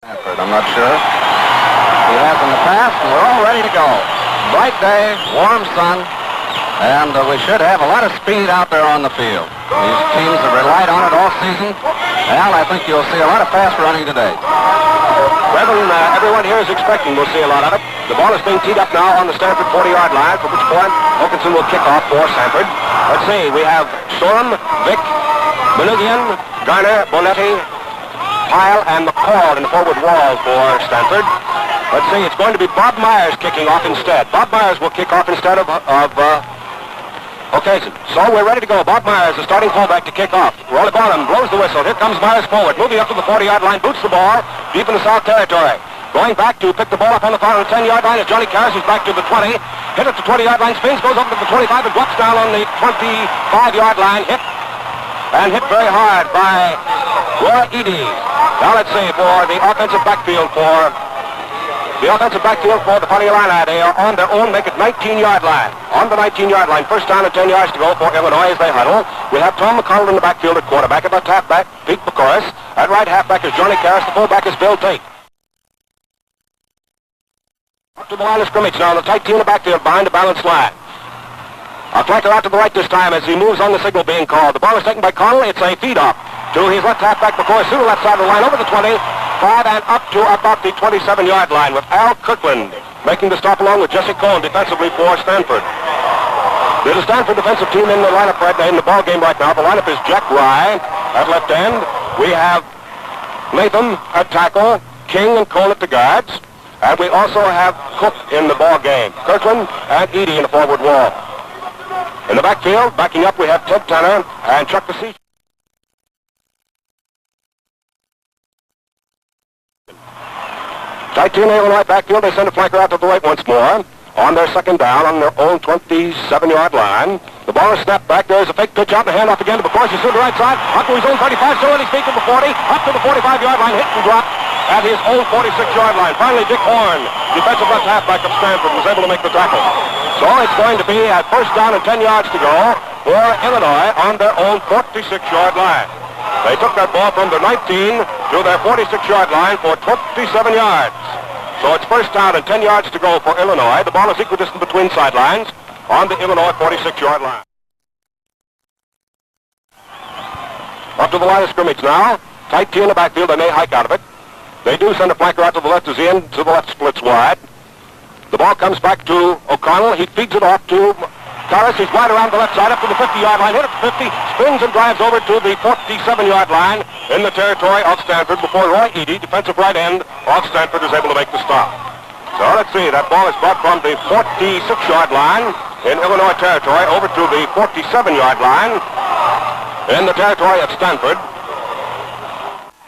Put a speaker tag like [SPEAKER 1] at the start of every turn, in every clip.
[SPEAKER 1] Stanford, I'm not sure. He has in the past, and we're all ready to go. Bright day, warm sun, and we should have a lot of speed out there on the field. These teams have relied on it all season, and I think you'll see a lot of fast running today.
[SPEAKER 2] Reverend, everyone here is expecting we'll see a lot of it. The ball is being teed up now on the Stanford 40-yard line, from which point Wilkinson will kick off for Stanford. Let's see, we have Storm, Vick, Manugian, Garner, Bonetti, Pyle, and McCall in the forward wall for Stanford. Let's see, it's going to be Bob Myers kicking off instead. Bob Myers will kick off instead of Hugasian. So we're ready to go. Bob Myers, the starting fullback, to kick off. Rolly Bonham blows the whistle. Here comes Myers forward, moving up to the 40-yard line, boots the ball deep in the South Territory. Going back to pick the ball up on the 10-yard line is Johnny Karras, who's back to the 20. Hit at the 20-yard line, spins, goes over to the 25, and drops down on the 25-yard line. Hit very hard by Roy Edie. Now let's see, for the offensive backfield for the Funny Illini, they are on their own, make it 19-yard line. On the 19-yard line, first down and 10 yards to go for Illinois as they huddle. We have Tom McConnell in the backfield at quarterback. At left halfback, Pete McCorris. At right halfback is Johnny Karras. The fullback is Bill Tate. Up to the line of scrimmage now, the tight team in the backfield behind the balanced line. A flanker out to the right this time as he moves on the signal being called. The ball is taken by Connell. It's a feed off to his left halfback McCoy, to the left side of the line, over the 25 and up to about the 27-yard line with Al Kirkland making the stop along with Jesse Cohen defensively for Stanford. There's a Stanford defensive team in the lineup in the ball game right now. The lineup is Jack Rye at left end. We have Latham at tackle, King and Cole at the guards, and we also have Cook in the ball game. Kirkland and Edie in the forward wall. In the backfield, backing up, we have Ted Tanner and Chuck DeCease. Tight team in the Illinois backfield, they send a flanker out to the right once more. On their second down, on their own 27-yard line. The ball is snapped back. There's a fake pitch out, and the handoff again to McCoy. He's to the right side, up to his own 35, so his feet to the 40, up to the 45-yard line, hit and drop at his own 46-yard line. Finally, Dick Horn, defensive left halfback of Stanford, was able to make the tackle. So it's going to be at first down and 10 yards to go for Illinois on their own 46-yard line. They took that ball from their 19 to their 46-yard line for 27 yards. So it's first down and 10 yards to go for Illinois. The ball is equidistant between sidelines on the Illinois 46-yard line. Up to the line of scrimmage now. Tight T in the backfield. They may hike out of it. They do send a flanker out to the left as the end to the left splits wide. The ball comes back to O'Connell. He feeds it off to Karras. He's right around the left side up to the 50-yard line. Hit at the 50. Spins and drives over to the 47-yard line in the territory of Stanford before Roy Edie, defensive right end of Stanford, is able to make the stop. So let's see. That ball is brought from the 46-yard line in Illinois territory over to the 47-yard line in the territory of Stanford.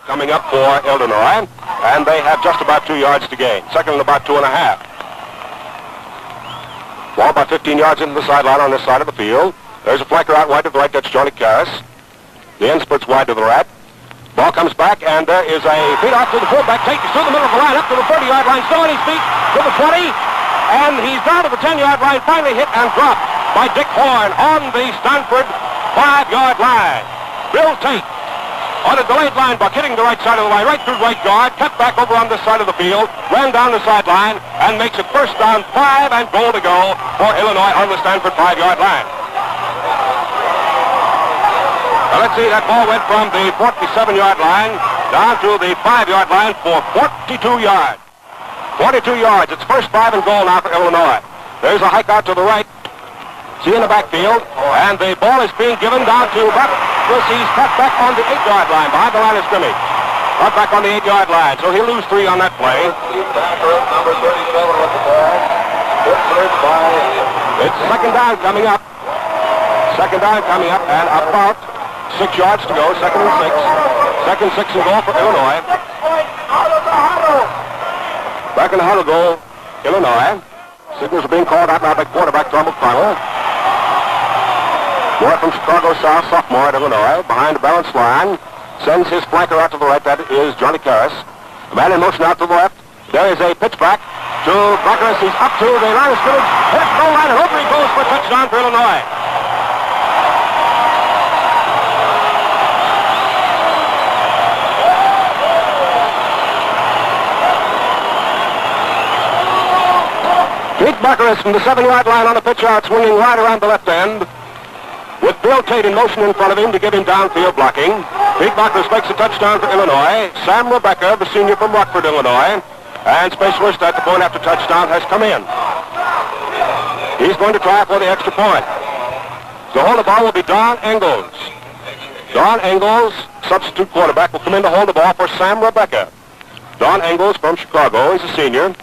[SPEAKER 2] Coming up for Illinois, and they have just about 2 yards to gain. Second and about 2.5. Ball about 15 yards into the sideline on this side of the field. There's a flanker out wide to the right. That's Johnny Karras. The end splits wide to the right. Ball comes back, and there is a feed off to the fullback. Tate is through the middle of the line, up to the 30-yard line, still on his feet to the 20, and he's down to the 10-yard line, finally hit and dropped by Dick Horn on the Stanford 5-yard line. Bill Tate on a delayed line buck, hitting the right side of the line, right through right guard, cut back over on this side of the field, ran down the sideline, and makes it first down 5 and goal to go for Illinois on the Stanford 5-yard line. Now let's see, that ball went from the 47-yard line down to the 5-yard line for 42 yards. 42 yards. It's first 5 and goal now for Illinois. There's a hike out to the right. See in the backfield, and the ball is being given down to he's cut back on the 8-yard line, behind the line of scrimmage. Cut back on the 8-yard line, so he'll lose 3 on that play.
[SPEAKER 1] Number 37 with the ball.
[SPEAKER 2] It's second down coming up. Second down coming up, and about 6 yards to go. Second and 6. Second 6 and goal for Illinois. Back in the huddle goal, Illinois. Signals are being called out now by quarterback Tom McConnell. Boy from Chicago South, sophomore at Illinois, behind the balanced line, sends his flanker out to the right. That is Johnny Karras. The man in motion out to the left. There is a pitch back to Karras. He's up to the line of scrimmage. Hit the goal line, and over he goes for a touchdown for Illinois. Pete Bucker is from the 7-yard line on the pitch out, swinging right around the left end, with Bill Tate in motion in front of him to give him downfield blocking. Pete Bucker makes a touchdown for Illinois. Sam Rebecca, the senior from Rockford, Illinois, and specialist at the point after touchdown, has come in. He's going to try for the extra point. The hold the ball will be Don Engels. Don Engels, substitute quarterback, will come in to hold the ball for Sam Rebecca. Don Engels from Chicago, he's a senior,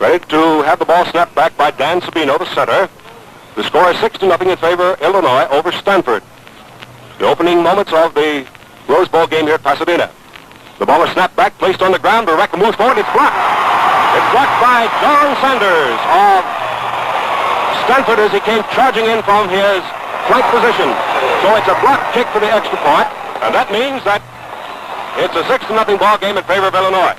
[SPEAKER 2] ready to have the ball snapped back by Dan Sabino, the center. The score is 6-0 in favor of Illinois over Stanford. The opening moments of the Rose Bowl game here at Pasadena. The ball is snapped back, placed on the ground. Rebecca moves forward. It's blocked. It's blocked by John Sanders of Stanford as he came charging in from his flank position. So it's a block kick for the extra point, and that means that it's a 6-0 ball game in favor of Illinois.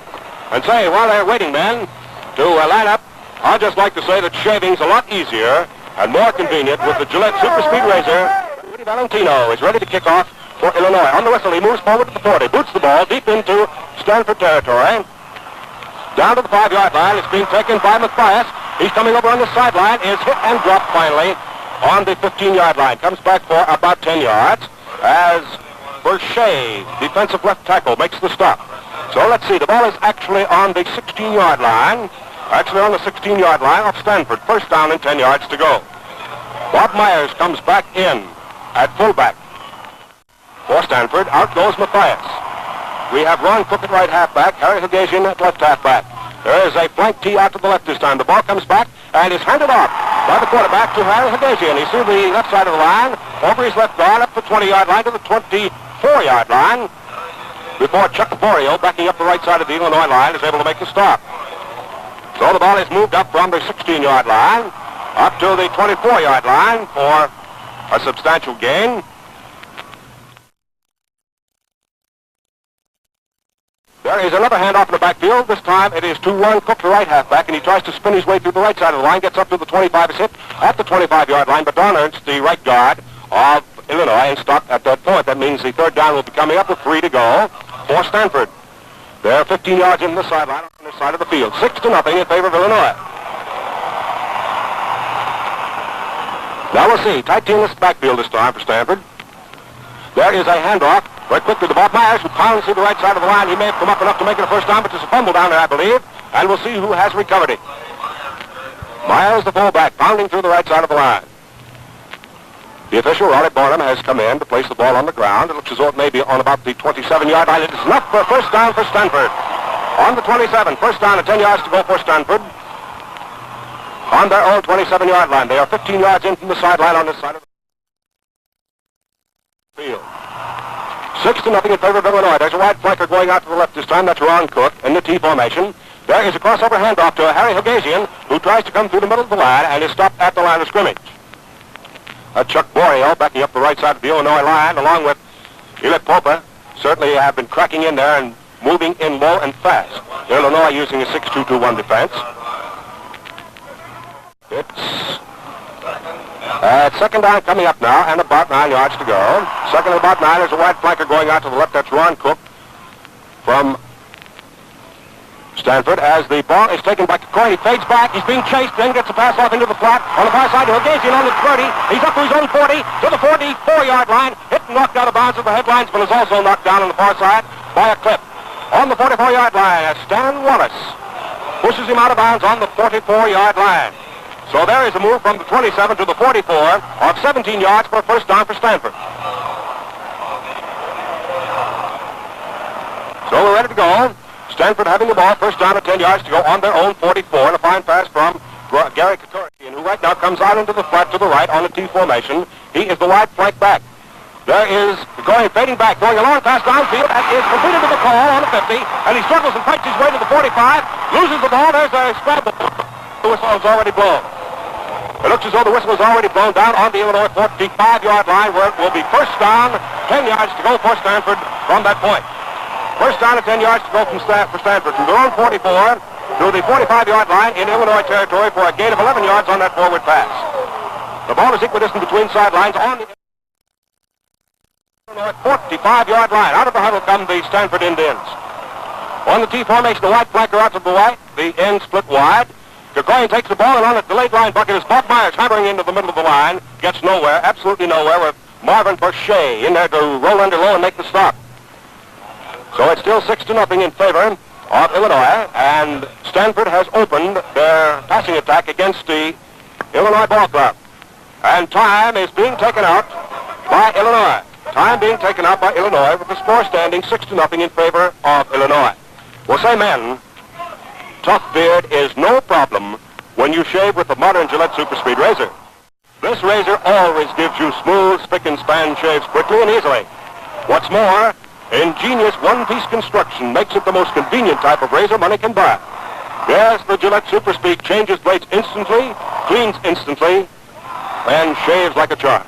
[SPEAKER 2] And say, while they're waiting, men, to line up, I'd just like to say that shaving's a lot easier and more convenient with the Gillette Super Speed Razor. Rudy Valentino is ready to kick off for Illinois. On the whistle, he moves forward to the 40, boots the ball deep into Stanford territory. Down to the 5-yard line. It's being taken by Mathias. He's coming over on the sideline, is hit and dropped finally on the 15-yard line. Comes back for about 10 yards as Berchet, defensive left tackle, makes the stop. So let's see, the ball is actually on the 16-yard line. Actually on the 16-yard line of Stanford. First down and 10 yards to go. Bob Myers comes back in at fullback for Stanford. Out goes Mathias. We have Ron Cook at right halfback, Harry Hugasian at left halfback. There is a flank tee out to the left this time. The ball comes back and is handed off by the quarterback to Harry Hugasian. He's through the left side of the line, over his left guard, up the 20-yard line to the 24-yard line, before Chuck Borio, backing up the right side of the Illinois line, is able to make the stop. So the ball is moved up from the 16-yard line up to the 24-yard line for a substantial gain. There is another handoff in the backfield. This time it is to Ron Cook, the right halfback, and he tries to spin his way through the right side of the line, gets up to the 25, is hit at the 25-yard line, but Don Ernst, the right guard of Illinois, and stopped at that point. That means the third down will be coming up with 3 to go for Stanford. They're 15 yards in the sideline on this side of the field. 6-0 in favor of Illinois. Now we'll see. Tight team in this backfield this time for Stanford. There is a handoff. Very quickly to Bob Myers, who pounds through the right side of the line. He may have come up enough to make it a first down, but there's a fumble down there, I believe. And we'll see who has recovered it. Myers, the fullback, pounding through the right side of the line. The official, Ronnie Barnum, has come in to place the ball on the ground. It looks as though it may be on about the 27-yard line. It is enough for a first down for Stanford. On the 27, first down and 10 yards to go for Stanford. On their own 27-yard line. They are 15 yards in from the sideline on this side of the field. 6-0 in favor of Illinois. There's a wide flanker going out to the left this time. That's Ron Cook in the T formation. There is a crossover handoff to Harry Hugasian, who tries to come through the middle of the line and is stopped at the line of scrimmage. Chuck Borio backing up the right side of the Illinois line, along with Elliot Popa, certainly have been cracking in there and moving in low and fast. Illinois using a 6-2-2-1 defense. It's second down coming up now, and about 9 yards to go. Second and about 9, there's a wide flanker going out to the left. That's Ron Cook from Stanford. As the ball is taken by Coy, he fades back. He's being chased, then gets a pass off into the flat. On the far side to Hugasian on the 30. He's up to his own 40, to the 44-yard line. Hit and knocked out of bounds, as the headlines, but is also knocked down on the far side by a clip. On the 44-yard line, Stan Wallace pushes him out of bounds on the 44-yard line. So there is a move from the 27 to the 44 of 17 yards for a first down for Stanford. So we're ready to go. Stanford having the ball, first down at 10 yards to go on their own 44, and a fine pass from Gary Katorian, who right now comes out into the flat to the right on the T formation. He is the wide flank back. There is going fading back, going a long pass downfield, and is completed to the call on the 50, and he struggles and fights his way to the 45, loses the ball. There's a scramble. The whistle is already blown. It looks as though the whistle is already blown down on the Illinois 45-yard line, where it will be first down, 10 yards to go for Stanford from that point. First down and 10 yards to go for Stanford from their own 44 to the 45-yard line in Illinois territory for a gain of 11 yards on that forward pass. The ball is equidistant between sidelines on the Illinois 45-yard line. Out of the huddle come the Stanford end ends. On the T formation, the wide flanker out to the right, the end split wide. Krikoyan takes the ball, and on it, the late line bucket is Bob Myers hammering into the middle of the line. Gets nowhere, absolutely nowhere, with Marvin Berchet in there to roll under low and make the stop. So it's still 6-0 in favor of Illinois, and Stanford has opened their passing attack against the Illinois ball club. And time is being taken out by Illinois. Time being taken out by Illinois, with the score standing 6-0 in favor of Illinois. Well, say, men, tough beard is no problem when you shave with the modern Gillette Super Speed razor. This razor always gives you smooth, spick-and-span shaves quickly and easily. What's more, ingenious one-piece construction makes it the most convenient type of razor money can buy. Yes, the Gillette Super Speed changes blades instantly, cleans instantly, and shaves like a charm.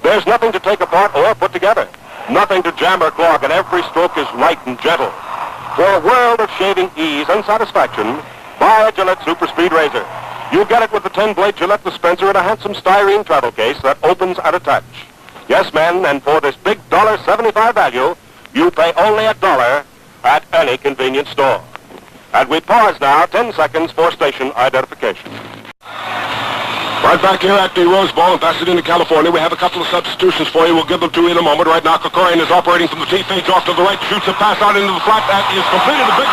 [SPEAKER 2] There's nothing to take apart or put together. Nothing to jam or clog, and every stroke is light and gentle. For a world of shaving ease and satisfaction, buy a Gillette Super Speed razor. You get it with the 10-blade Gillette dispenser in a handsome styrene travel case that opens at a touch. Yes, men, and for this big $1.75 value, you pay only $1 at any convenience store. And we pause now 10 seconds for station identification. Right back here at the Rose Bowl in Pasadena, California. We have a couple of substitutions for you. We'll give them to you in a moment. Right now, Krikoyan is operating from the tee, fades off to the right, shoots a pass out into the flat. That is completed. The big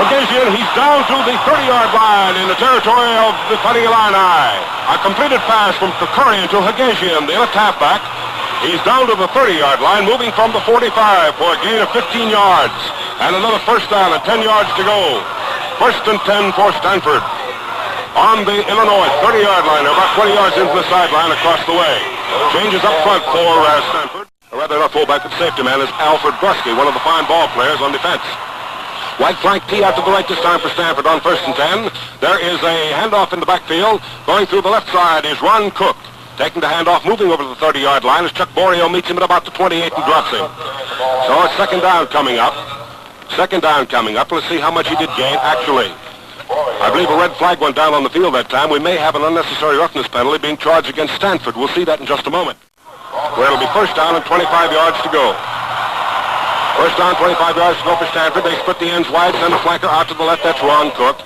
[SPEAKER 2] Hugasian, he's down to the 30-yard line in the territory of the Fighting Illini. A completed pass from Krikoyan to Hugasian, the left halfback. He's down to the 30-yard line, moving from the 45 for a gain of 15 yards. And another first down and 10 yards to go. First and 10 for Stanford. On the Illinois 30-yard line, about 20 yards into the sideline across the way. Changes up front for Stanford. Or rather, not fullback, but safety man is Alfred Brusky, one of the fine ball players on defense. Wide flank tee out to the right this time for Stanford on first and 10. There is a handoff in the backfield. Going through the left side is Ron Cook. Taking the handoff, moving over to the 30-yard line as Chuck Borio meets him at about the 28 and drops him. So it's second down coming up. Second down coming up. Let's see how much he did gain actually. I believe a red flag went down on the field that time. We may have an unnecessary roughness penalty being charged against Stanford. We'll see that in just a moment. Where it'll be first down and 25 yards to go. First down, 25 yards to go for Stanford. They split the ends wide, send a flanker out to the left. That's Ron Cook.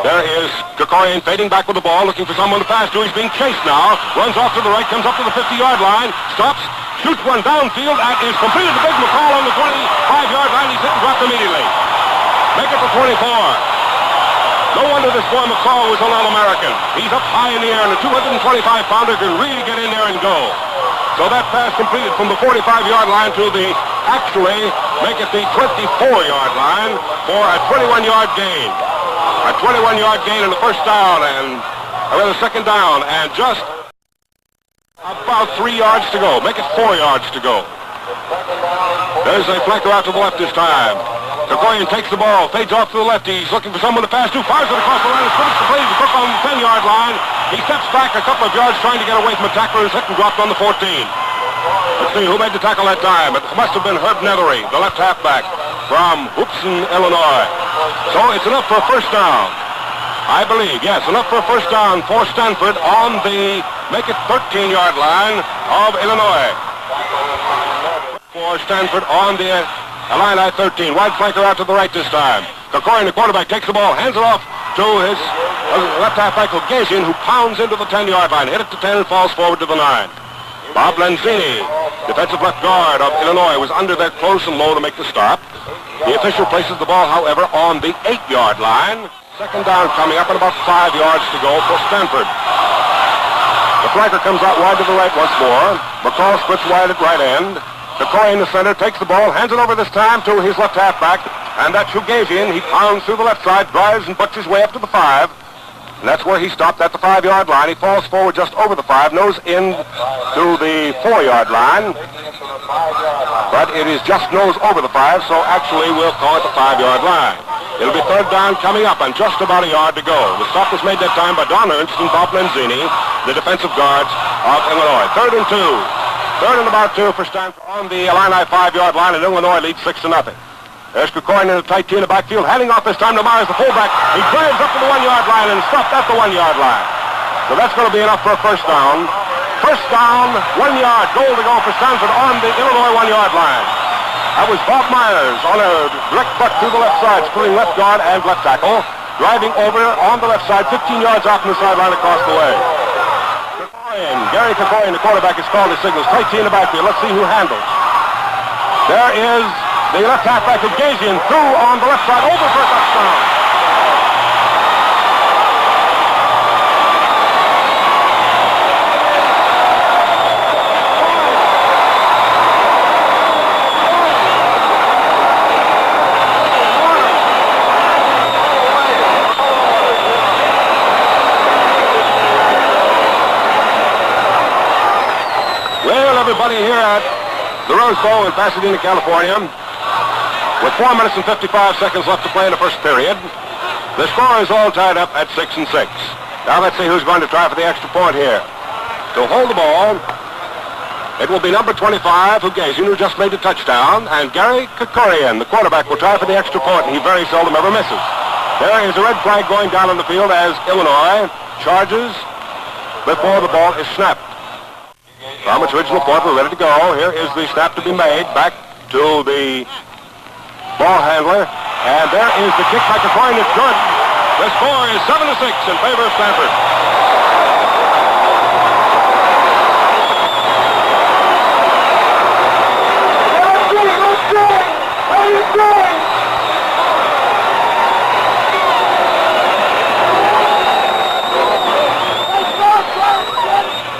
[SPEAKER 2] There is Krikoyan fading back with the ball, looking for someone to pass to. He's being chased now. Runs off to the right, comes up to the 50-yard line, stops, shoots one downfield, and is completed. The big McCall on the 25-yard line. He's hit and dropped immediately. Make it for 24. No wonder this boy McCall was an All-American. He's up high in the air, and a 225-pounder can really get in there and go. So that pass completed from the 45-yard line to the, actually, make it the 24-yard line for a 21-yard gain. A 21-yard gain in the first down, and rather second down, and just about 3 yards to go. Make it 4 yards to go. There's a flanker out to the left this time. Krikoyan takes the ball, fades off to the left. He's looking for someone to pass to, fires it across the line, and finishes the play. He's Cook on the 10-yard line. He steps back a couple of yards trying to get away from a tackler. His hit and dropped on the 14. Let's see who made the tackle that time. It must have been Herb Nethery, the left halfback from Hoopson, Illinois. So it's enough for a first down. I believe, yes, enough for a first down for Stanford on the, make it 13-yard line of Illinois. For Stanford on the Illini 13. Wide flanker out to the right this time. Krikoyan, the quarterback, takes the ball, hands it off to his left halfback Hugasian, who pounds into the 10-yard line. Hit it to 10 and falls forward to the 9. Bob Lenzini, defensive left guard of Illinois, was under there close and low to make the stop. The official places the ball, however, on the 8-yard line. Second down coming up and about 5 yards to go for Stanford. The flanker comes out wide to the right once more. McCall splits wide at right end. Krikoyan, the center, takes the ball, hands it over this time to his left halfback, and that's Hugasian. He pounds through the left side, drives and butts his way up to the 5. And that's where he stopped at the 5-yard line. He falls forward just over the 5, nose in to the 4-yard line. But it is just nose over the 5, so actually we'll call it the 5-yard line. It'll be third down coming up and just about a yard to go. The stop was made that time by Don Ernst and Bob Lenzini, the defensive guards of Illinois. Third and 2. Third and about 2 for Stanford on the Illini 5-yard line, and Illinois leads 6-0. There's Krikoyan in a tight tee in the backfield, handing off this time to Myers, the fullback. He drives up to the 1-yard line and stopped at the 1-yard line. So that's going to be enough for a first down. First down, 1 yard, goal to go for Stanford on the Illinois 1-yard line. That was Bob Myers on a direct butt through the left side, splitting left guard and left tackle. driving over on the left side, 15 yards off from the sideline across the way. Gary Krikorian, the quarterback, has called his signals. Tight T in the backfield. Let's see who handles. There is the left halfback, Hugasian, through on the left side, over for a touchdown. Everybody here at the Rose Bowl in Pasadena, California, with 4 minutes and 55 seconds left to play in the first period. The score is all tied up at 6-6. Now let's see who's going to try for the extra point here. To hold the ball, it will be number 25, Hugasian, who just made a touchdown, and Gary Krikorian, the quarterback, will try for the extra point, and he very seldom ever misses. There is a red flag going down on the field as Illinois charges before the ball is snapped. From its original point, we're ready to go. Here is the snap to be made. Back to the ball handler. And there is the kick by Krikorian. It's good. The score is 7-6 in favor of Stanford.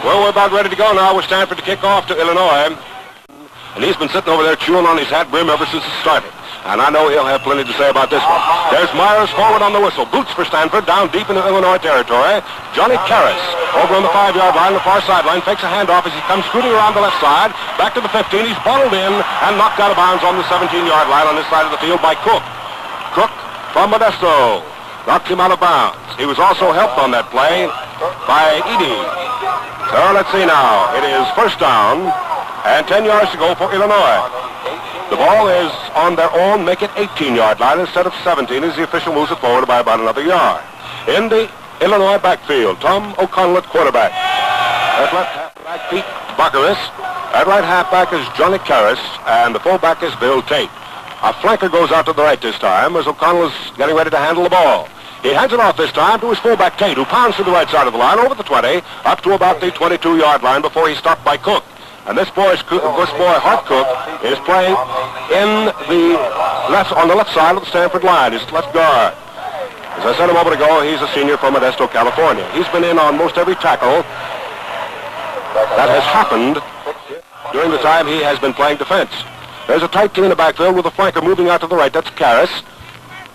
[SPEAKER 2] Well, we're about ready to go now with Stanford to kick off to Illinois. And he's been sitting over there chewing on his hat brim ever since it started. And I know he'll have plenty to say about this one. There's Myers forward on the whistle. Boots for Stanford down deep into Illinois territory. Johnny Karras over on the 5-yard line, the far sideline, fakes a handoff as he comes scooting around the left side. Back to the 15. He's bottled in and knocked out of bounds on the 17-yard line on this side of the field by Cook. Cook from Modesto knocked him out of bounds. He was also helped on that play by Edie. So let's see now. It is first down and 10 yards to go for Illinois. The ball is on their own, make it 18-yard line instead of 17 as the official moves it forward by about another yard. In the Illinois backfield, Tom O'Connell at quarterback. At left halfback, Pete Bockeris. At right halfback is Johnny Karras, and the fullback is Bill Tate. A flanker goes out to the right this time as O'Connell is getting ready to handle the ball. He hands it off this time to his fullback Tate, who pounds to the right side of the line over the 20, up to about the 22-yard line before he's stopped by Cook. And this boy, Hart Cook, is playing on the left side of the Stanford line, his left guard. As I said a moment ago, he's a senior from Modesto, California. He's been in on most every tackle that has happened during the time he has been playing defense. There's a tight team in the backfield with a flanker moving out to the right. That's Karras.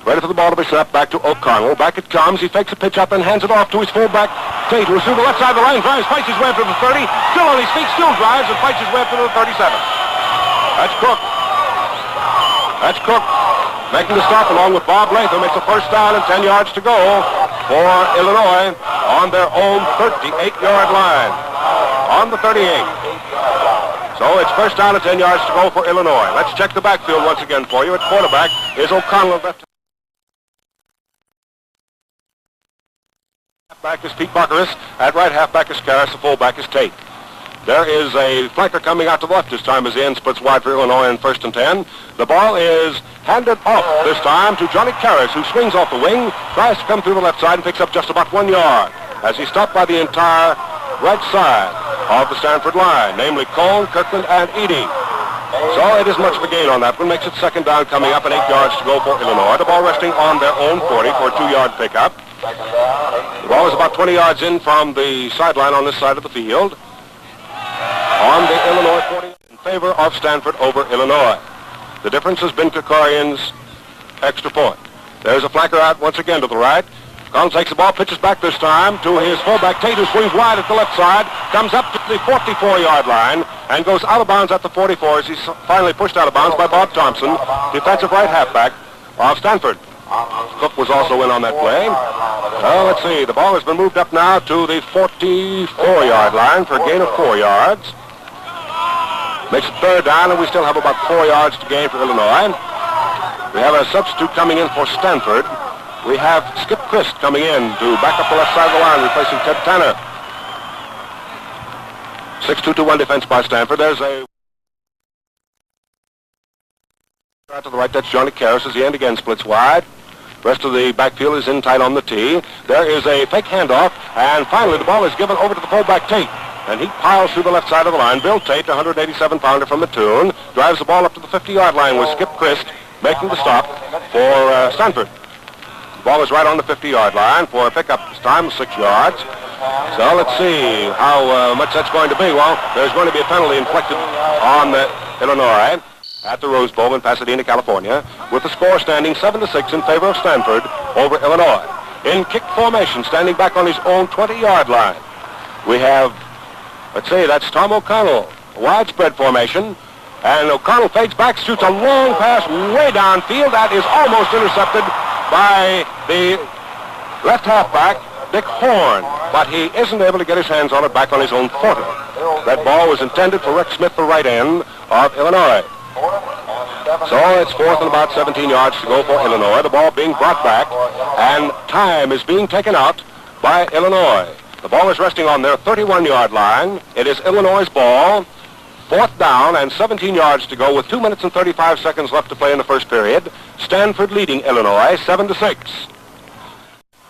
[SPEAKER 2] Ready for the ball to be snapped back to O'Connell. Back it comes. He fakes a pitch up and hands it off to his fullback, Tate, who is through the left side of the line, drives, fights his way up to the 30, still on his feet, still drives, and fights his way up to the 37. That's Cook. That's Cook making the stop along with Bob Latham. It's a first down and 10 yards to go for Illinois on their own 38-yard line. On the 38. So it's first down and 10 yards to go for Illinois. Let's check the backfield once again for you. At quarterback is O'Connell. Halfback is Pete Bockeris. At right halfback is Karras. The fullback is Tate. There is a flanker coming out to the left this time as the end splits wide for Illinois in first and 10. The ball is handed off this time to Johnny Karras, who swings off the wing, tries to come through the left side and picks up just about 1 yard as he's stopped by the entire right side of the Stanford line, namely Cone, Kirkland, and Edie. So it isn't much of a gain on that one. Makes it second down coming up and 8 yards to go for Illinois. The ball resting on their own 40 for a 2-yard pickup. The ball is about 20 yards in from the sideline on this side of the field. On the Illinois 40 in favor of Stanford over Illinois. The difference has been Krikorian's extra point. There's a flanker out once again to the right. Collins takes the ball, pitches back this time to his fullback Tate, who swings wide at the left side, comes up to the 44-yard line, and goes out of bounds at the 44 as he's finally pushed out of bounds by Bob Thompson, defensive right halfback of Stanford. Cook was also in on that play. Well, let's see. The ball has been moved up now to the 44-yard line for a gain of 4 yards. Makes it third down, and we still have about 4 yards to gain for Illinois. We have a substitute coming in for Stanford. We have Skip Christ coming in to back up the left side of the line, replacing Ted Tanner. 6-2-1 defense by Stanford. There's a out to the right. That's Johnny Karras as the end again splits wide. Rest of the backfield is in tight on the tee. There is a fake handoff, and finally the ball is given over to the fullback Tate. And he piles through the left side of the line. Bill Tate, 187-pounder from Mattoon, drives the ball up to the 50-yard line with Skip Christ making the stop for Stanford. The ball is right on the 50-yard line for a pickup this time, 6 yards. So let's see how much that's going to be. Well, there's going to be a penalty inflicted on Illinois at the Rose Bowl in Pasadena, California, with the score standing 7-6 in favor of Stanford over Illinois. In kick formation, standing back on his own 20-yard line, we have, let's see, that's Tom O'Connell, widespread formation, and O'Connell fades back, shoots a long pass way downfield. That is almost intercepted by the left halfback, Dick Horn, but he isn't able to get his hands on it back on his own 40. That ball was intended for Rick Smith, the right end of Illinois. So it's 4th and about 17 yards to go for Illinois. The ball being brought back, and time is being taken out by Illinois. The ball is resting on their 31-yard line. It is Illinois' ball. 4th down and 17 yards to go with 2 minutes and 35 seconds left to play in the first period. Stanford leading Illinois 7-6.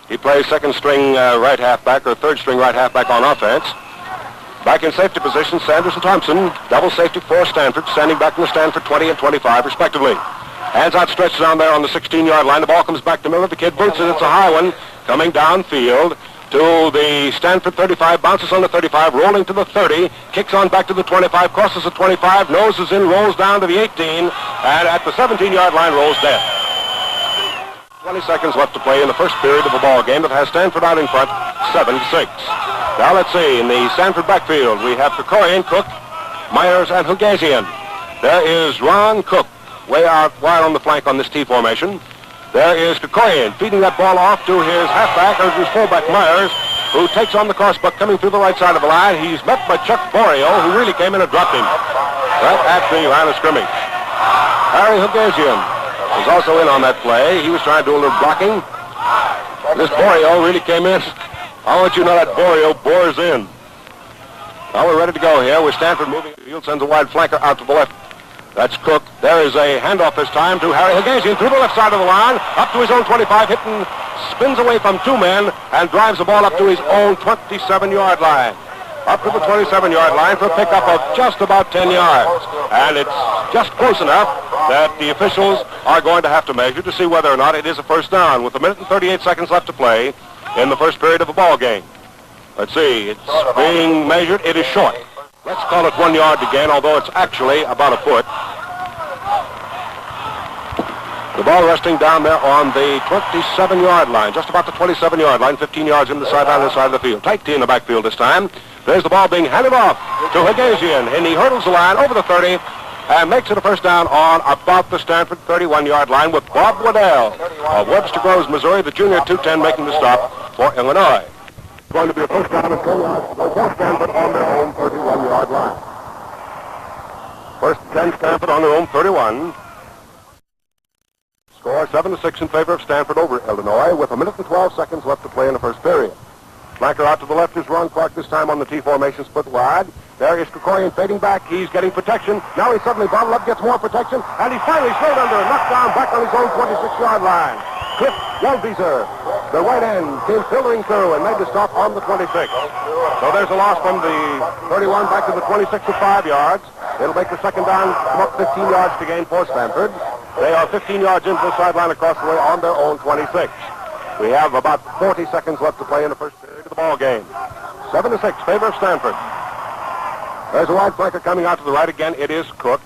[SPEAKER 2] He plays second-string right halfback or third-string right halfback on offense. Back in safety position, Sanders and Thompson. Double safety for Stanford, standing back in the Stanford 20 and 25, respectively. Hands outstretched down there on the 16-yard line. The ball comes back to Miller. The kid boots it. It's a high one coming downfield to the Stanford 35, bounces on the 35, rolling to the 30, kicks on back to the 25, crosses the 25, noses in, rolls down to the 18, and at the 17-yard line rolls dead. 20 seconds left to play in the first period of a ball game that has Stanford out in front 7-6. Now let's see, in the Stanford backfield, we have Krikorian, Cook, Myers, and Hugasian. There is Ron Cook, way out wide on the flank on this T formation. There is Krikorian feeding that ball off to his halfback, or his fullback Myers, who takes on the crossbuck coming through the right side of the line. He's met by Chuck Borio, who really came in and dropped him right at the line of scrimmage. Harry Hugasian was also in on that play. He was trying to do a little blocking. This Borio really came in. I'll let you know that Borio bores in. Now we're ready to go here with Stanford moving. The field sends a wide flanker out to the left. That's Cook. There is a handoff this time to Harry Hugasian through the left side of the line, up to his own 25, hitting, spins away from 2 men, and drives the ball up to his own 27-yard line. Up to the 27-yard line for a pickup of just about 10 yards. And it's just close enough that the officials are going to have to measure to see whether or not it is a first down with 1 minute and 38 seconds left to play in the first period of a ball game. Let's see, it's being measured. It is short. Let's call it 1 yard again, although it's actually about a foot. The ball resting down there on the 27-yard line, just about the 27-yard line, 15 yards in the sideline and side of the field. Tight T in the backfield this time. There's the ball being handed off to Hugasian, and he hurdles the line over the 30 and makes it a first down on about the Stanford 31-yard line with Bob Waddell of Webster Groves, Missouri, the junior 210 making the stop for Illinois. Going to be a first down and 10 yards for Stanford on their own 31-yard line. First 10 Stanford on their own 31. Score 7-6 in favor of Stanford over Illinois with 1 minute and 12 seconds left to play in the first period. Flanker out to the left is Ron Clark, this time on the T formation, split wide. There is Krikorian fading back. He's getting protection. Now he's suddenly bottled up, gets more protection, and he's finally slowed under and knocked down back on his own 26-yard line. Cliff Waldeser, the right end, came filtering through and made the stop on the 26. So there's a loss from the 31 back to the 26 of 5 yards. It'll make the second down come up 15 yards to gain for Stanford. They are 15 yards into the sideline across the way on their own 26. We have about 40 seconds left to play in the first period of the ball game. 7-6, favor of Stanford. There's a wide flanker coming out to the right again. It is Cook.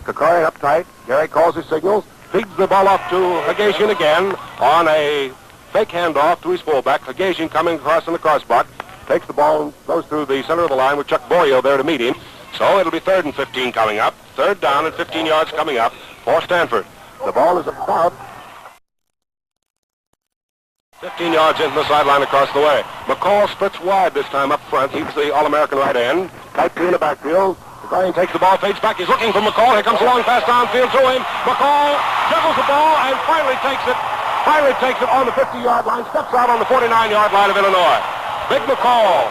[SPEAKER 2] Krikorian up tight. Gary calls his signals. Feeds the ball off to Hugasian again on a fake handoff to his fullback. Hugasian coming across in the crossbuck. Takes the ball and goes through the center of the line with Chuck Borio there to meet him. So it'll be 3rd and 15 coming up. 3rd down and 15 yards coming up for Stanford. The ball is about 15 yards into the sideline across the way. McCall splits wide this time up front. He's the All-American right end. Tight in the backfield. Krikorian takes the ball, fades back. He's looking for McCall. Here comes a long pass downfield to him. McCall dribbles the ball and finally takes it. Finally takes it on the 50-yard line. Steps out on the 49-yard line of Illinois. Big McCall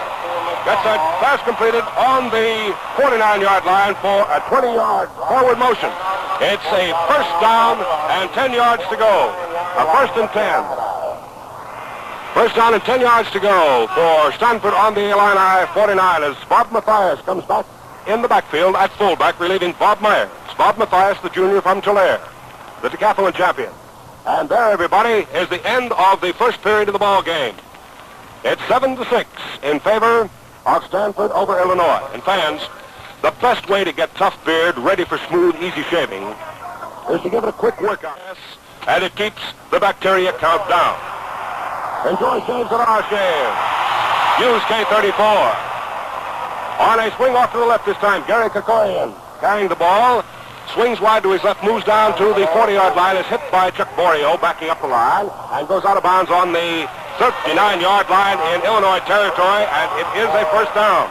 [SPEAKER 2] gets that pass completed on the 49-yard line for a 20-yard forward motion. It's a first down and 10 yards to go. A 1st and 10. First down and 10 yards to go for Stanford on the Illini 49 as Bob Mathias comes back in the backfield at fullback, relieving Bob Myers. Bob Mathias, the junior from Tulare, the decathlon champion. And there, everybody, is the end of the first period of the ball game. It's 7-6 in favor of Stanford over Illinois. And fans, the best way to get tough beard ready for smooth, easy shaving is to give it a quick workout. And it keeps the bacteria count down. Enjoy shaves at our shave. Use K34. On a swing off to the left this time, Gary Krikorian carrying the ball. Swings wide to his left, moves down to the 40-yard line, is hit by Chuck Borio backing up the line, and goes out of bounds on the 39-yard line in Illinois territory, and it is a first down.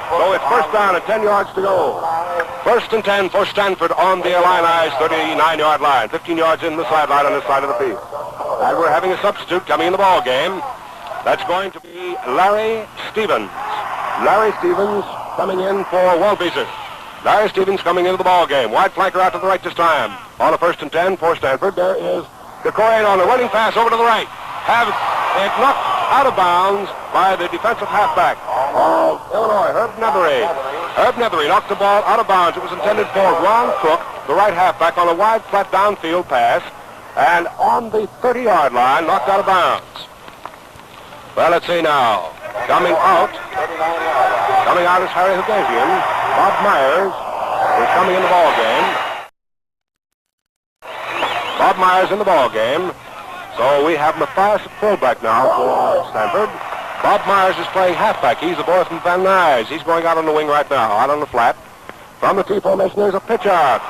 [SPEAKER 2] So it's first down and 10 yards to go. 1st and 10 for Stanford on the Illini's 39-yard line. 15 yards in the sideline on this side of the field. And we're having a substitute coming in the ball game. That's going to be Larry Stevens. Larry Stevens coming in for Waldbieser. Larry Stevens coming into the ball game. Wide flanker out to the right this time. On a 1st and 10 for Stanford. There is Krikorian on the running pass over to the right. Have it knocked out of bounds by the defensive halfback of Illinois, Herb Nethery. Herb Nethery knocked the ball out of bounds. It was intended for Ron Cook, the right halfback, on a wide, flat downfield pass. And on the 30-yard line, knocked out of bounds. Well, let's see now. Coming out is Harry Hugasian. Bob Myers is coming in the ball game. Bob Myers in the ball game. So we have Mathias at fullback now for Stanford. Bob Myers is playing halfback. He's the boy from Van Nuys. He's going out on the wing right now, out on the flat. From the T formation, there's a pitch out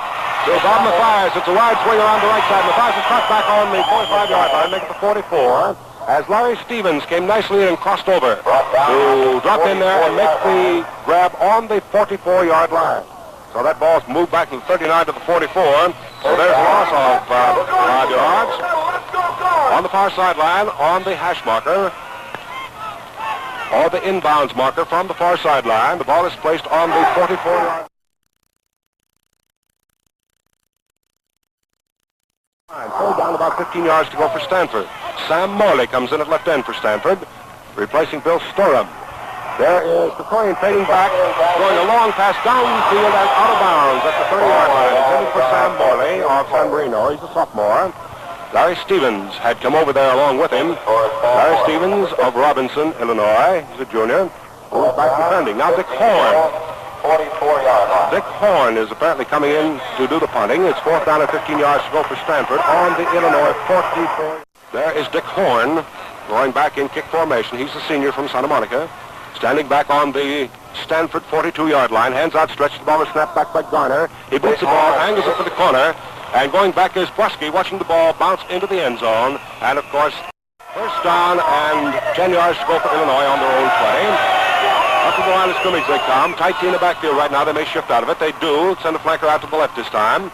[SPEAKER 2] to Bob Mathias. It's a wide swing around the right side. Mathias is cut back on the 45-yard line, make it the 44. As Larry Stevens came nicely in and crossed over to drop in there and make the grab on the 44-yard line. So that ball's moved back from the 39 to the 44. So there's a loss of 5 yards. On the far sideline, on the hash marker, or the inbounds marker from the far sideline, the ball is placed on the 44-yard line. Pulled down about 15 yards to go for Stanford. Sam Morley comes in at left end for Stanford, replacing Bill Storham. There is Krikorian fading back, throwing a long pass downfield and out of bounds at the 30-yard line. Intended for Sam Morley of San Marino. He's a sophomore. Larry Stevens had come over there along with him. Larry Stevens of Robinson, Illinois. He's a junior. Who's back defending. Now Dick Horn. 44-yard line. Dick Horn is apparently coming in to do the punting. It's 4th down and 15 yards to go for Stanford on the Illinois 44. There is Dick Horn going back in kick formation. He's a senior from Santa Monica. Standing back on the Stanford 42-yard line. Hands outstretched. The ball is snapped back by Garner. He boots the ball, angles it for the corner. And going back is Brusky, watching the ball bounce into the end zone. And, of course, first down and 10 yards to go for Illinois on their own 20. Up to the line of scrimmage they come. Tight in the backfield right now. They may shift out of it. They do. Send a flanker out to the left this time.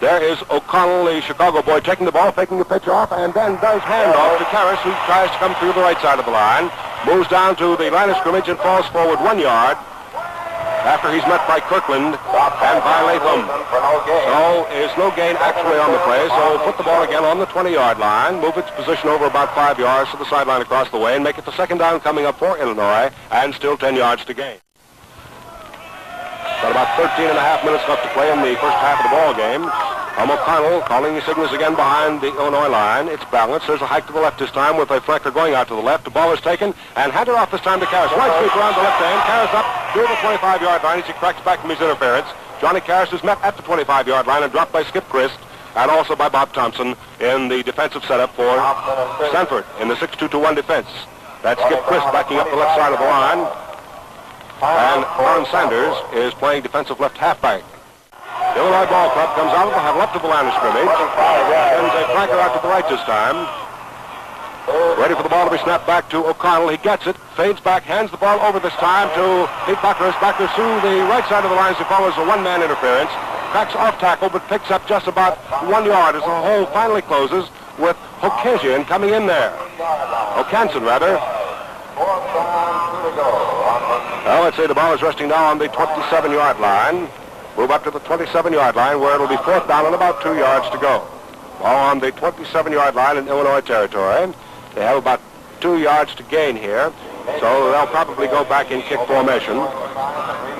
[SPEAKER 2] There is O'Connell, the Chicago boy, taking the ball, faking the pitch off, and then does handoff to Karras, who tries to come through the right side of the line. Moves down to the line of scrimmage and falls forward 1 yard after he's met by Kirkland and by Latham. So is no gain actually on the play, so put the ball again on the 20-yard line, move its position over about 5 yards to the sideline across the way, and make it the 2nd down coming up for Illinois, and still 10 yards to gain. Got about 13 and a half minutes left to play in the first half of the ball game. O'Connell calling the signals again behind the Illinois line. It's balanced. There's a hike to the left this time with a flanker going out to the left. The ball is taken and handed off this time to Karras. Wide sweep around the left hand. Karras up to the 25-yard line as he cracks back from his interference. Johnny Karras is met at the 25-yard line and dropped by Skip Christ and also by Bob Thompson in the defensive setup for Stanford in the 6-2-1 defense. That's Skip Christ backing up the left side of the line. And Aaron Sanders is playing defensive left halfback. The Illinois ball club comes out of the huddle up to the line of scrimmage. Sends a flanker out to the right this time. Ready for the ball to be snapped back to O'Connell. He gets it, fades back, hands the ball over this time to Pete Buckers. Buckers through the right side of the line as he follows a one-man interference. Cracks off tackle, but picks up just about 1 yard as the hole finally closes with Hugasian coming in there. O'Canson, rather. Well, let's say the ball is resting now on the 27-yard line. Move up to the 27-yard line where it'll be 4th down and about 2 yards to go. Ball on the 27-yard line in Illinois territory. They have about 2 yards to gain here, so they'll probably go back in kick formation.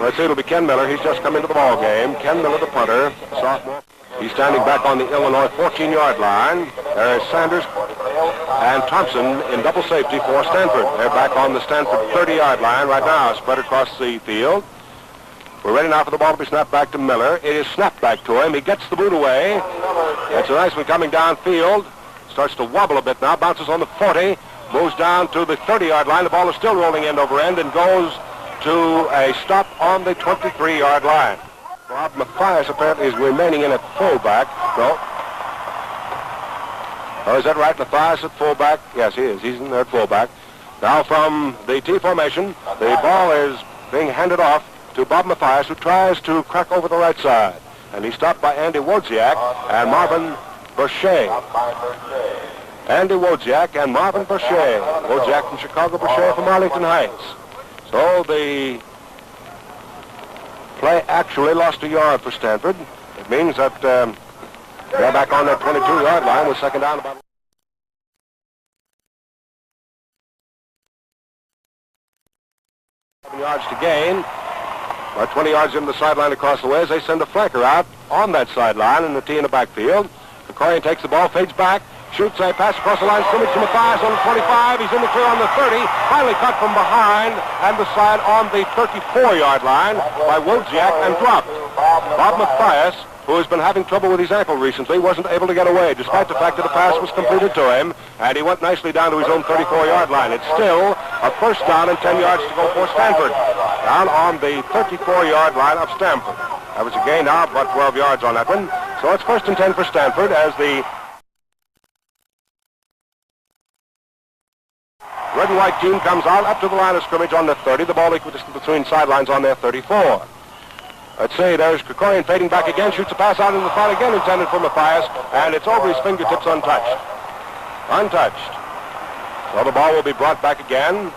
[SPEAKER 2] Let's see, it'll be Ken Miller. He's just come into the ball game. Ken Miller, the punter, sophomore. He's standing back on the Illinois 14-yard line. There is Sanders and Thompson in double safety for Stanford. They're back on the Stanford 30-yard line right now, spread across the field. We're ready now for the ball to be snapped back to Miller. It is snapped back to him. He gets the boot away. It's a nice one coming downfield. Starts to wobble a bit now. Bounces on the 40. Moves down to the 30-yard line. The ball is still rolling end over end and goes to a stop on the 23-yard line. Bob Mathias apparently is remaining in at fullback. No. Oh, is that right? Mathias at fullback? Yes, he is. He's in there at fullback. Now from the T formation, the ball is being handed off to Bob Mathias, who tries to crack over the right side. And he's stopped by Andy Wojciak and Marvin Berchet. Andy Wojciak and Marvin Berchet. Wojciak from Chicago, Berchet from Arlington Heights. So the play actually lost a yard for Stanford. It means that they're back on that 22-yard line with second down about 7 yards to gain. About 20 yards into the sideline across the way as they send a flanker out on that sideline in the T in the backfield. Krikorian takes the ball, fades back, shoots a pass across the line, scrimmage to Mathias on the 25. He's in the clear on the 30. Finally cut from behind and the side on the 34-yard line by Wojciak and dropped. Bob Mathias, who has been having trouble with his ankle recently, wasn't able to get away despite the fact that the pass was completed to him, and he went nicely down to his own 34-yard line. It's still a first down and 10 yards to go for Stanford. Down on the 34-yard line of Stanford. That was a gain now, about 12 yards on that one. So it's first and 10 for Stanford as the red and white team comes out up to the line of scrimmage on the 30. The ball equidistant between sidelines on their 34. Let's see, there's Krikorian fading back again, shoots a pass out in the front again, intended for Mathias, and it's over his fingertips untouched. Untouched. So the ball will be brought back again,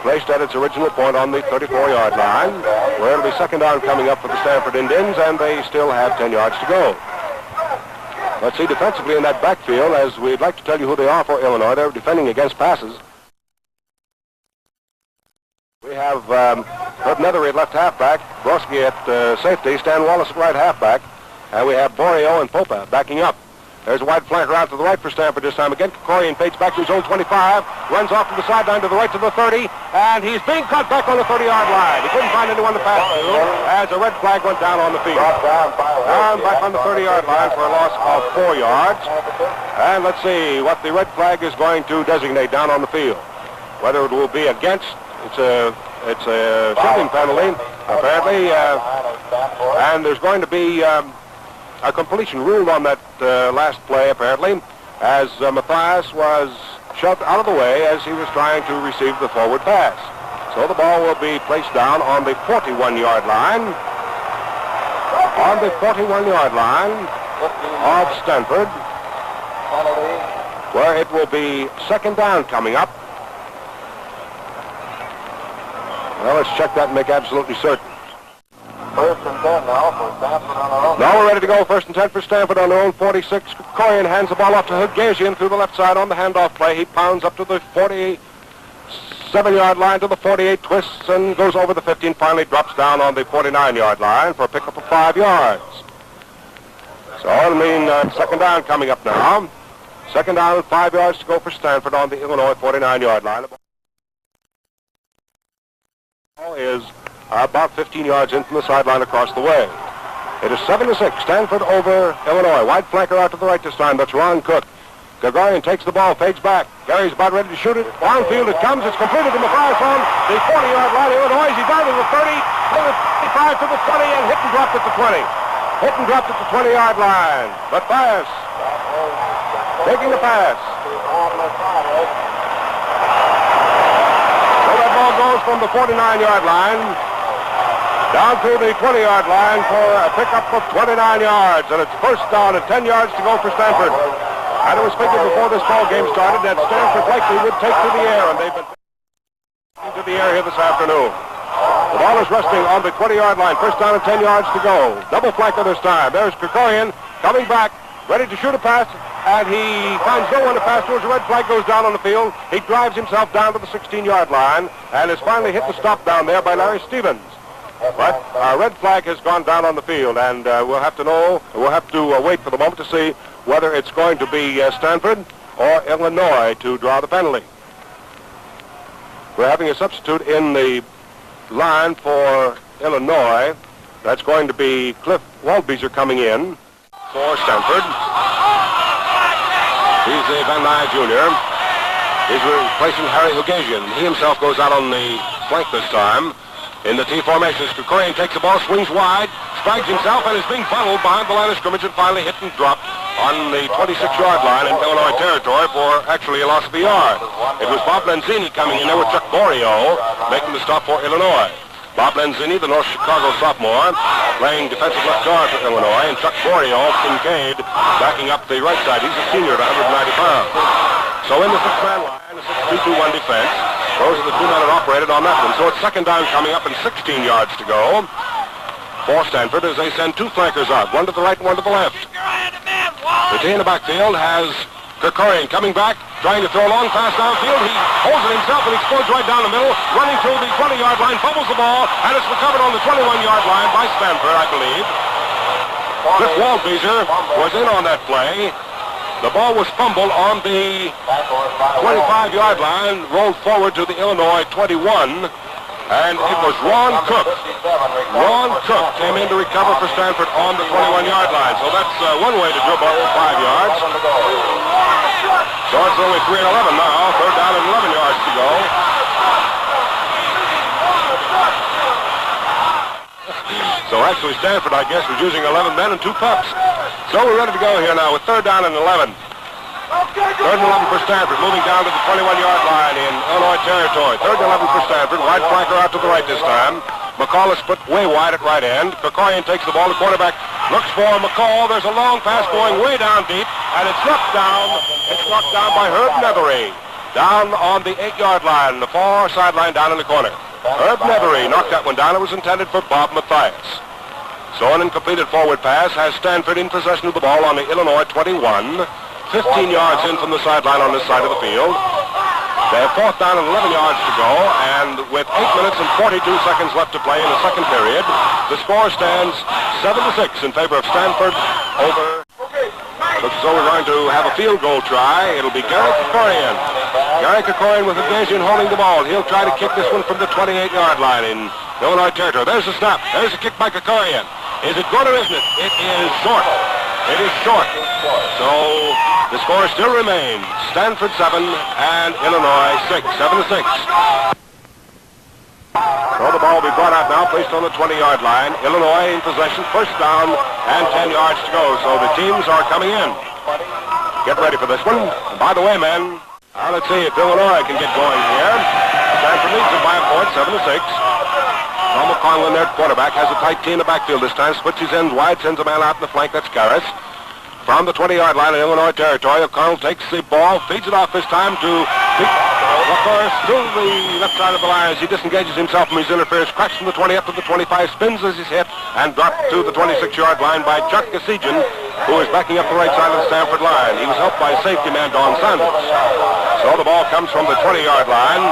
[SPEAKER 2] placed at its original point on the 34-yard line, where it'll be second down coming up for the Stanford Indians, and they still have 10 yards to go. Let's see, defensively in that backfield, as we'd like to tell you who they are for Illinois, they're defending against passes. We have Herb Nethery at left halfback, Broski at safety, Stan Wallace at right halfback, and we have Borio and Popa backing up. There's a wide flanker out to the right for Stanford this time again. Krikorian fades back to his own 25, runs off to the sideline to the right to the 30, and he's being cut back on the 30-yard line. He couldn't find anyone to pass to as a red flag went down on the field. Down back on the 30-yard line for a loss of 4 yards. And let's see what the red flag is going to designate down on the field. Whether it will be against, it's a shoving penalty, apparently, and there's going to be a completion ruled on that last play, apparently, as Mathias was shoved out of the way as he was trying to receive the forward pass. So the ball will be placed down on the 41-yard line. On the 41-yard line of Stanford, where it will be second down coming up. Well, let's check that and make absolutely certain.
[SPEAKER 3] First and 10 now for Stanford on their own.
[SPEAKER 2] Now we're ready to go. First and 10 for Stanford on their own 46. Krikorian hands the ball off to Hugasian through the left side on the handoff play. He pounds up to the 47-yard line to the 48, twists and goes over the 15, finally drops down on the 49-yard line for a pickup of 5 yards. So it'll mean second down coming up now. Second down and 5 yards to go for Stanford on the Illinois 49-yard line. The ball is about 15 yards in from the sideline across the way. It is 7-6, Stanford over Illinois. Wide flanker out to the right this time. That's Ron Cook. Gregorian takes the ball, fades back. Gary's about ready to shoot it. Downfield it comes. It's completed to Mathias on the 40-yard line. Illinois, he's down to the 30, to the 25, to the 20, and hit and dropped at the 20. Hit and dropped at the 20-yard line. Mathias taking the pass. So that ball goes from the 49-yard line down to the 20-yard line for a pickup of 29 yards, and it's first down and 10 yards to go for Stanford. And it was figured before this ball game started that Stanford likely would take to the air, and they've been taking to the air here this afternoon. The ball is resting on the 20-yard line. First down and 10 yards to go. Double flanker this time. There's Krikorian coming back ready to shoot a pass, and he finds no one to pass to as the red flag goes down on the field. He drives himself down to the 16-yard line and has finally hit the stop down there by Larry Stevens. But our red flag has gone down on the field, and we'll have to wait for the moment to see whether it's going to be Stanford or Illinois to draw the penalty. We're having a substitute in the line for Illinois. That's going to be Cliff Waldbeezer coming in for Stanford. He's the Van Nye Jr. He's replacing Harry Hugasian. He himself goes out on the flank this time. In the T formation, Krikorian takes the ball, swings wide, spikes himself, and is being funneled behind the line of scrimmage and finally hit and dropped on the 26-yard line in Illinois territory for actually a loss of a yard. It was Bob Lenzini coming in there with Chuck Borio making the stop for Illinois. Bob Lenzini, the North Chicago sophomore, playing defensive left guard for Illinois, and Chuck Borio, Kincaid, backing up the right side. He's a senior at 190 pounds. So in the six-man line, a 6-2-2-1 defense. Those are the two men that operated on that one. So it's second down coming up and 16 yards to go for Stanford as they send two flankers out, one to the right and one to the left. The team in the backfield has Krikorian coming back, trying to throw a long pass downfield. He holds it himself and explodes right down the middle, running through the 20-yard line, fumbles the ball, and it's recovered on the 21-yard line by Stanford, I believe. Cliff Waldbeezer was in on that play. The ball was fumbled on the 25-yard line, rolled forward to the Illinois 21, and it was Ron Cook. Ron Cook came in to recover for Stanford on the 21-yard line. So that's one way to dribble up to 5 yards. So it's only 3 and 11 now. Third down and 11 yards to go. So actually Stanford, I guess, was using 11 men and 2 pups. So we're ready to go here now with third down and 11. Third and 11 for Stanford, moving down to the 21-yard line in Illinois territory. Third and 11 for Stanford, wide flanker out to the right this time. McCall is split way wide at right end. Krikorian takes the ball. The quarterback looks for McCall. There's a long pass going way down deep, and it's knocked down. It's knocked down by Herb Nethery. Down on the 8-yard line, the far sideline down in the corner. Herb Nethery knocked that one down. It was intended for Bob Mathias. So an incompleted forward pass has Stanford in possession of the ball on the Illinois 21. 15 yards in from the sideline on this side of the field. They have fourth down and 11 yards to go, and with 8 minutes and 42 seconds left to play in the second period, the score stands 7-6 in favor of Stanford over. Looks as though we're going to have a field goal try. It'll be Gary Krikorian. Gary Krikorian with Hugasian holding the ball. He'll try to kick this one from the 28-yard line in Illinois territory. There's the snap. There's a kick by Krikorian. Is it good or isn't it? It is short. It is short. So the score still remains Stanford 7 and Illinois 6. 7-6. So the ball will be brought out now, placed on the 20-yard line. Illinois in possession, first down and 10 yards to go. So the teams are coming in. Get ready for this one. And by the way, men, let's see if Illinois can get going here. Stanford leads it by a point, 7-6. Tom McConlin, their quarterback, has a tight tee in the backfield this time. Switches ends wide, sends a man out in the flank. That's Garris. From the 20-yard line in Illinois territory, O'Connell takes the ball, feeds it off this time to Rutgers through the left side of the line as he disengages himself from his interference, cracks from the 20 up to the 25, spins as he's hit, and dropped to the 26-yard line by Chuck Hugasian, who is backing up the right side of the Stanford line. He was helped by safety man Don Sanders. So the ball comes from the 20-yard line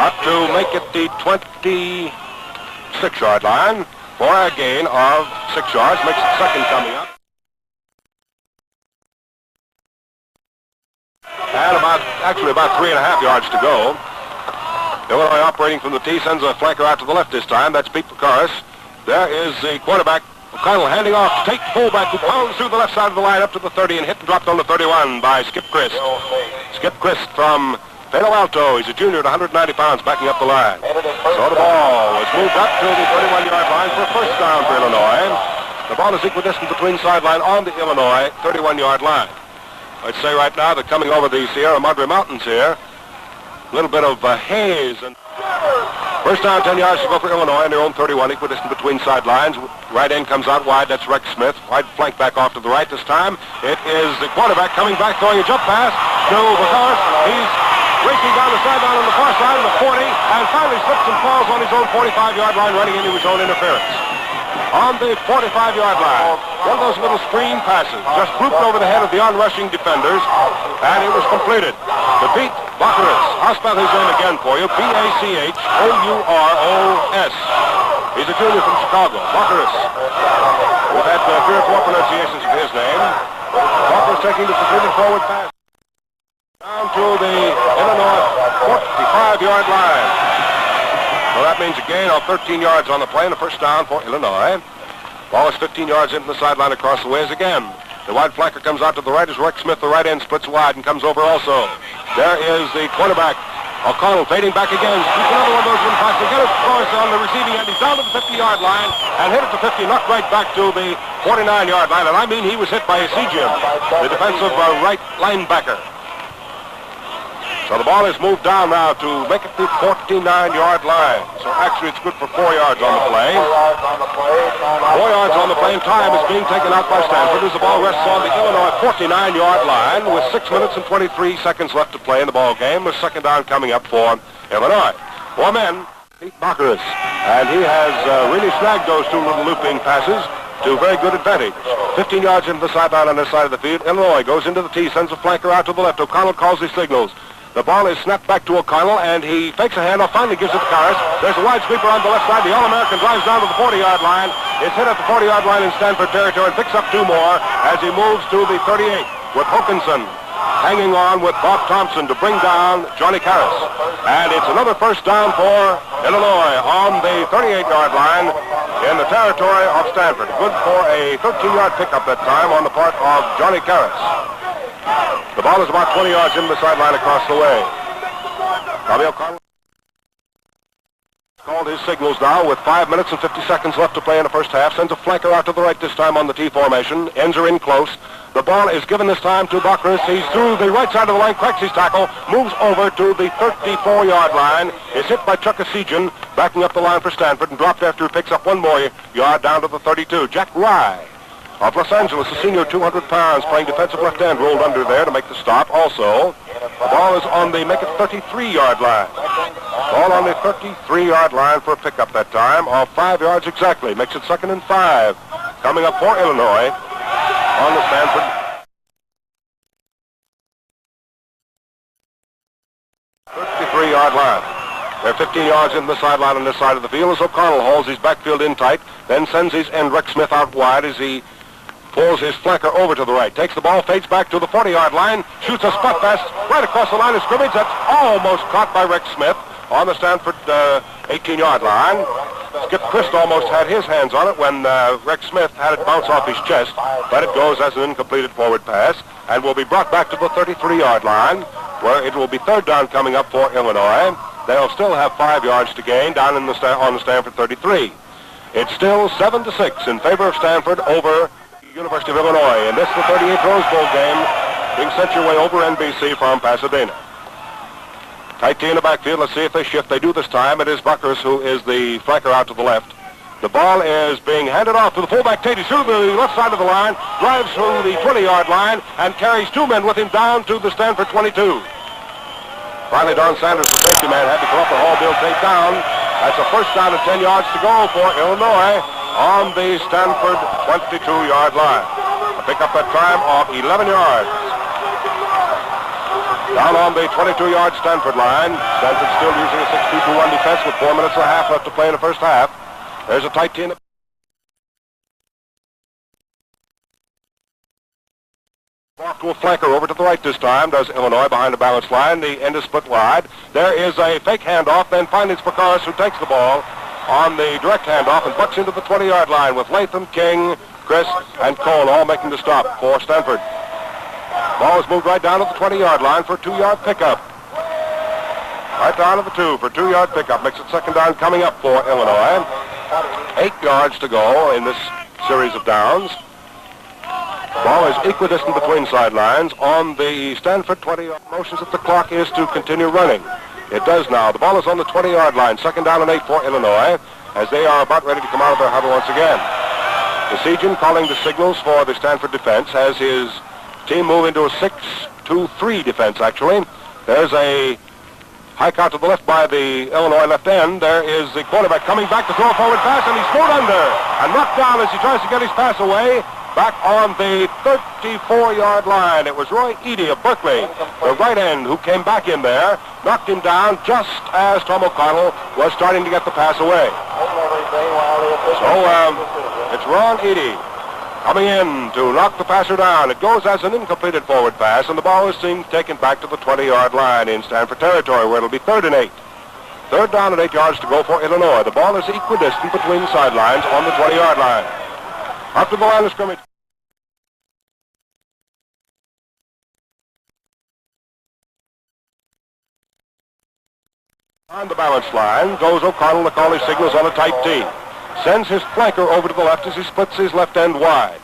[SPEAKER 2] up to make it the 26-yard line for a gain of 6 yards, makes it second coming up. And about 3.5 yards to go. Illinois operating from the tee, sends a flanker out to the left this time. That's Pete Picaris. There is the quarterback, O'Connell, handing off to Tate, fullback, who pounds through the left side of the line up to the 30 and hit and dropped on the 31 by Skip Christ. Skip Christ from Palo Alto. He's a junior at 190 pounds, backing up the line. So the ball is moved up to the 31-yard line for a first down for Illinois. The ball is equidistant between sideline on the Illinois 31-yard line. I'd say right now that coming over the Sierra Madre Mountains here, a little bit of haze. And first down, 10 yards to go for Illinois in their own 31, equidistant between sidelines. Right end comes out wide, that's Rex Smith. Wide flank back off to the right this time. It is the quarterback coming back, throwing a jump pass to Bacars. He's racing down the sideline on the far side of the 40, and finally slips and falls on his own 45-yard line, running into his own interference. On the 45-yard line, One of those little screen passes, just looped over the head of the onrushing defenders, and it was completed. To beat Baccharis. I'll spell his name again for you. B-A-C-H-O-U-R-O-S. He's a junior from Chicago. Baccharis. We've had 3 or 4 pronunciations of his name. Baccharis taking the completed forward pass down to the Illinois 45-yard line. So that means a gain of 13 yards on the play and a first down for Illinois. Ball is 15 yards into the sideline across the ways again. The wide flanker comes out to the right as Rex Smith, the right end, splits wide and comes over also. There is the quarterback, O'Connell, fading back again. He's another one of those little passes. Get it, of course, on the receiving end. He's down to the 50-yard line and hit it to 50, knocked right back to the 49-yard line. And I mean he was hit by Hugasian, the defensive right linebacker. So the ball is moved down now to make it the 49-yard line. So actually it's good for 4 yards on the play. 4 yards on the play, and time is being taken out by Stanford as the ball rests on the Illinois 49-yard line with 6 minutes and 23 seconds left to play in the ball game, with second down coming up for Illinois. 4 men, Pete Baccharis, and he has really snagged those 2 little looping passes to very good advantage. 15 yards into the sideline on this side of the field. Illinois goes into the tee, sends a flanker out to the left. O'Connell calls his signals. The ball is snapped back to O'Connell, and he fakes a handoff, finally gives it to Karras. There's a wide sweeper on the left side. The All-American drives down to the 40-yard line. It's hit at the 40-yard line in Stanford territory and picks up 2 more as he moves to the 38 with Hokanson hanging on with Bob Thompson to bring down Johnny Karras. And it's another first down for Illinois on the 38-yard line in the territory of Stanford. Good for a 13-yard pickup that time on the part of Johnny Karras. The ball is about 20 yards into the sideline across the way. Bobby O'Connell called his signals now with 5 minutes and 50 seconds left to play in the first half. Sends a flanker out to the right this time on the T formation. Ends are in close. The ball is given this time to Baccharis. He's through the right side of the line, cracks his tackle, moves over to the 34-yard line. Is hit by Chuck Hugasian, backing up the line for Stanford, and dropped after he picks up 1 more yard down to the 32. Jack Rye of Los Angeles, a senior, 200 pounds, playing defensive left end, rolled under there to make the stop. Also, the ball is on the make it 33-yard line. Ball on the 33-yard line for a pickup that time of 5 yards exactly. Makes it 2nd and 5. Coming up for Illinois on the Stanford 33-yard line. They're 15 yards into the sideline on this side of the field as O'Connell hauls his backfield in tight, then sends his end Rex Smith out wide as he pulls his flanker over to the right. Takes the ball, fades back to the 40-yard line, shoots a spot pass right across the line of scrimmage. That's almost caught by Rex Smith on the Stanford 18-yard line. Skip Christ almost had his hands on it when Rex Smith had it bounce off his chest, but it goes as an incompleted forward pass and will be brought back to the 33-yard line, where it will be third down coming up for Illinois. They'll still have 5 yards to gain down in the on the Stanford 33. It's still 7-6 in favor of Stanford over University of Illinois. And this is the 38th Rose Bowl game being sent your way over NBC from Pasadena. Tight T in the backfield. Let's see if they shift. They do this time. It is Baccharis who is the flanker out to the left. The ball is being handed off to the fullback Tate. He's through the left side of the line, drives through the 20-yard line, and carries 2 men with him down to the Stanford 22. Finally, Don Sanders, the safety man, had to come up and haul Bill Tate down. That's a first down and 10 yards to go for Illinois on the Stanford 22-yard line. A pickup that time of 11 yards. Down on the 22-yard Stanford line. Stanford still using a 6-2-2-1 defense with 4 minutes and a half left to play in the first half. There's a tight T in the off to a flanker over to the right this time, does Illinois behind the balance line. The end is split wide. There is a fake handoff, then finally it's Baccharis who takes the ball on the direct handoff and bucks into the 20-yard line with Latham, King, Chris, and Cole all making the stop for Stanford. Ball is moved right down to the 20-yard line for a 2-yard pickup. Right down to the 2 for a 2-yard pickup. Makes it second down coming up for Illinois. 8 yards to go in this series of downs. Ball is equidistant between sidelines. On the Stanford 20-yard motions that the clock is to continue running. It does now. The ball is on the 20-yard line. Second down and 8 for Illinois as they are about ready to come out of their huddle once again. Hugasian calling the signals for the Stanford defense as his team move into a 6-2-3 defense, actually. There's a hike out to the left by the Illinois left end. There is the quarterback coming back to throw a forward pass, and he's thrown under and knocked down as he tries to get his pass away. back on the 34-yard line. It was Roy Eady of Berkeley, the right end, who came back in there, knocked him down just as Tom O'Connell was starting to get the pass away. So it's Ron Eady coming in to knock the passer down. It goes as an incompleted forward pass, and the ball is being taken back to the 20-yard line in Stanford territory, where it'll be 3rd and 8. 3rd down and 8 yards to go for Illinois. The ball is equidistant between the sidelines on the 20-yard line. Up to the line of scrimmage. On the balance line goes O'Connell to call his signals on a tight T. Sends his flanker over to the left as he splits his left end wide.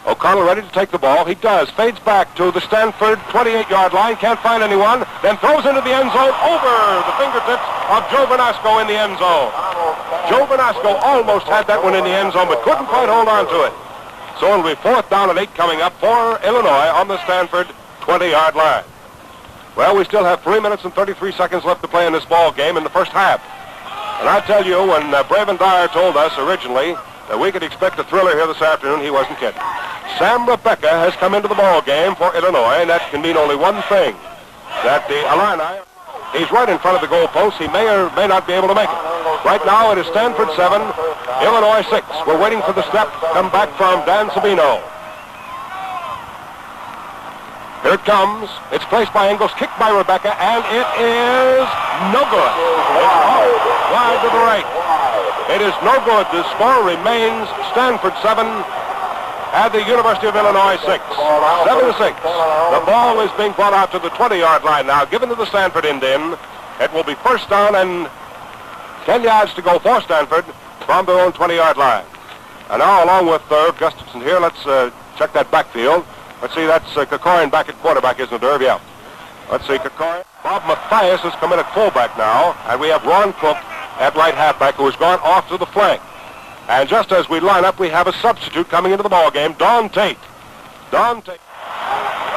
[SPEAKER 2] O'Connell ready to take the ball. He does. Fades back to the Stanford 28-yard line. Can't find anyone. Then throws into the end zone over the fingertips of Joe Bernasco in the end zone. Joe Bernasco almost had that one in the end zone, but couldn't quite hold on to it. So it'll be 4th down and 8 coming up for Illinois on the Stanford 20-yard line. Well, we still have 3 minutes and 33 seconds left to play in this ball game in the first half. And I tell you, when Braven Dyer told us originally that we could expect a thriller here this afternoon, he wasn't kidding. Sam Rebecca has come into the ball game for Illinois, and that can mean only one thing, that the Illini, he's right in front of the goalpost. He may or may not be able to make it. Right now it is Stanford 7, Illinois 6. We're waiting for the snap to come back from Dan Sabino. Here it comes. It's placed by Ingles, kicked by Rebecca, and it is no good. Wide to the right. It is no good. The score remains Stanford 7 at the University of Illinois 6. 7-6. The ball is being brought out to the 20-yard line now, given to the Stanford Indian. It will be 1st down and 10 yards to go for Stanford from their own 20-yard line. And now, along with Irv Gustafson here, let's check that backfield. Let's see, that's Kekorian back at quarterback, isn't it, Irv? Yeah. Let's see, Kekorian. Bob Mathias has come in at fullback now, and we have Ron Cook at right halfback, who has gone off to the flank. And just as we line up, we have a substitute coming into the ball game, Don Tate. Don Tate.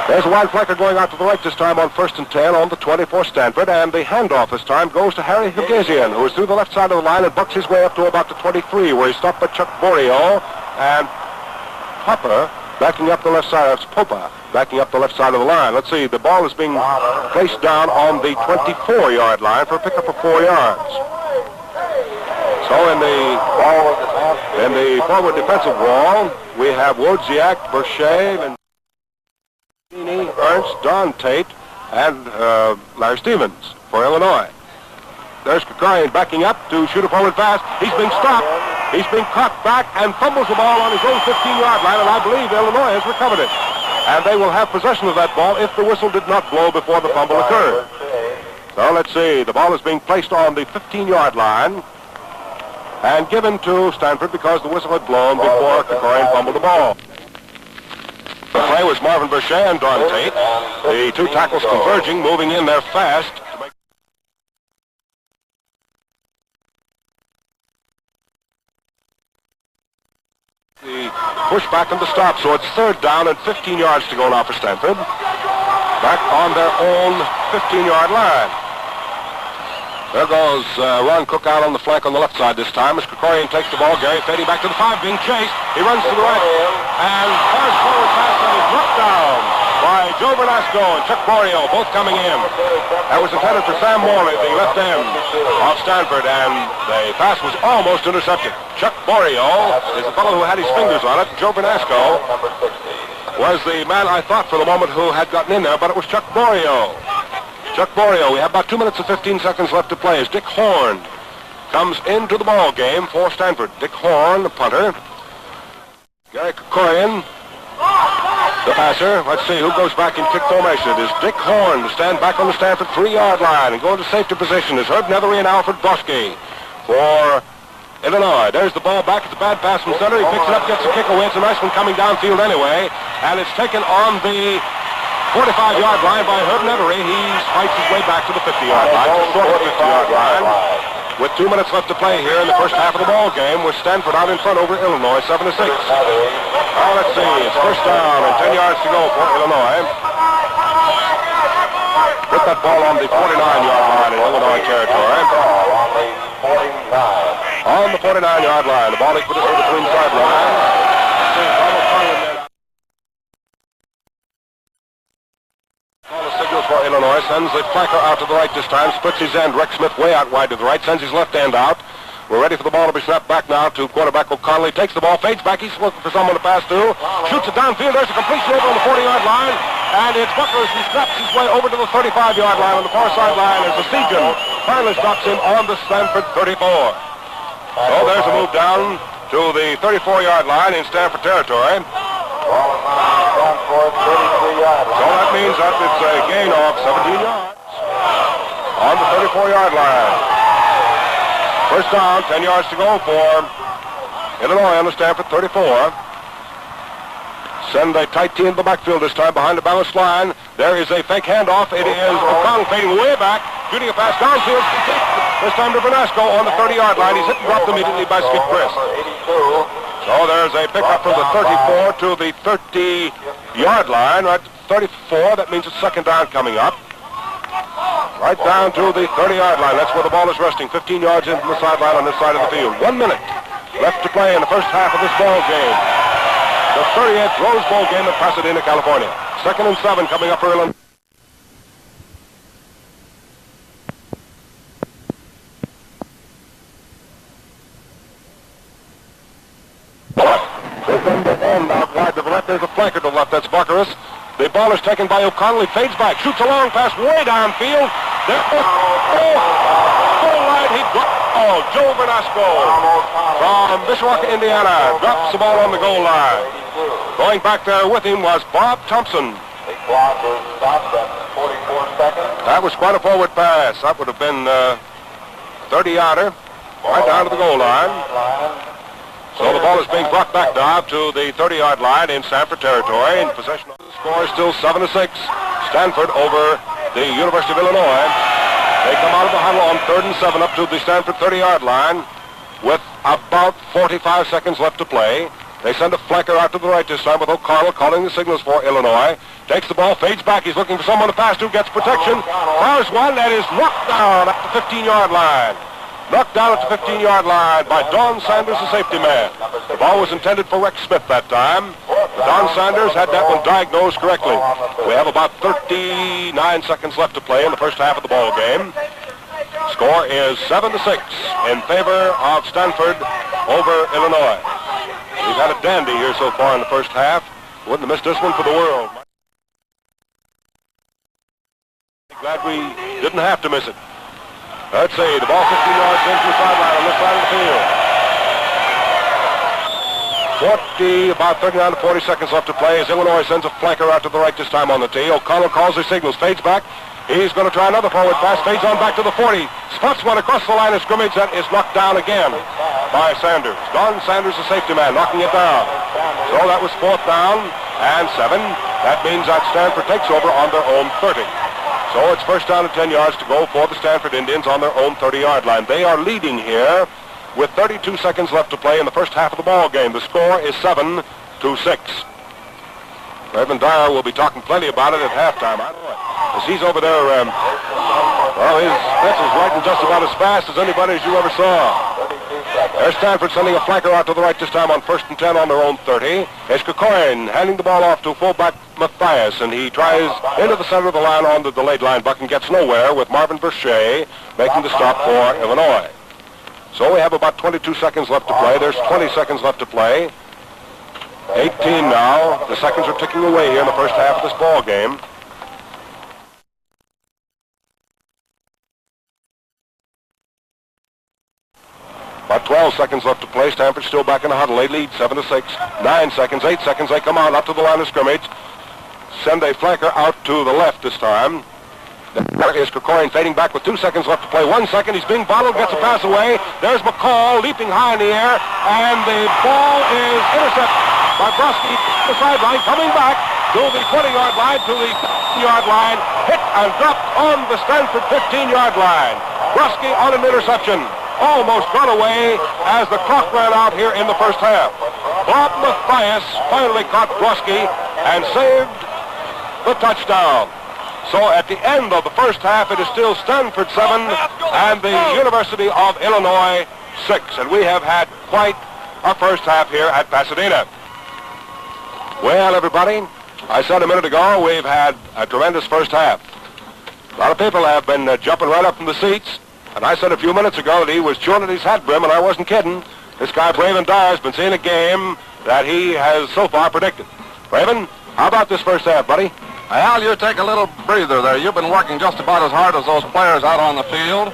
[SPEAKER 2] There's a wide flanker going out to the right this time on 1st and 10 on the 20 for Stanford, and the handoff this time goes to Harry Hugasian, who is through the left side of the line and bucks his way up to about the 23, where he's stopped by Chuck Borio, and Popper backing up the left side. That's Popa backing up the left side of the line. Let's see, the ball is being placed down on the 24-yard line for a pickup of 4 yards. So in the forward defensive wall, we have Wojciak, Bershave, and Ernst, Don Tate, and Larry Stevens for Illinois. There's Kekorian backing up to shoot a forward pass. He's being stopped. He's being caught back and fumbles the ball on his own 15-yard line, and I believe Illinois has recovered it. And they will have possession of that ball if the whistle did not blow before the fumble occurred. So let's see. The ball is being placed on the 15-yard line and given to Stanford because the whistle had blown before Kekorian fumbled the ball. The play was Marvin Berchet and Don Tate. The two tackles converging, moving in there fast. The pushback and the stop, so it's 3rd down and 15 yards to go now for Stanford. Back on their own 15-yard line. There goes Ron Cook out on the flank on the left side this time as Kekorian takes the ball. Gary fading back to the 5, being chased. He runs to the right and fires forward pass that is knocked down by Joe Bernasco and Chuck Borio, both coming in. That was intended for Sam Morley, the left end of Stanford, and the pass was almost intercepted. Chuck Borio is the fellow who had his fingers on it. Joe Bernasco was the man I thought for the moment who had gotten in there, but it was Chuck Borio. Chuck Borio, we have about 2 minutes and 15 seconds left to play as Dick Horn comes into the ball game for Stanford. Dick Horn, the punter. Gary Kekorian, the passer. Let's see who goes back in kick formation. It is Dick Horn to stand back on the Stanford 3-yard line and go into safety position. Is Herb Nethery and Alfred Broski for Illinois. There's the ball back. It's a bad pass from center. He picks it up, gets a kick away. It's a nice one coming downfield anyway. And it's taken on the 45-yard line by Herb Nethery. He fights his way back to the 50-yard line, just short of the 50-yard line. With 2 minutes left to play here in the first half of the ball game, with Stanford out in front over Illinois, 7-6. Now let's see. It's 1st down and 10 yards to go for Illinois. Put that ball on the 49-yard line in Illinois territory. On the 49-yard line, the ball equidistant between sidelines. for Illinois, sends the flanker out to the right this time, splits his end. Rick Smith way out wide to the right, sends his left end out. We're ready for the ball to be snapped back now to quarterback O'Connelly. Takes the ball, fades back. He's looking for someone to pass to. Shoots it downfield. There's a completion over on the 40-yard line. And it's Buckers who snaps his way over to the 35-yard line on the far sideline as the Seagen finally stops him on the Stanford 34. So there's a move down to the 34-yard line in Stanford territory. So that means that it's a gain of 17 yards on the 34-yard line. First down, 10 yards to go for Illinois on the Stanford 34. Send a tight team to the backfield this time behind the balanced line. There is a fake handoff. It is O'Connell fading way back, shooting a pass downfield. This time to Bernasco on the 30-yard line. He's hit and dropped immediately by Skip Chris. So there's a pickup from the 34 to the 30-yard line. Right, 34. That means it's second down coming up. Right down to the 30-yard line. That's where the ball is resting. 15 yards in from the sideline on this side of the field. 1 minute left to play in the first half of this ball game. The 38th Rose Bowl game in Pasadena, California. 2nd and 7 coming up for Illinois. Out wide to the left. There's a flanker to the left. That's Bucharus. The ball is taken by O'Connell. He fades back, shoots a long pass way downfield. There, goal line, he dropped. Oh, Joe Bernasco from Mishawaka, Indiana, drops the ball on the goal line. Going back there with him was Bob Thompson.
[SPEAKER 3] The clock is stopped at 44 seconds.
[SPEAKER 2] That was quite a forward pass. That would have been 30-yarder, right down to the goal line. So the ball is being brought back now to the 30-yard line in Stanford territory. In possession of the score is still 7-6. Stanford over the University of Illinois. They come out of the huddle on 3rd and 7 up to the Stanford 30-yard line with about 45 seconds left to play. They send a flanker out to the right this time with O'Connell calling the signals for Illinois. Takes the ball, fades back. He's looking for someone to pass to, gets protection. Fires one that is knocked down at the 15-yard line. Knocked down at the 15-yard line by Don Sanders, the safety man. The ball was intended for Rex Smith that time. But Don Sanders had that one diagnosed correctly. We have about 39 seconds left to play in the first half of the ball game. Score is 7-6 in favor of Stanford over Illinois. We've had a dandy here so far in the first half. Wouldn't have missed this one for the world. Glad we didn't have to miss it. Let's see, the ball 15 yards into the sideline on this side of the field. About 39 to 40 seconds left to play as Illinois sends a flanker out to the right this time on the tee. O'Connell calls his signals, fades back. He's going to try another forward pass, fades on back to the 40. Spots one across the line of scrimmage that is knocked down again by Sanders. Don Sanders, the safety man, knocking it down. So that was 4th down and 7. That means that Stanford takes over on their own 30. So it's first down and 10 yards to go for the Stanford Indians on their own 30-yard line. They are leading here with 32 seconds left to play in the first half of the ball game. The score is 7-6. Reverend Dyer will be talking plenty about it at halftime. I know it. As he's over there, well, his pencil's writing just about as fast as anybody as you ever saw. There's Stanford sending a flanker out to the right this time on 1st and 10 on their own 30. It's Kokorin handing the ball off to fullback Mathias, and he tries into the center of the line on the delayed line buck and gets nowhere with Marvin Verche making the stop for Illinois. So we have about 22 seconds left to play. There's 20 seconds left to play. 18 now. The seconds are ticking away here in the first half of this ball game. About 12 seconds left to play. Stanford still back in the huddle. They lead 7-6. 9 seconds, 8 seconds. They come out up to the line of scrimmage. Send a flanker out to the left this time. There is Kokorin fading back with 2 seconds left to play. 1 second. He's being bottled. Gets a pass away. There's McCall leaping high in the air. And the ball is intercepted by Broski. The sideline coming back to the 20-yard line, to the 15-yard line. Hit and dropped on the Stanford 15-yard line. Broski on an interception. Almost run away as the clock ran out here in the first half. Bob Mathias finally caught Broski and saved the touchdown. So at the end of the first half, it is still Stanford 7 and the University of Illinois 6. And we have had quite a first half here at Pasadena. Well, everybody, I said a minute ago, we've had a tremendous first half. A lot of people have been jumping right up from the seats. And I said a few minutes ago that he was chewing at his hat brim, and I wasn't kidding. This guy, Braven Dyer, has been seeing a game that he has so far predicted. Braven, how about this first half, buddy?
[SPEAKER 1] Al, you take a little breather there. You've been working just about as hard as those players out on the field.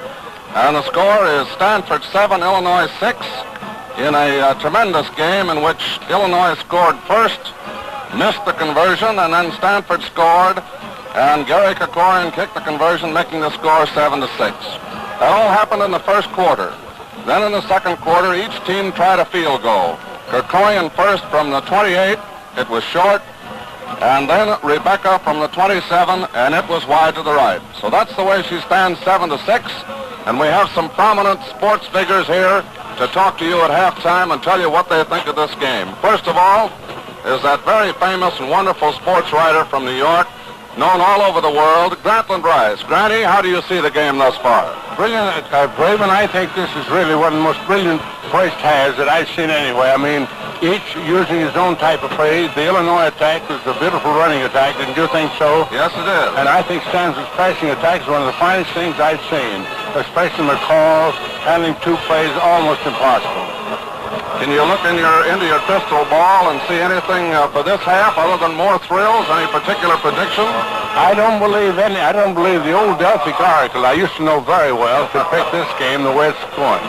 [SPEAKER 1] And the score is Stanford 7, Illinois 6, in a tremendous game in which Illinois scored first, missed the conversion, and then Stanford scored, and Gary Krikorian kicked the conversion, making the score 7-6. That all happened in the first quarter. Then in the second quarter, each team tried a field goal. Krikorian first from the 28, it was short, and then Rebecca from the 27, and it was wide to the right. So that's the way she stands, 7-6, and we have some prominent sports figures here to talk to you at halftime and tell you what they think of this game. First of all is that very famous and wonderful sports writer from New York, known all over the world, Grantland Rice. Granny, how do you see the game thus far?
[SPEAKER 4] Brilliant, Braven. I think this is really one of the most brilliant first halves that I've seen anyway. I mean, each using his own type of play. The Illinois attack was a beautiful running attack. Didn't you think so?
[SPEAKER 1] Yes, it is.
[SPEAKER 4] And I think Stanford's passing attack is one of the finest things I've seen, especially McCall handling two plays almost impossible.
[SPEAKER 1] Can you look into your crystal ball and see anything for this half other than more thrills? Any particular prediction?
[SPEAKER 4] I don't believe the old Delphic Oracle I used to know very well could pick this game the way it's going.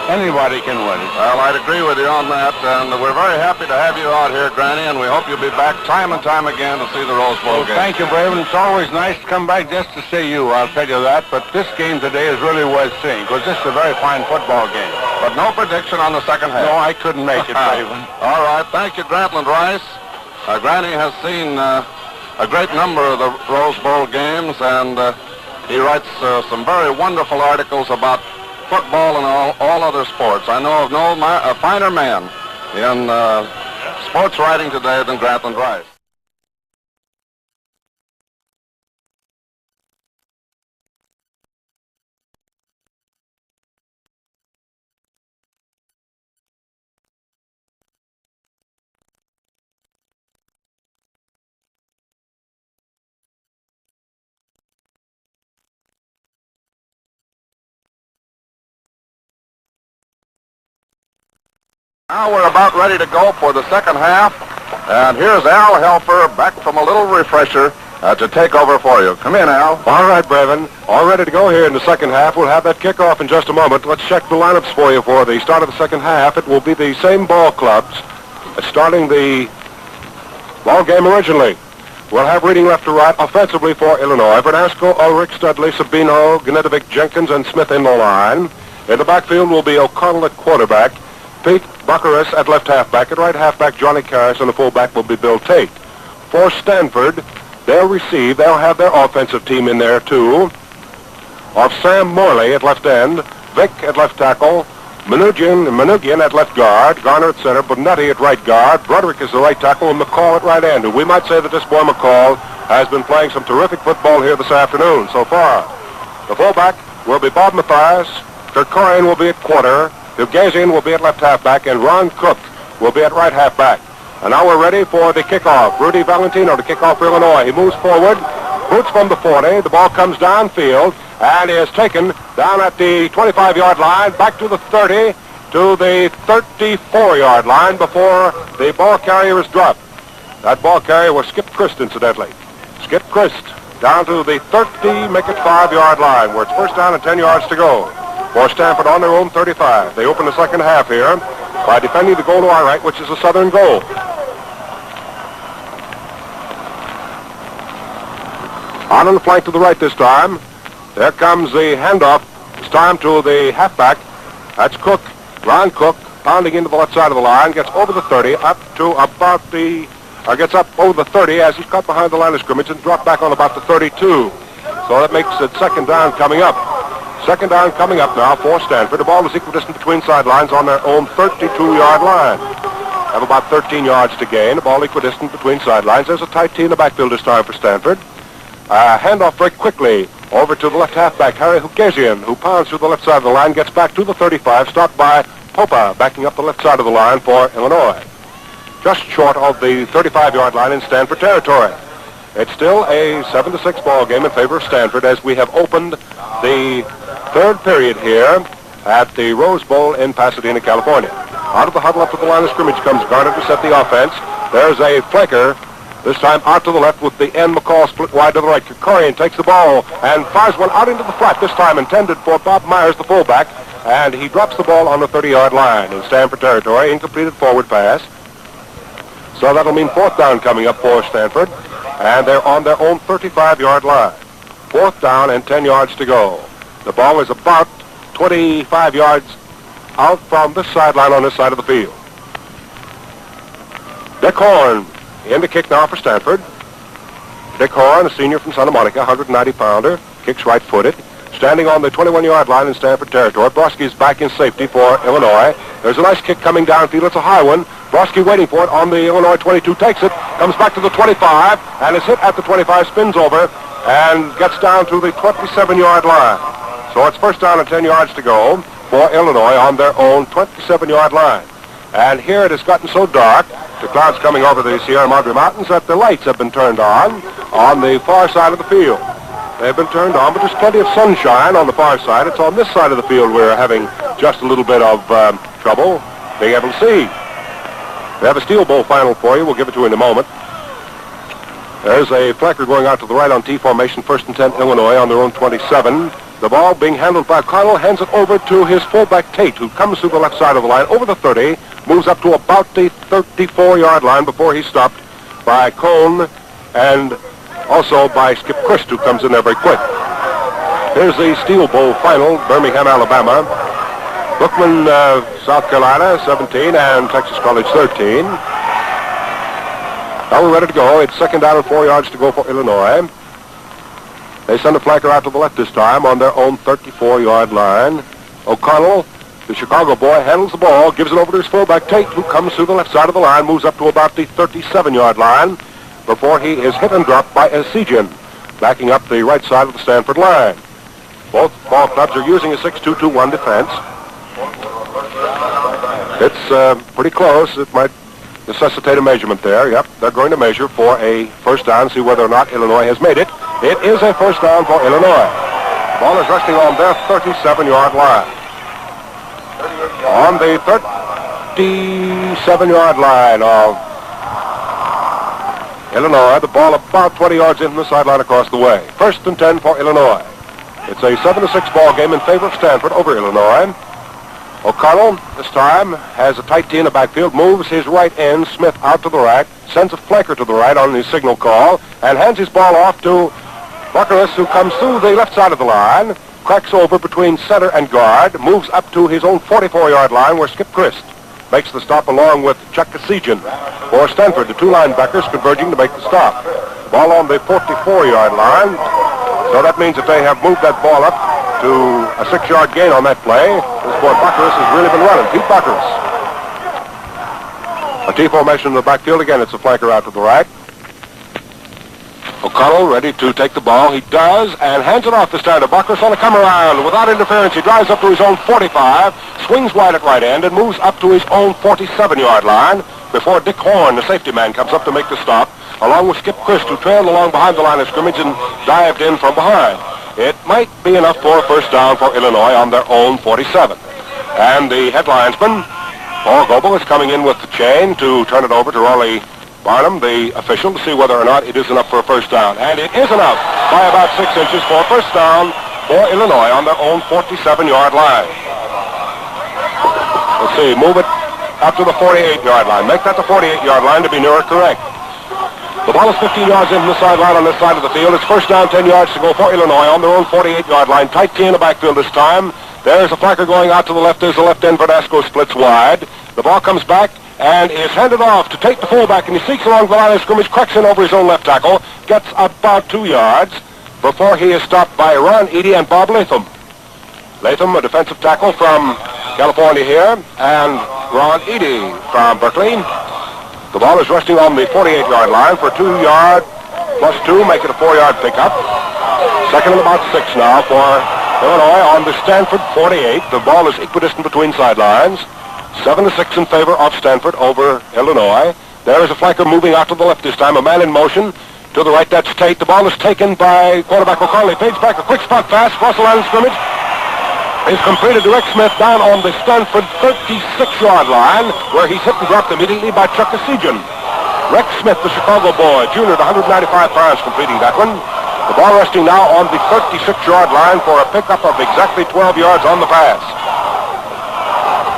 [SPEAKER 4] Anybody can win it.
[SPEAKER 1] Well, I'd agree with you on that, and we're very happy to have you out here, Granny, and we hope you'll be back time and time again to see the Rose Bowl game.
[SPEAKER 4] Thank you, Braven. It's always nice to come back just to see you, I'll tell you that, but this game today is really worth seeing, because this is a very fine football game.
[SPEAKER 1] But no prediction on the second half.
[SPEAKER 4] No, I couldn't make it, Braven.
[SPEAKER 1] All right, thank you, Grantland Rice. Granny has seen a great number of the Rose Bowl games, and he writes some very wonderful articles about football and all other sports. I know of no finer man in sports writing today than Grantland Rice. Now we're about ready to go for the second half, and here's Al Helfer back from a little refresher to take over for you. Come in, Al.
[SPEAKER 2] All right, Braven. All ready to go here in the second half. We'll have that kickoff in just a moment. Let's check the lineups for you for the start of the second half. It will be the same ball clubs starting the ball game originally. We'll have reading left to right offensively for Illinois. Verdasco, Ulrich, Studley, Sabino, Gnetovic, Jenkins, and Smith in the line. In the backfield will be O'Connell at quarterback, Pete Bucharus at left halfback. At right halfback, Johnny Karras, and the fullback will be Bill Tate. For Stanford, they'll have their offensive team in there too, of Sam Morley at left end, Vick at left tackle, Manoogian at left guard, Garner at center, Bonetti at right guard, Broderick is the right tackle, and McCall at right end. And we might say that this boy McCall has been playing some terrific football here this afternoon so far. The fullback will be Bob Mathias, Krikorian will be at quarter, Hugasian will be at left halfback, and Ron Cook will be at right halfback. And now we're ready for the kickoff. Rudy Valentino to kick off for Illinois. He moves forward, boots from the 40. The ball comes downfield and is taken down at the 25-yard line, back to the 30, to the 34-yard line before the ball carrier is dropped. That ball carrier was Skip Christ, incidentally. Skip Christ down to the 30, make it 5-yard line, where it's first down and 10 yards to go. For Stanford on their own 35. They open the second half here by defending the goal to our right, which is a Southern goal. On the flank to the right this time. There comes the handoff. This time to the halfback. That's Cook. Ron Cook pounding into the left side of the line. Gets over the 30 up to about gets up over the 30 as he's cut behind the line of scrimmage and dropped back on about the 32. So that makes it second down coming up. Second down coming up now for Stanford. The ball is equidistant between sidelines on their own 32-yard line. Have about 13 yards to gain. The ball equidistant between sidelines. There's a tight tee in the backfield this time for Stanford. Handoff very quickly over to the left halfback, Harry Hugasian, who pounds through the left side of the line, gets back to the 35, stopped by Popa, backing up the left side of the line for Illinois. Just short of the 35-yard line in Stanford territory. It's still a 7-6 ball game in favor of Stanford as we have opened the third period here at the Rose Bowl in Pasadena, California. Out of the huddle up to the line of scrimmage comes Garner to set the offense. There's a flanker, this time out to the left with the end McCall split wide to the right. Krikorian takes the ball and fires one out into the flat, this time intended for Bob Myers, the fullback, and he drops the ball on the 30-yard line in Stanford territory. Incompleted forward pass. So that'll mean fourth down coming up for Stanford, and they're on their own 35-yard line. Fourth down and 10 yards to go. The ball is about 25 yards out from this sideline on this side of the field. Dick Horn in to kick now for Stanford. Dick Horn, a senior from Santa Monica, 190-pounder, kicks right-footed. Standing on the 21-yard line in Stanford territory. Broski's back in safety for Illinois. There's a nice kick coming downfield. It's a high one. Broski waiting for it on the Illinois 22, takes it, comes back to the 25, and is hit at the 25, spins over, and gets down to the 27-yard line. So it's first down and 10 yards to go for Illinois on their own 27-yard line. And here it has gotten so dark, the clouds coming over the Sierra Madre Mountains, that the lights have been turned on the far side of the field. They've been turned on, but there's plenty of sunshine on the far side. It's on this side of the field we're having just a little bit of trouble being able to see. We have a Steel Bowl final for you. We'll give it to you in a moment. There's a flanker going out to the right on T formation, first and 10 Illinois on their own 27. The ball being handled by Connell, hands it over to his fullback Tate, who comes through the left side of the line over the 30, moves up to about the 34-yard line before he's stopped by Cone and also by Skip Christ, who comes in there very quick. Here's the Steel Bowl final, Birmingham, Alabama. Bookman, South Carolina, 17, and Texas College, 13. Now we're ready to go. It's second down and 4 yards to go for Illinois. They send a flanker out to the left this time on their own 34-yard line. O'Connell, the Chicago boy, handles the ball, gives it over to his fullback Tate, who comes through the left side of the line, moves up to about the 37-yard line before he is hit and dropped by Esigian, backing up the right side of the Stanford line. Both ball clubs are using a 6-2-2-1 defense. It's pretty close. It might necessitate a measurement there. Yep, they're going to measure for a first down, see whether or not Illinois has made it. It is a first down for Illinois. The ball is resting on their 37-yard line. On the 37-yard line of Illinois, the ball about 20 yards in from the sideline across the way. First and 10 for Illinois. It's a 7-6 ball game in favor of Stanford over Illinois. O'Connell, this time, has a tight T in the backfield, moves his right end, Smith out to the right, sends a flanker to the right on his signal call, and hands his ball off to Bucharest, who comes through the left side of the line, cracks over between center and guard, moves up to his own 44-yard line where Skip Christ makes the stop along with Chuck Esigian for Stanford, the two linebackers converging to make the stop. Ball on the 44-yard line, so that means that they have moved that ball up to a 6-yard gain on that play. This boy Bucharest has really been running. Pete Bucharest. A T formation in the backfield. Again, it's a flanker out to the right. O'Connell ready to take the ball. He does, and hands it off this time to Bucharest on a come around. Without interference, he drives up to his own 45, swings wide at right end, and moves up to his own 47-yard line before Dick Horn, the safety man, comes up to make the stop, along with Skip Christ, who trailed along behind the line of scrimmage and dived in from behind. It might be enough for a first down for Illinois on their own 47. And the headlinesman, Paul Goebel, is coming in with the chain to turn it over to Raleigh Barnum, the official, to see whether or not it is enough for a first down. And it is enough by about 6 inches for a first down for Illinois on their own 47-yard line. Let's see, move it up to the 48-yard line. Make that the 48-yard line to be nearer correct. The ball is 15 yards in from the sideline on this side of the field. It's first down, 10 yards to go for Illinois on their own 48-yard line. Tight T in the backfield this time. There's a flanker going out to the left. There's the left end. Verdasco splits wide. The ball comes back and is handed off to Tate, the fullback, and he seeks along the line of scrimmage, cracks in over his own left tackle, gets about 2 yards before he is stopped by Ron Eady and Bob Latham. Latham, a defensive tackle from California here, and Ron Eady from Berkeley. The ball is resting on the 48-yard line for 2 yard plus 2, make it a 4-yard pickup. Second and about 6 now for Illinois on the Stanford 48. The ball is equidistant between sidelines. 7-6 in favor of Stanford over Illinois. There is a flanker moving out to the left this time, a man in motion. To the right, that's Tate. The ball is taken by quarterback O'Connell. He fades back a quick spot pass across the line of scrimmage. Is completed to Rex Smith down on the Stanford 36-yard line, where he's hit and dropped immediately by Chuck Hugasian. Rex Smith, the Chicago boy, junior at 195 pounds, completing that one. The ball resting now on the 36-yard line for a pickup of exactly 12 yards on the pass.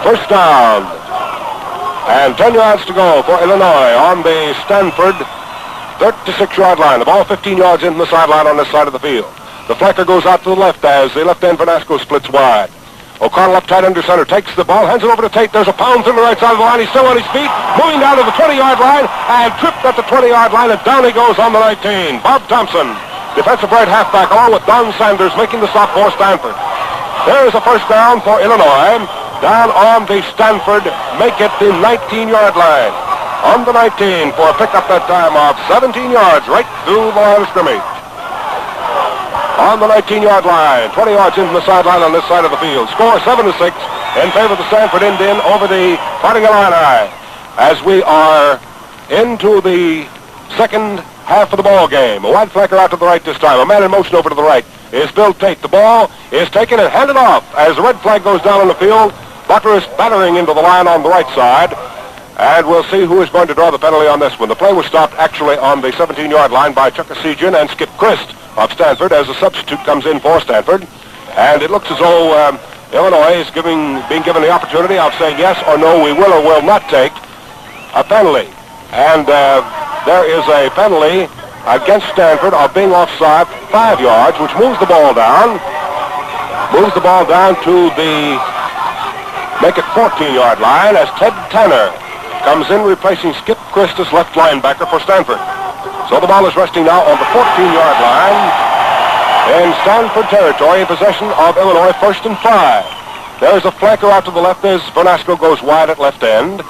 [SPEAKER 2] First down. And 10 yards to go for Illinois on the Stanford 36-yard line. The ball 15 yards in the sideline on this side of the field. The flanker goes out to the left as the left end Vanasco splits wide. O'Connell up tight under center, takes the ball, hands it over to Tate. There's a pound through the right side of the line. He's still on his feet, moving down to the 20-yard line, and tripped at the 20-yard line, and down he goes on the 19. Bob Thompson, defensive right halfback, along with Don Sanders, making the stop for Stanford. There is a first down for Illinois, down on the Stanford, make it the 19-yard line. On the 19 for a pickup that time of 17 yards right through the line of scrimmage. On the 19-yard line, 20 yards in from the sideline on this side of the field. Score 7-6 in favor of the Stanford Indian over the Fighting Illini as we are into the second half of the ball game. A wide flanker out to the right this time. A man in motion over to the right is Bill Tate. The ball is taken and handed off as the red flag goes down on the field. Butler is battering into the line on the right side. And we'll see who is going to draw the penalty on this one. The play was stopped actually on the 17-yard line by Chuck Hugasian and Skip Christ of Stanford as a substitute comes in for Stanford. And it looks as though Illinois is being given the opportunity of saying yes or no, we will or will not take a penalty. And there is a penalty against Stanford of being offside 5 yards, which moves the ball down. Moves the ball down to the make it 14-yard line as Ted Tanner comes in replacing Skip Christus, left linebacker for Stanford. So the ball is resting now on the 14-yard line in Stanford territory in possession of Illinois, 1st and 5. There's a flanker out to the left as Vanasco goes wide at left end.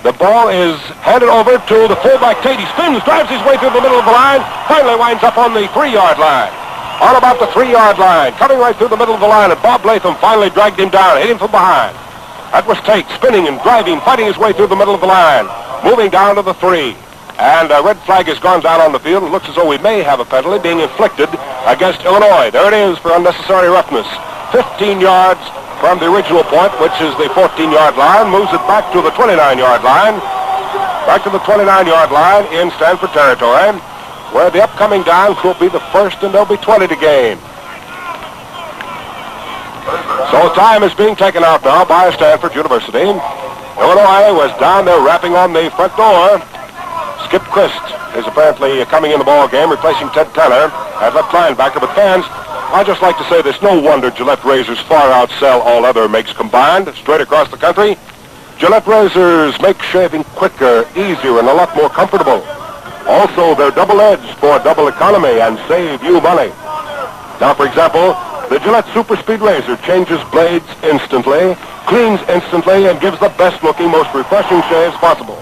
[SPEAKER 2] The ball is handed over to the fullback Tate. He spins, drives his way through the middle of the line, finally winds up on the 3-yard line. On about the 3-yard line, cutting right through the middle of the line, and Bob Latham finally dragged him down, hit him from behind. That was Tate, spinning and driving, fighting his way through the middle of the line, moving down to the 3. And a red flag has gone down on the field. It looks as though we may have a penalty being inflicted against Illinois. There it is for unnecessary roughness. 15 yards from the original point, which is the 14-yard line, moves it back to the 29-yard line. Back to the 29-yard line in Stanford territory, where the upcoming down will be the first, and there'll be 20 to gain. So time is being taken out now by Stanford University. Illinois was down there rapping on the front door. Skip Christ is apparently coming in the ball game, replacing Ted Tanner at left linebacker. But fans, I'd just like to say this: no wonder Gillette razors far outsell all other makes combined straight across the country. Gillette razors make shaving quicker, easier, and a lot more comfortable. Also, they're double-edged for double economy and save you money. Now, for example, the Gillette Super Speed Razor changes blades instantly, cleans instantly, and gives the best-looking, most refreshing shaves possible.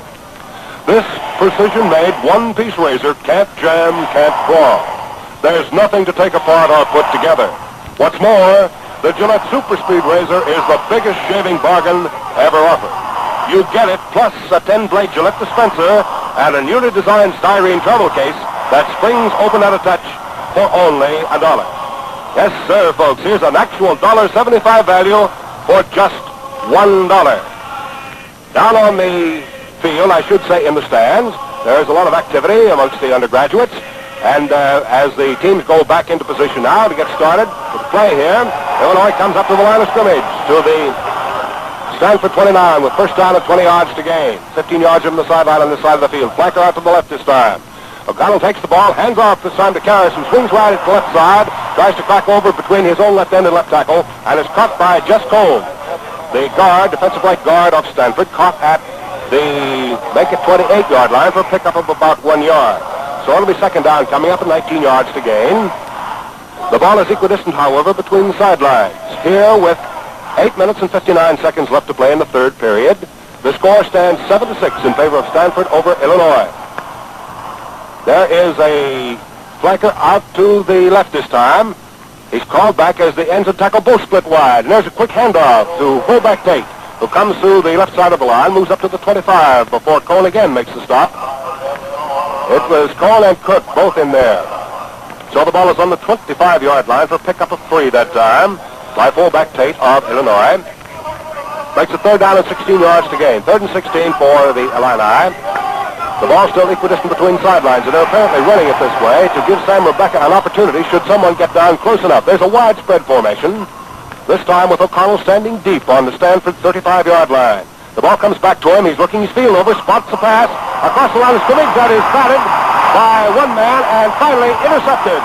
[SPEAKER 2] This precision-made one-piece razor can't jam, can't claw. There's nothing to take apart or put together. What's more, the Gillette Super Speed Razor is the biggest shaving bargain ever offered. You get it plus a 10-blade Gillette dispenser and a newly designed styrene travel case that springs open at a touch for only $1. Yes, sir, folks, here's an actual $1.75 value for just $1. Down on the field, I should say in the stands, there's a lot of activity amongst the undergraduates. And as the teams go back into position now to get started with the play here, Illinois comes up to the line of scrimmage to the Stanford 29 with first down and 20 yards to gain. 15 yards from the sideline on this side of the field. Flanker out to the left this time. O'Connell takes the ball, hands off this time to Carrison, swings right at the left side, tries to crack over between his own left end and left tackle, and is caught by Jess Cole, the guard, defensive right guard of Stanford, caught at the make it 28-yard line for a pickup of about 1 yard. So it'll be second down coming up at 19 yards to gain. The ball is equidistant, however, between the sidelines. Here with 8 minutes and 59 seconds left to play in the third period, the score stands 7-6 in favor of Stanford over Illinois. There is a flanker out to the left this time. He's called back as the ends and tackle both split wide. And there's a quick handoff to fullback Tate, who comes through the left side of the line, moves up to the 25 before Cole again makes the stop. It was Cole and Cook both in there. So the ball is on the 25-yard line for a pickup of 3 that time by fullback Tate of Illinois. Makes it 3rd down and 16 yards to gain. 3rd and 16 for the Illini. The ball still equidistant between sidelines, and they're apparently running it this way to give Sam Rebecca an opportunity should someone get down close enough. There's a widespread formation, this time with O'Connell standing deep on the Stanford 35-yard line. The ball comes back to him. He's looking his field over, spots the pass across the line of scrimmage. That is batted by one man and finally intercepted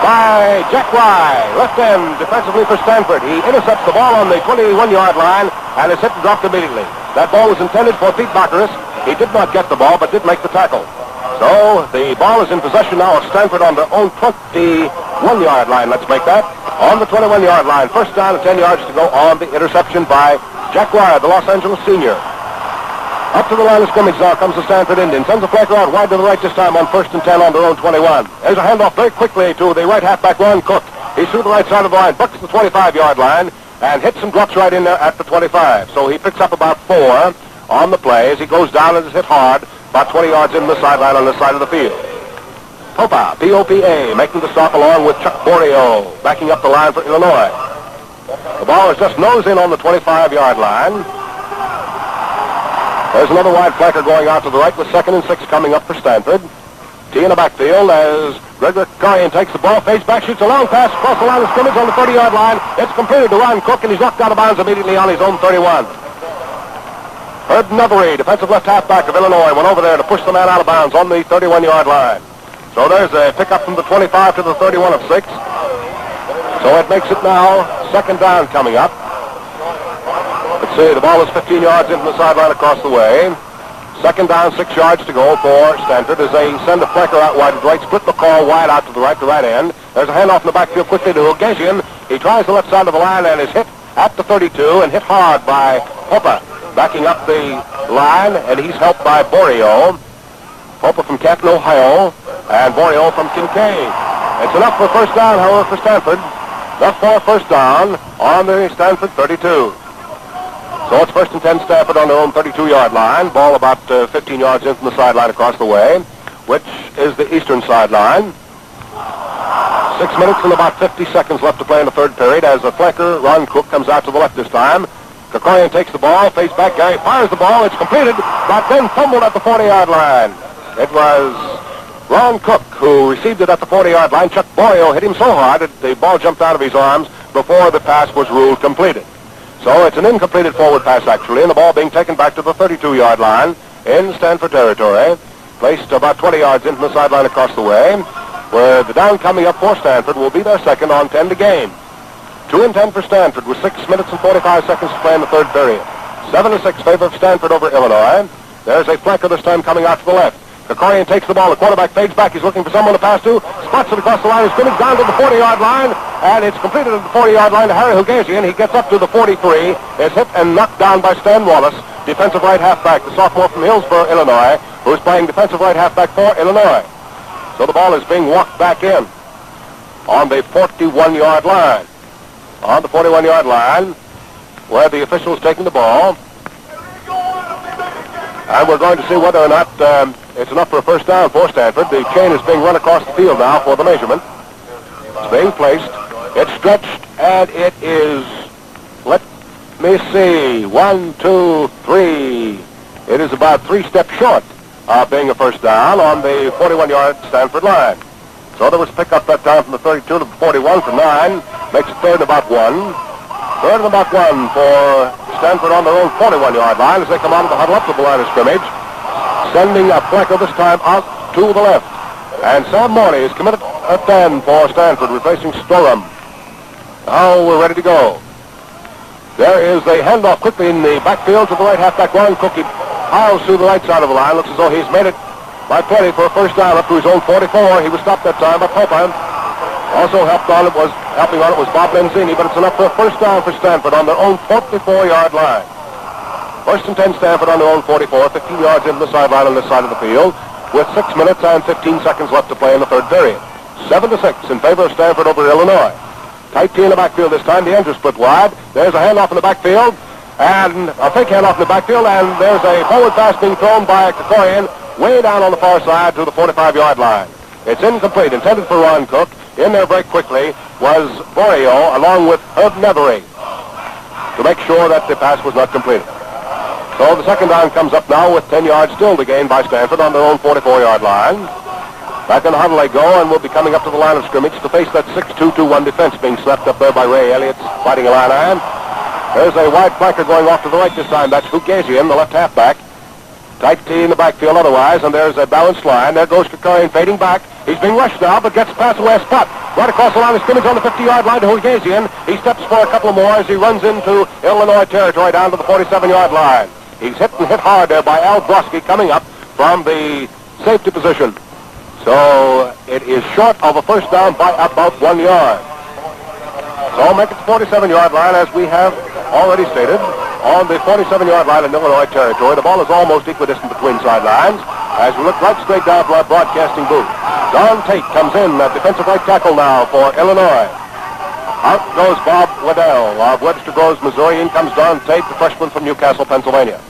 [SPEAKER 2] by Jack Rye, left end defensively for Stanford. He intercepts the ball on the 21-yard line and is hit and dropped immediately. That ball was intended for Pete Baccaris. He did not get the ball, but did make the tackle. So the ball is in possession now of Stanford on their own 21-yard line. Let's make that. On the 21-yard line, 1st down and 10 yards to go on the interception by Jack Rye, the Los Angeles senior. Up to the line of scrimmage now comes the Stanford Indians. Sends a flanker out wide to the right this time on 1st and 10 on their own 21. There's a handoff very quickly to the right halfback, Ron Cook. He's through the right side of the line, bucks the 25-yard line, and hits and drops right in there at the 25. So he picks up about 4 on the play as he goes down and is hit hard, about 20 yards in the sideline on the side of the field. Popa, P-O-P-A, making the stop along with Chuck Borio, backing up the line for Illinois. The ball is just nose in on the 25-yard line. There's another wide flanker going out to the right with 2nd and 6 coming up for Stanford. T in the backfield as Gregory Karian takes the ball, fades back, shoots a long pass across the line of scrimmage on the 30-yard line. It's completed to Ron Cook, and he's knocked out of bounds immediately on his own 31. Herb Nevery, defensive left halfback of Illinois, went over there to push the man out of bounds on the 31-yard line. So there's a pickup from the 25 to the 31 of 6. So it makes it now 2nd down coming up. Let's see, the ball is 15 yards into the sideline across the way. 2nd down, 6 yards to go for Stanford as they send a flanker out wide to the right, split the call wide out to the right end. There's a handoff in the backfield quickly to Hugasian. He tries the left side of the line and is hit at the 32 and hit hard by Popa, backing up the line, and he's helped by Borio. Popa from Canton, Ohio, and Borio from Kincaid. It's enough for 1st down, however, for Stanford. Enough for 1st down on the Stanford 32. So it's 1st and 10 Stanford on their own 32-yard line. Ball about 15 yards in from the sideline across the way, which is the eastern sideline. 6 minutes and about 50 seconds left to play in the 3rd period as the flanker, Ron Cook, comes out to the left this time. Krikorian takes the ball, face back, Gary fires the ball, it's completed, but then fumbled at the 40-yard line. It was Ron Cook who received it at the 40-yard line. Chuck Borio hit him so hard that the ball jumped out of his arms before the pass was ruled completed. So it's an incompleted forward pass, actually, and the ball being taken back to the 32-yard line in Stanford territory, placed about 20 yards into the sideline across the way, where the down coming up for Stanford will be their 2nd on 10 to gain. 2 and 10 for Stanford with 6 minutes and 45 seconds to play in the 3rd period. 7-6 favor of Stanford over Illinois. There's a flanker this time coming out to the left. Krikorian takes the ball. The quarterback fades back. He's looking for someone to pass to. Spots it across the line of scrimmage down to the 40-yard line. And it's completed at the 40-yard line to Harry Hugasian. He gets up to the 43. Is hit and knocked down by Stan Wallace, defensive right halfback, the sophomore from Hillsborough, Illinois, who's playing defensive right halfback for Illinois. So the ball is being walked back in on the 41-yard line. On the 41-yard line, where the official is taking the ball. And we're going to see whether or not it's enough for a 1st down for Stanford. The chain is being run across the field now for the measurement. It's being placed. It's stretched, and it is, let me see, 1, 2, 3. It is about 3 steps short of being a 1st down on the 41-yard Stanford line. So there was a pickup that time from the 32 to the 41 for 9. Makes it 3rd and about 1. 3rd and about 1 for Stanford on their own 41-yard line as they come out of the huddle up to the line of scrimmage. Sending a flanker this time out to the left. And Sam Morney is committed at 10 for Stanford, replacing Storum. Now we're ready to go. There is a handoff quickly in the backfield to the right halfback, Ron Cook. He piles through the right side of the line. Looks as though he's made it by plenty for a 1st down up to his own 44. He was stopped that time by Popa. Also helping on it was Bob Benzini, but it's enough for a 1st down for Stanford on their own 44-yard line. 1st and 10 Stanford on their own 44, 15 yards into the sideline on this side of the field, with 6 minutes and 15 seconds left to play in the 3rd period. 7-6 in favor of Stanford over Illinois. Tight T in the backfield this time. The ends are split wide. There's a handoff in the backfield, and a fake handoff in the backfield, and there's a forward pass being thrown by Krikorian way down on the far side to the 45-yard line. It's incomplete, intended for Ron Cook. In there very quickly was Borio along with Herb Nevery to make sure that the pass was not completed. So the second down comes up now with 10 yards still to gain by Stanford on their own 44-yard line. Back in the huddle they go, and will be coming up to the line of scrimmage to face that 6-2-2-1 defense being slapped up there by Ray Elliott's fighting Illini. There's a wide flanker going off to the right this time. That's Hugasian, the left halfback. Tight T in the backfield otherwise, and there's a balanced line. There goes Kukarian fading back. He's being rushed now, but gets past the last spot. Right across the line of scrimmage on the 50-yard line to Hugasian. He steps for a couple more as he runs into Illinois territory down to the 47-yard line. He's hit and hit hard there by Al Broski coming up from the safety position. So it is short of a first down by about 1 yard. So make it the 47-yard line, as we have already stated. On the 47-yard line in Illinois territory, the ball is almost equidistant between sidelines as we look right straight down to our broadcasting booth. Don Tate comes in at defensive right tackle now for Illinois. Out goes Bob Waddell of Webster Groves, Missouri. In comes Don Tate, the freshman from Newcastle, Pennsylvania.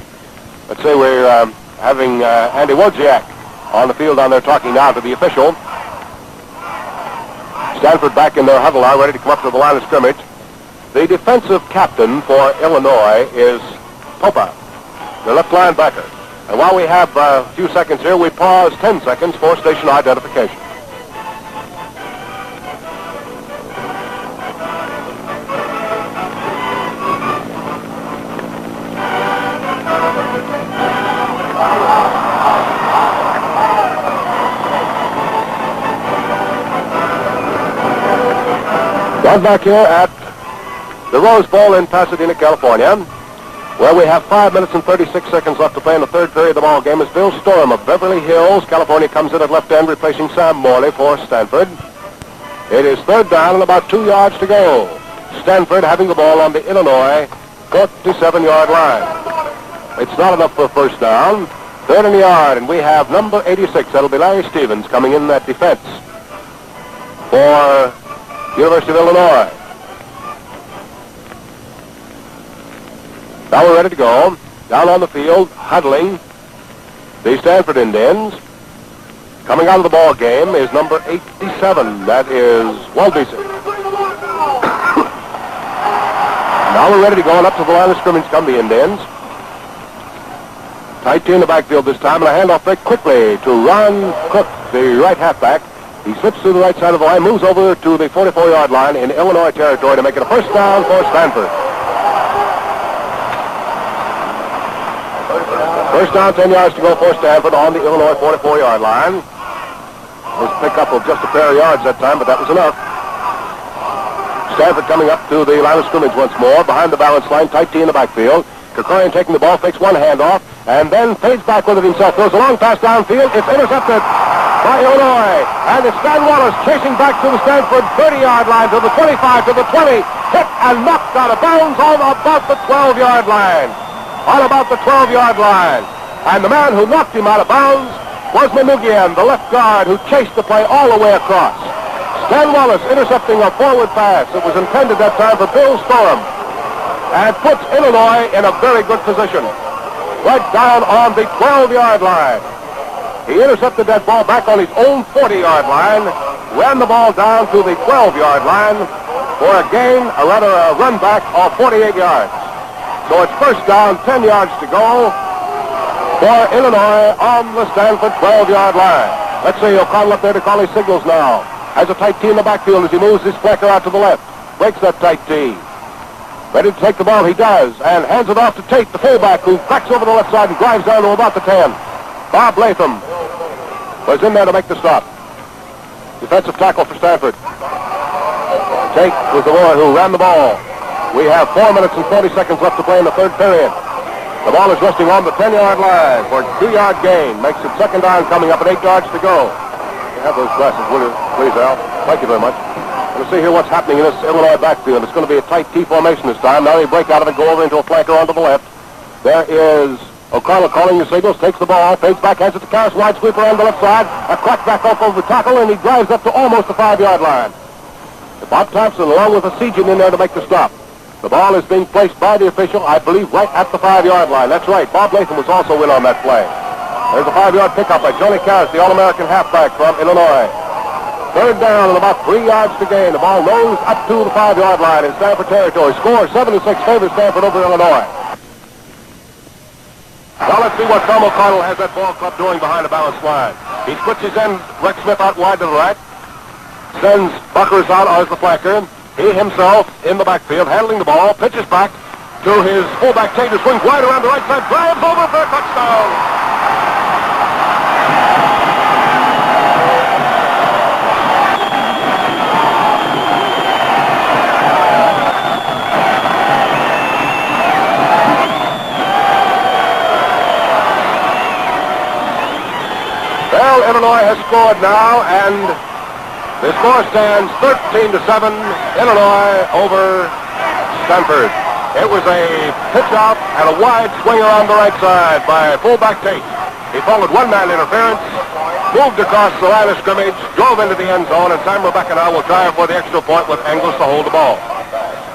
[SPEAKER 2] Let's say we're having Andy Wojciak on the field down there talking now to the official. Stanford back in their huddle now, ready to come up to the line of scrimmage. The defensive captain for Illinois is Popa, the left linebacker. And while we have a few seconds here, we pause 10 seconds for station identification. Right back here at the Rose Bowl in Pasadena, California, where we have 5 minutes and 36 seconds left to play in the third period of the ball game, as Bill Storm of Beverly Hills, California, comes in at left end, replacing Sam Morley for Stanford. It is third down and about 2 yards to go. Stanford having the ball on the Illinois 47-yard line. It's not enough for a first down. Third and a yard, and we have number 86. That'll be Larry Stevens coming in that defense for University of Illinois. Now we're ready to go. Down on the field, huddling the Stanford Indians. Coming out of the ball game is number 87. That is Waldbeeser. Now we're ready to go, and up to the line of scrimmage come the Indians. Tight T in the backfield this time, and a handoff very quickly to Ron Cook, the right halfback. He slips through the right side of the line, moves over to the 44-yard line in Illinois territory to make it a first down for Stanford. First down, 10 yards to go for Stanford on the Illinois 44-yard line. It was a pickup of just a pair of yards that time, but that was enough. Stanford coming up to the line of scrimmage once more, behind the balance line, Tight T in the backfield. Kukarian taking the ball, fakes one handoff, and then fades back with it himself. Throws a long pass downfield. It's intercepted by Illinois. And it's Stan Wallace chasing back to the Stanford 30-yard line, to the 25, to the 20. Hit and knocked out of bounds on about the 12-yard line. On about the 12-yard line. And the man who knocked him out of bounds was Manugian, the left guard, who chased the play all the way across. Stan Wallace intercepting a forward pass that was intended that time for Bill Storm, and puts Illinois in a very good position. Right down on the 12-yard line. He intercepted that ball back on his own 40-yard line, ran the ball down to the 12-yard line for a gain, a run back of 48 yards. So it's first down, 10 yards to go for Illinois on the Stanford 12-yard line. Let's see, O'Connell up there to call his signals now. Has a tight T in the backfield as he moves his flanker out to the left. Breaks that tight T. Ready to take the ball, he does, and hands it off to Tate, the fullback, who cracks over the left side and drives down to about the 10. Bob Latham was in there to make the stop. Defensive tackle for Stanford. Tate was the one who ran the ball. We have 4 minutes and 40 seconds left to play in the third period. The ball is resting on the 10-yard line for a 2-yard gain. Makes it second down, coming up at 8 yards to go. You have those glasses, will you, please, Al? Thank you very much. Let's see here what's happening in this Illinois backfield. It's going to be a tight T formation this time. Now they break out of it, go over into a flanker onto the left. There is O'Connell calling the signals, takes the ball, fades back, hands it to Karras, wide sweeper on the left side. A crack back off over the tackle, and he drives up to almost the 5-yard line. Bob Thompson, along with a Sejan in there to make the stop. The ball is being placed by the official, I believe, right at the 5-yard line. That's right. Bob Latham was also in on that play. There's a 5-yard pickup by Johnny Cass, the All-American halfback from Illinois. Third down and about 3 yards to gain. The ball rolls up to the 5-yard line in Stanford territory. Score 7-6 favors Stanford over Illinois. Well, let's see what Tom O'Connell has that ball club doing behind the balanced line. He switches in Rex Smith out wide to the right. Sends Buckers out as the flanker. He himself in the backfield handling the ball. Pitches back to his fullback Tate, who swings wide around the right side. Drives over for a touchdown. Well, Illinois has scored now, and the score stands 13-7, Illinois over Stanford. It was a pitch out and a wide swing around the right side by fullback Tate. He followed one-man interference, moved across the line of scrimmage, drove into the end zone, and Sam Rebecca now will try for the extra point with Engels to hold the ball.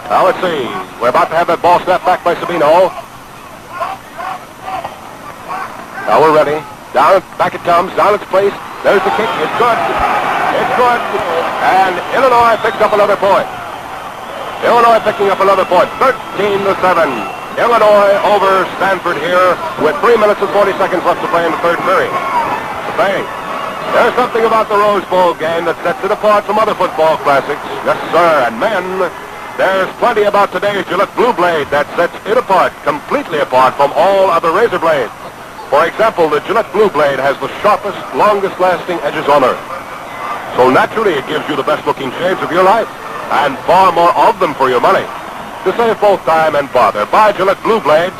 [SPEAKER 2] Now let's see. We're about to have that ball snapped back by Sabino. Now we're ready. Down, back it comes, down its place. There's the kick. It's good. It's good. And Illinois picks up another point. Illinois picking up another point. 13-7. Illinois over Stanford here with 3 minutes and 40 seconds left to play in the third period. Bang. There's something about the Rose Bowl game that sets it apart from other football classics. Yes, sir. And men, there's plenty about today's Gillette Blue Blade that sets it apart, completely apart from all other razor blades. For example, the Gillette Blue Blade has the sharpest, longest-lasting edges on earth. So naturally, it gives you the best-looking shaves of your life, and far more of them for your money. To save both time and bother, buy Gillette Blue Blades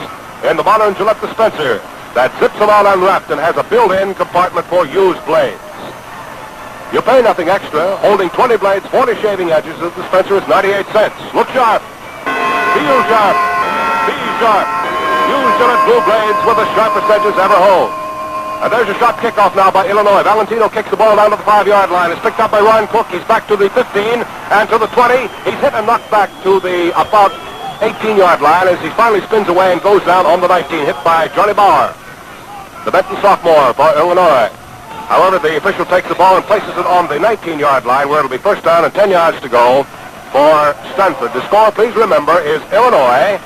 [SPEAKER 2] in the modern Gillette dispenser that zips them out unwrapped and has a built-in compartment for used blades. You pay nothing extra. Holding 20 blades, 40 shaving edges, the dispenser is 98 cents. Look sharp. Feel sharp. Be sharp. Use Gillette Blue Blades with the sharpest edges ever hold. And there's a shot kickoff now by Illinois. Valentino kicks the ball down to the 5-yard line. It's picked up by Ron Cook. He's back to the 15 and to the 20. He's hit and knocked back to the about 18-yard line as he finally spins away and goes down on the 19, hit by Johnny Bauer, the Benton sophomore for Illinois. However, the official takes the ball and places it on the 19-yard line where it'll be first down and 10 yards to go for Stanford. The score, please remember, is Illinois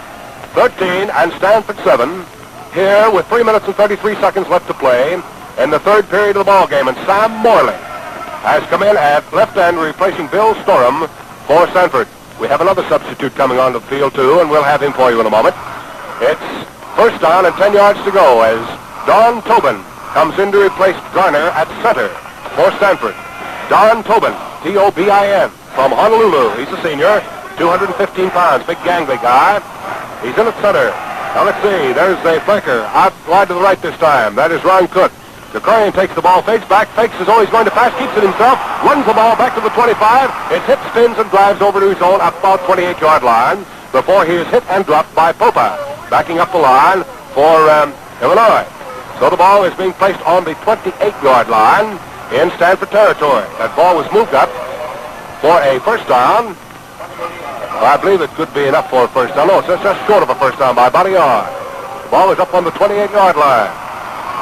[SPEAKER 2] 13 and Stanford 7 here with 3 minutes and 33 seconds left to play in the third period of the ball game. And Sam Morley has come in at left end replacing Bill Storham for Stanford. We have another substitute coming onto the field too, and we'll have him for you in a moment. It's first down and 10 yards to go as Don Tobin comes in to replace Garner at center for Stanford. Don Tobin, T-O-B-I-N, from Honolulu. He's a senior, 215 pounds, big gangly guy. He's in at center. Now let's see. There's a flanker out wide to the right this time. That is Ron Cook. Kukarian takes the ball, fakes back, fakes as though he's going to pass, keeps it himself, runs the ball back to the 25. It's hit, spins, and drives over to his own about 28-yard line before he is hit and dropped by Popa, backing up the line for Illinois. So the ball is being placed on the 28-yard line in Stanford territory. That ball was moved up for a first down. I believe it could be enough for a first down. No, it's just short of a first down by about a yard. The ball is up on the 28-yard line.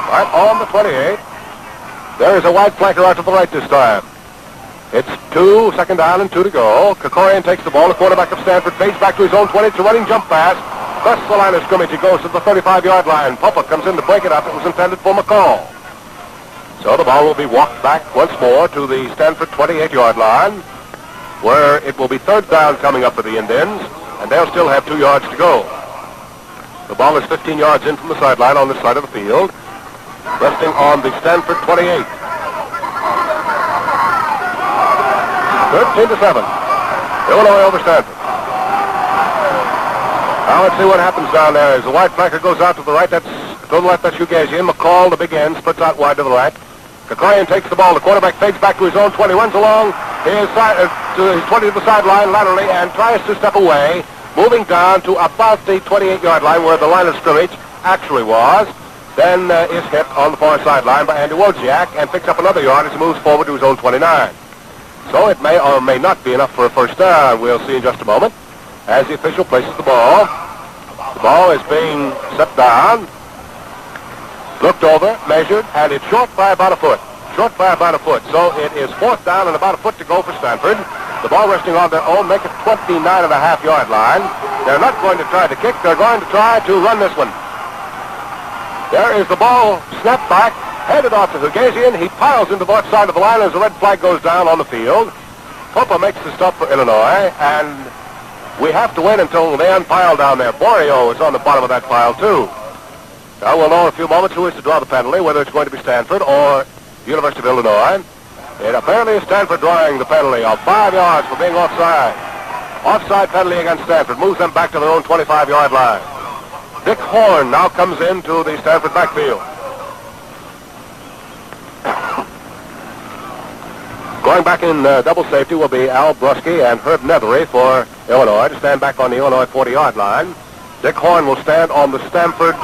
[SPEAKER 2] Right on the 28. There is a wide flanker out to the right this time. It's second down and 2 to go. Kukorian takes the ball. The quarterback of Stanford fades back to his own 20. It's a running jump pass. Thus the line of scrimmage. He goes to the 35-yard line. Popa comes in to break it up. It was intended for McCall. So the ball will be walked back once more to the Stanford 28-yard line, where it will be third down coming up for the Indians, and they'll still have 2 yards to go. The ball is 15 yards in from the sideline on this side of the field, resting on the Stanford 28. 13-7. Illinois over Stanford. Now let's see what happens down there. As the wide flanker goes out to the right, that's to the left, that's Hugasian. McCall, the big end, splits out wide to the right. Kukarian takes the ball. The quarterback fades back to his own 20, runs along his 20 to the sideline laterally and tries to step away, moving down to about the 28-yard line where the line of scrimmage actually was. Then is hit on the far sideline by Andy Wojciak and picks up another yard as he moves forward to his own 29. So it may or may not be enough for a first down. We'll see in just a moment as the official places the ball. The ball is being set down. Looked over, measured, and it's short by about a foot. Short by about a foot. So it is 4th down and about a foot to go for Stanford. The ball resting on their own, make it 29.5-yard line. They're not going to try to kick. They're going to try to run this one. There is the ball snapped back, handed off to Hugasian. He piles into the left side of the line as the red flag goes down on the field. Popa makes the stop for Illinois, and we have to wait until they unpile down there. Borio is on the bottom of that pile, too. Now we'll know in a few moments who is to draw the penalty, whether it's going to be Stanford or the University of Illinois. It apparently is Stanford drawing the penalty of 5 yards for being offside. Offside penalty against Stanford moves them back to their own 25-yard line. Dick Horn now comes into the Stanford backfield. Going back in double safety will be Al Brusky and Herb Nethery for Illinois to stand back on the Illinois 40-yard line. Dick Horn will stand on the Stanford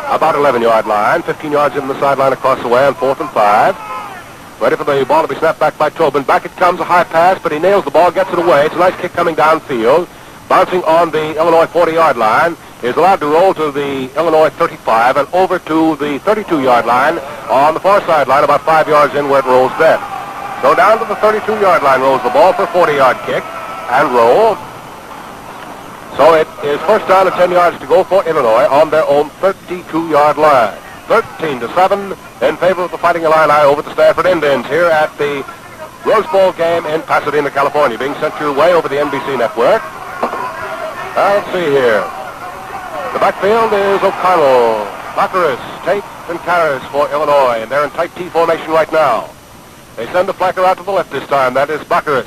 [SPEAKER 2] about 11-yard line, 15 yards in the sideline across the way on 4th and 5. Ready for the ball to be snapped back by Tobin. Back it comes, a high pass, but he nails the ball, gets it away. It's a nice kick coming downfield. Bouncing on the Illinois 40-yard line. Is allowed to roll to the Illinois 35 and over to the 32-yard line on the far sideline, about 5 yards in where it rolls then. So down to the 32-yard line rolls the ball for a 40-yard kick and roll. So it is 1st down and 10 yards to go for Illinois on their own 32-yard line. 13-7 in favor of the Fighting Illini over the Stanford Indians here at the Rose Bowl game in Pasadena, California, being sent your way over the NBC network. Let's see here. The backfield is O'Connell, Baccaris, Tate, and Karras for Illinois, and they're in tight T formation right now. They send the flanker out to the left this time. That is Baccaris.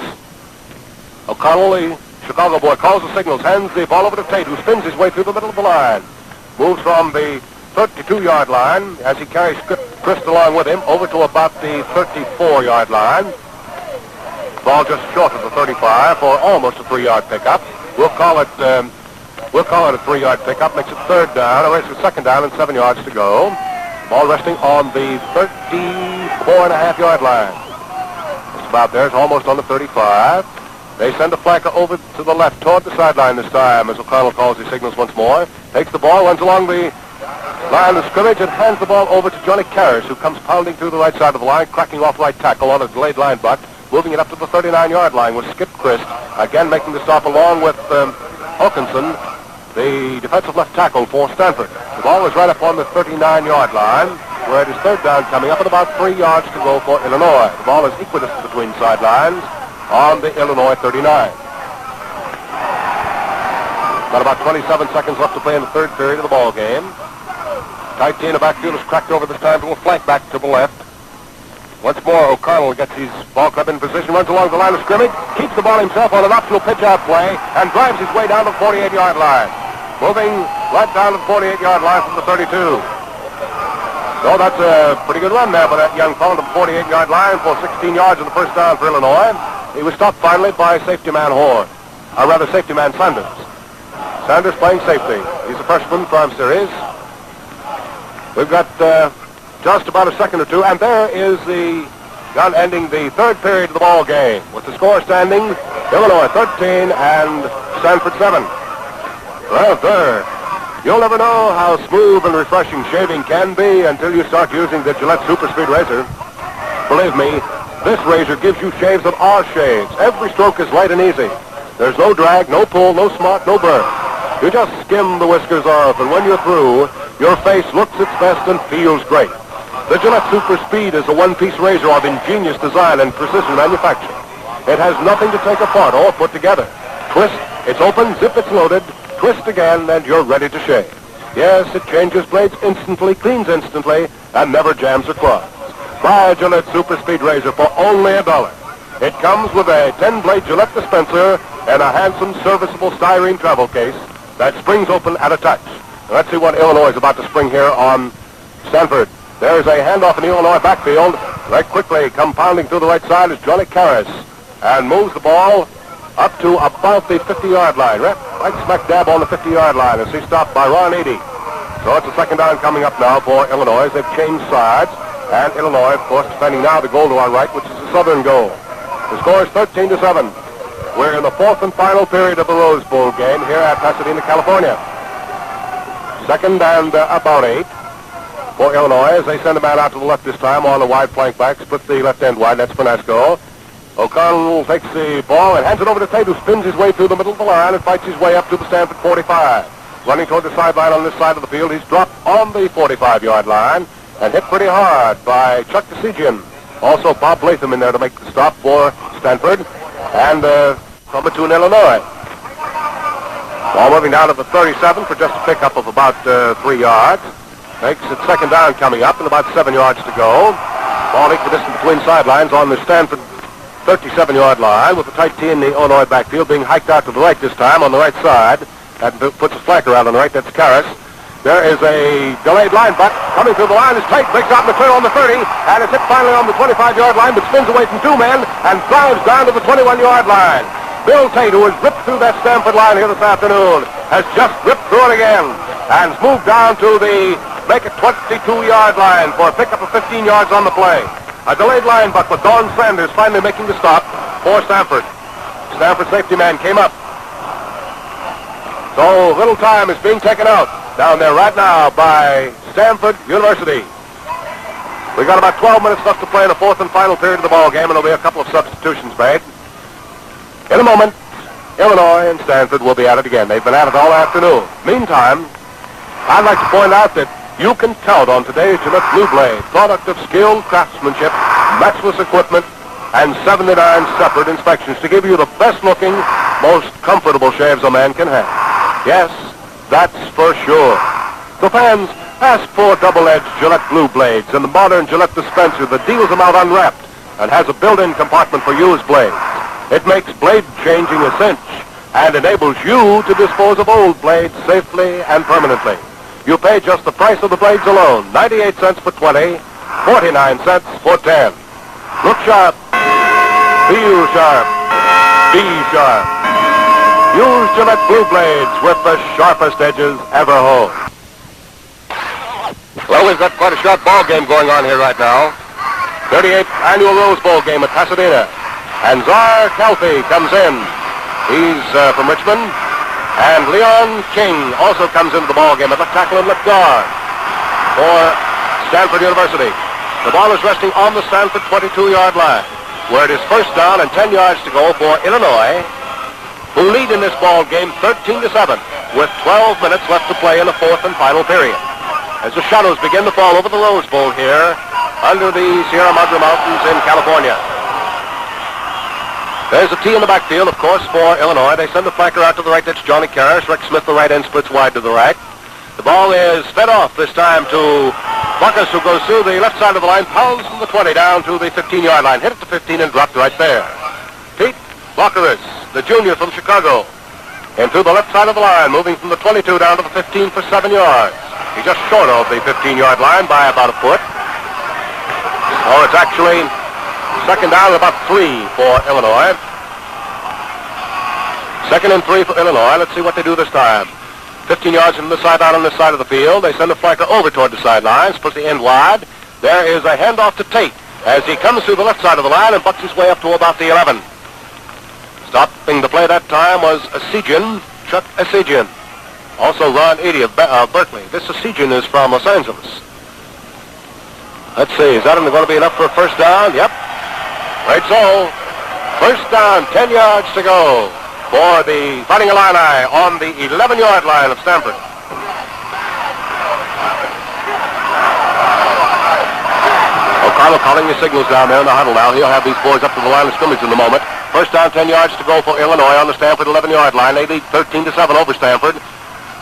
[SPEAKER 2] O'Connell, the Chicago boy, calls the signals, hands the ball over to Tate, who spins his way through the middle of the line. Moves from the 32-yard line as he carries Christ along with him over to about the 34-yard line. Ball just short of the 35 for almost a 3-yard pickup. We'll call it a 3-yard pickup. Makes it 3rd down. Or it's a 2nd down and 7 yards to go. Ball resting on the 34.5-yard line. Just about there. It's almost on the 35. They send a flanker over to the left toward the sideline this time as O'Connell calls his signals once more. Takes the ball, runs along the line of scrimmage and hands the ball over to Johnny Karras, who comes pounding through the right side of the line, cracking off right tackle on a delayed line butt, moving it up to the 39-yard line with Skip Christ, again making the stop along with Hawkinson, the defensive left tackle for Stanford. The ball is right up on the 39-yard line, where it is 3rd down coming up and about 3 yards to go for Illinois. The ball is equidistant between sidelines on the Illinois 39. Got about 27 seconds left to play in the 3rd period of the ball game. Tight T in the backfield is cracked over this time to a flank back to the left. Once more, O'Connell gets his ball club in position, runs along the line of scrimmage, keeps the ball himself on an optional pitch-out play, and drives his way down to the 48-yard line. Moving right down to the 48-yard line from the 32. So that's a pretty good run there by that young fellow to the 48-yard line for 16 yards in the 1st down for Illinois. He was stopped finally by safety man Horn, or rather safety man Sanders. Sanders playing safety. He's a freshman from series. We've got just about a second or two, and there is the gun ending the 3rd period of the ball game with the score standing Illinois 13 and Stanford 7. Well, there. You'll never know how smooth and refreshing shaving can be until you start using the Gillette Super Speed Razor. Believe me, this razor gives you shaves of all shades. Every stroke is light and easy. There's no drag, no pull, no smart, no burn. You just skim the whiskers off, and when you're through, your face looks its best and feels great. The Gillette Super Speed is a one-piece razor of ingenious design and precision manufacture. It has nothing to take apart or put together. Twist, it's open, zip, it's loaded. Twist again, and you're ready to shave. Yes, it changes blades instantly, cleans instantly, and never jams or clogs. Buy a Gillette Super Speed Razor for only $1. It comes with a 10-blade Gillette dispenser and a handsome, serviceable styrene travel case that springs open at a touch. Let's see what Illinois is about to spring here on Stanford. There's a handoff in the Illinois backfield. Right quickly, compounding through the right side is Johnny Karras, and moves the ball up to about the 50-yard line. Right smack dab on the 50-yard line as he's stopped by Ron Eady. So it's a 2nd down coming up now for Illinois. They've changed sides. And Illinois, of course, defending now the goal to our right, which is the southern goal. The score is 13-7. We're in the 4th and final period of the Rose Bowl game here at Pasadena, California. 2nd and about 8. for Illinois as they send a man out to the left this time on the wide flank back, split the left end wide. That's Finasco. O'Connell takes the ball and hands it over to Tate, who spins his way through the middle of the line and fights his way up to the Stanford 45. Running toward the sideline on this side of the field, he's dropped on the 45-yard line and hit pretty hard by Chuck Hugasian. Also, Bob Latham in there to make the stop for Stanford and number 2 in Illinois. Ball moving down to the 37 for just a pickup of about 3 yards. Makes it second down coming up and about 7 yards to go. Ball equidistant between sidelines on the Stanford 37-yard line with the tight T in the Illinois backfield, being hiked out to the right this time on the right side. That puts a flanker out on the right. That's Karras. There is a delayed line butt coming through the line. It's Tate, breaks out in the clear on the 30, and it's hit finally on the 25-yard line, but spins away from 2 men and drives down to the 21-yard line. Bill Tate, who has ripped through that Stanford line here this afternoon, has just ripped through it again and moved down to the make it 22-yard line for a pickup of 15 yards on the play. A delayed line butt with Don Sanders finally making the stop for Stanford. Stanford safety man came up. So little time is being taken out down there right now by Stanford University. We've got about 12 minutes left to play in the fourth and final period of the ball game, and there'll be a couple of substitutions made. In a moment, Illinois and Stanford will be at it again. They've been at it all afternoon. Meantime, I'd like to point out that you can count on today's Gillette Blue Blade, product of skilled craftsmanship, matchless equipment, and 79 separate inspections to give you the best-looking, most comfortable shaves a man can have. Yes, that's for sure. So fans, ask for double-edged Gillette Blue Blades and the modern Gillette dispenser that deals them out unwrapped and has a built-in compartment for used blades. It makes blade changing a cinch and enables you to dispose of old blades safely and permanently. You pay just the price of the blades alone, 98 cents for 20, 49 cents for 10. Look sharp, feel sharp, be sharp. Use Gillette Blue Blades with the sharpest edges ever honed. Well, we've got quite a sharp ball game going on here right now. 38th annual Rose Bowl game at Pasadena. And Czar Calfee comes in. He's from Richmond. And Leon King also comes into the ball game at left tackle and left guard for Stanford University. The ball is resting on the Stanford 22-yard line, where it is first down and 10 yards to go for Illinois, who lead in this ball game 13-7, with 12 minutes left to play in the fourth and final period. As the shadows begin to fall over the Rose Bowl here under the Sierra Madre Mountains in California. There's a T in the backfield, of course, for Illinois. They send the flanker out to the right. That's Johnny Karras. Rex Smith, the right end, splits wide to the right. The ball is fed off this time to Buckus, who goes through the left side of the line, pounds from the 20 down to the 15-yard line. Hit at the 15 and dropped right there. Pete Blockeris, the junior from Chicago, into the left side of the line, moving from the 22 down to the 15 for 7 yards. He's just short of the 15-yard line by about a foot. So it's actually second down and about 3 for Illinois. Second and 3 for Illinois. Let's see what they do this time. 15 yards from the sideline on this side of the field. They send the flanker over toward the sidelines, puts the end wide. There is a handoff to Tate as he comes through the left side of the line and bucks his way up to about the 11. Stopping the play that time was Chuck Hugasian. Also Ron Eady of Berkeley. This Hugasian is from Los Angeles. Let's see, is that going to be enough for a first down? Yep. Right so. First down, 10 yards to go for the Fighting Illini on the 11-yard line of Stanford. O'Connell calling the signals down there in the huddle now. He'll have these boys up to the line of scrimmage in a moment. First down, 10 yards to go for Illinois on the Stanford 11-yard line. They lead 13-7 over Stanford.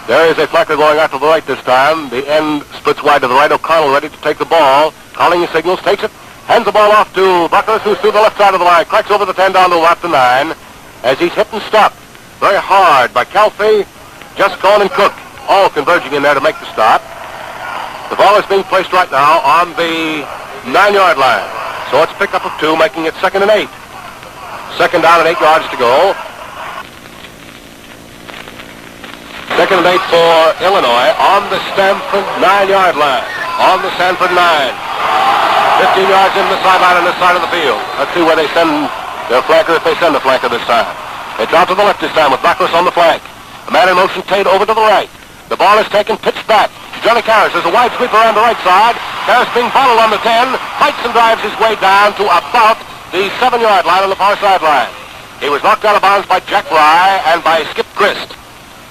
[SPEAKER 2] There is a flanker going out to the right this time. The end splits wide to the right. O'Connell ready to take the ball. Calling the signals, takes it, hands the ball off to Buckus, who's through the left side of the line. Cracks over the 10 down to about the 9 as he's hit and stopped very hard by Calfee, Justcone, and Cook, all converging in there to make the stop. The ball is being placed right now on the 9-yard line. So it's a pickup of 2, making it second and 8. Second down and 8 yards to go. Second and 8 for Illinois on the Stanford 9-yard line. On the Stanford 9. 15 yards in the sideline on this side of the field. Let's see where they send their flanker, if they send a flanker this time. It's out to the left this time with Buckus on the flank. The man in motion, Tate, over to the right. The ball is taken, pitched back. Johnny Karras. There's a wide sweep around the right side. Karras being followed on the 10, fights and drives his way down to about the 7-yard line on the far sideline. He was knocked out of bounds by Jack Rye and by Skip Grist.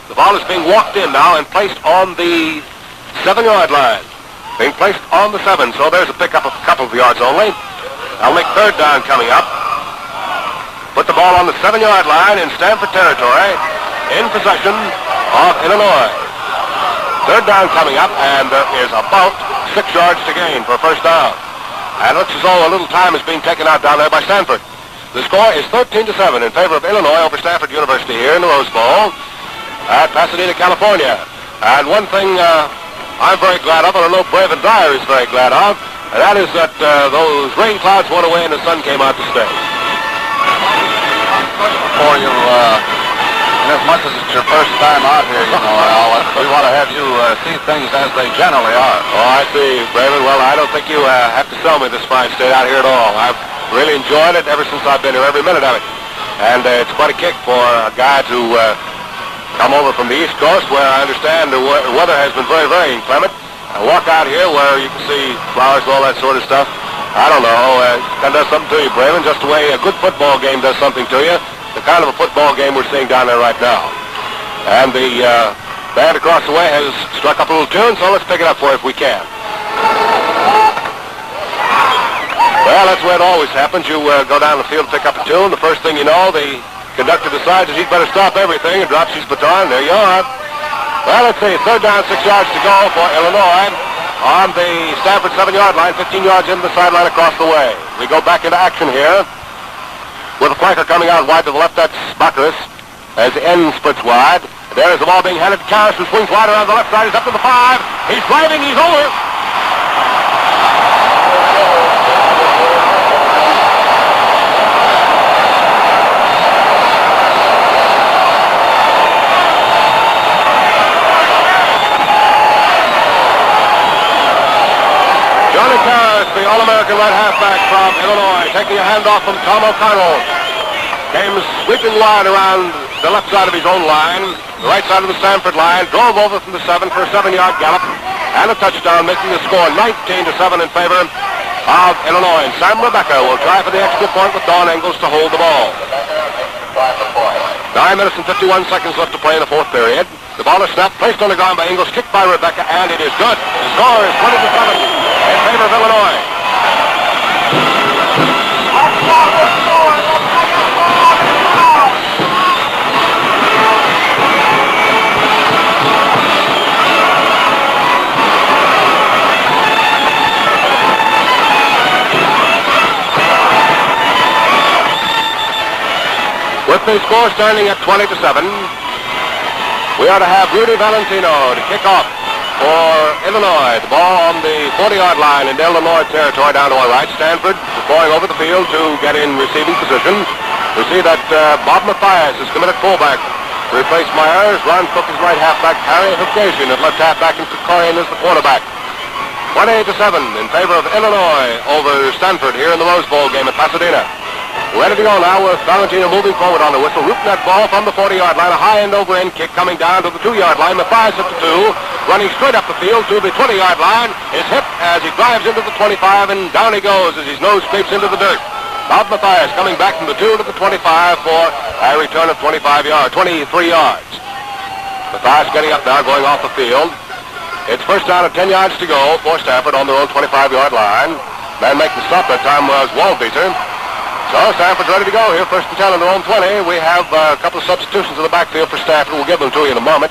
[SPEAKER 2] The ball is being walked in now and placed on the 7-yard line. Being placed on the 7, so there's a pickup of a couple of yards only. I'll make third down coming up. Put the ball on the 7-yard line in Stanford territory, in possession of Illinois. Third down coming up, and there is about 6 yards to gain for a first down. And it looks as though a little time is being taken out down there by Stanford. The score is 13-7 in favor of Illinois over Stanford University here in the Rose Bowl at Pasadena, California. And one thing I'm very glad of, and I know Brave and Dyer is very glad of, and that is that those rain clouds went away and the sun came out to stay.
[SPEAKER 1] For you, as much as it's your first time out here, you know, Al, we want to have you see things as they generally are.
[SPEAKER 2] Oh, I see, Braven. Well, I don't think you have to sell me this fine state out here at all. I've really enjoyed it ever since I've been here, every minute of it. And it's quite a kick for a guy to come over from the East Coast, where I understand the weather has been very, very inclement, and walk out here where you can see flowers and all that sort of stuff. I don't know. It kind of does something to you, Braven, just the way a good football game does something to you. The kind of a football game we're seeing down there right now. And the band across the way has struck up a little tune, so let's pick it up for you if we can. Well, that's the way it always happens. You go down the field, pick up a tune. The first thing you know, the conductor decides that he'd better stop everything and drops his baton. There you are. Well, let's see. Third down, 6 yards to go for Illinois on the Stanford 7-yard line, 15 yards into the sideline across the way. We go back into action here with a flanker coming out wide to the left. That's Baccaris as the end splits wide. There is the ball being handed to Karras, who swings wide around the left side. He's up to the 5. He's driving. He's over. Johnny Karras, the All-American right halfback from Illinois, taking a handoff from Tom O'Connell. Came sweeping wide around the left side of his own line, the right side of the Stanford line, drove over from the 7 for a 7-yard gallop, and a touchdown, making the score 19-7 in favor of Illinois. And Sam Rebecca will try for the extra point with Don Engels to hold the ball. 9 minutes and 51 seconds left to play in the fourth period. The ball is snapped, placed on the ground by Engels, kicked by Rebecca, and it is good. The score is 20-7 in favor of Illinois. With the score standing at 20-7, we are to have Rudy Valentino to kick off for Illinois. The ball on the 40-yard line in Illinois territory down to our right. Stanford going over the field to get in receiving position. We see that Bob Mathias is committed fullback to replace Myers. Ron Cook is right halfback. Harry Hugasian at left halfback, and Kukorian is the quarterback. 28-7 in favor of Illinois over Stanford here in the Rose Bowl game at Pasadena. Ready to go now with Valentino moving forward on the whistle, rooting that ball from the 40-yard line. A high end over-end kick coming down to the 2-yard line. Mathias at the 2, running straight up the field to the 20-yard line. Is hit as he drives into the 25, and down he goes as his nose scrapes into the dirt. Bob Mathias coming back from the 2 to the 25 for a return of 23 yards. Mathias getting up now, going off the field. It's first down at 10 yards to go for Stanford on their own 25-yard line. Man making the stop that time was Waldbeater. So Stanford's ready to go here, first and 10 on their own 20. We have a couple of substitutions in the backfield for Stanford. We'll give them to you in a moment.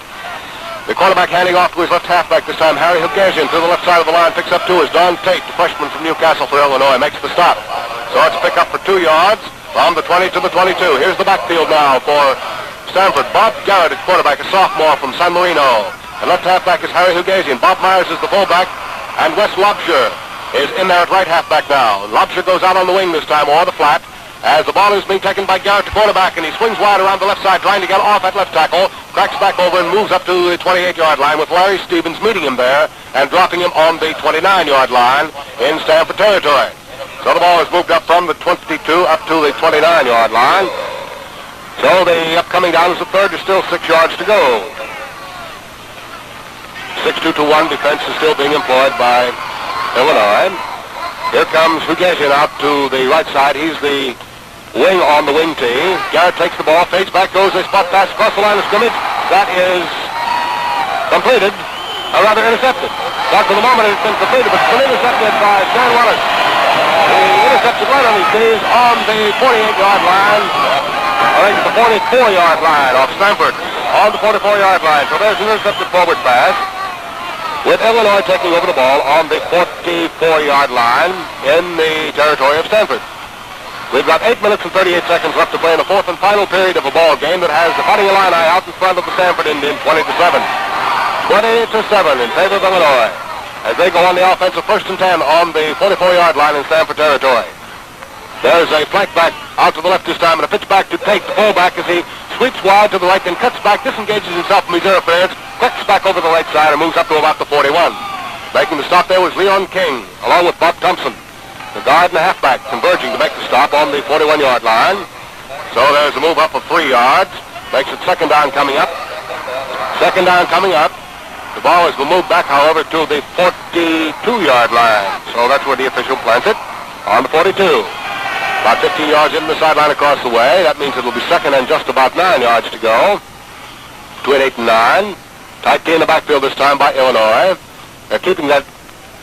[SPEAKER 2] The quarterback handing off to his left halfback this time. Harry Hugasian to the left side of the line. Picks up 2 is Don Tate, the freshman from Newcastle for Illinois. Makes the stop. So it's a pick up for 2 yards from the 20 to the 22. Here's the backfield now for Stanford. Bob Garrett at quarterback, a sophomore from San Marino. The left halfback is Harry Hugasian. Bob Myers is the fullback. And Wes Lobsher is in there at right halfback now. Lobsher goes out on the wing this time, or the flat, as the ball is being taken by Garrett, the quarterback, and he swings wide around the left side, trying to get off at left tackle, cracks back over and moves up to the 28-yard line with Larry Stevens meeting him there and dropping him on the 29-yard line in Stanford territory. So the ball is moved up from the 22 up to the 29-yard line. So the upcoming down is the third. There's still 6 yards to go. 6-2-1 defense is still being employed by Illinois. Here comes Hugasian out to the right side. He's the wing on the wing tee. Garrett takes the ball, fades back, goes a spot pass across the line of scrimmage. That is completed, or rather intercepted. Not for the moment it's been completed, but it's been intercepted by Stan Wallace. He intercepted right on his knees on the 48-yard line. I think the 44-yard line off Stanford. On the 44-yard line. So there's an intercepted forward pass, with Illinois taking over the ball on the 44-yard line in the territory of Stanford. We've got 8 minutes and 38 seconds left to play in the fourth and final period of a ball game that has the Fighting Illini out in front of the Stanford Indians 20-7. 20-7 in favor of Illinois as they go on the offensive 1st and 10 on the 44-yard line in Stanford territory. There's a flank back out to the left this time, and a pitch back to Tate, the fullback, as he sweeps wide to the right, then cuts back, disengages himself from his interference, clicks back over the right side, and moves up to about the 41. Making the stop there was Leon King, along with Bob Thompson. The guard and the halfback converging to make the stop on the 41-yard line. So there's a move up of 3 yards. Makes it second down coming up. Second down coming up. The ball has been moved back, however, to the 42-yard line. So that's where the official plants it, on the 42. About 15 yards into the sideline across the way. That means it'll be second and just about 9 yards to go. Between 8 and 9. Tight T in the backfield this time by Illinois. They're keeping that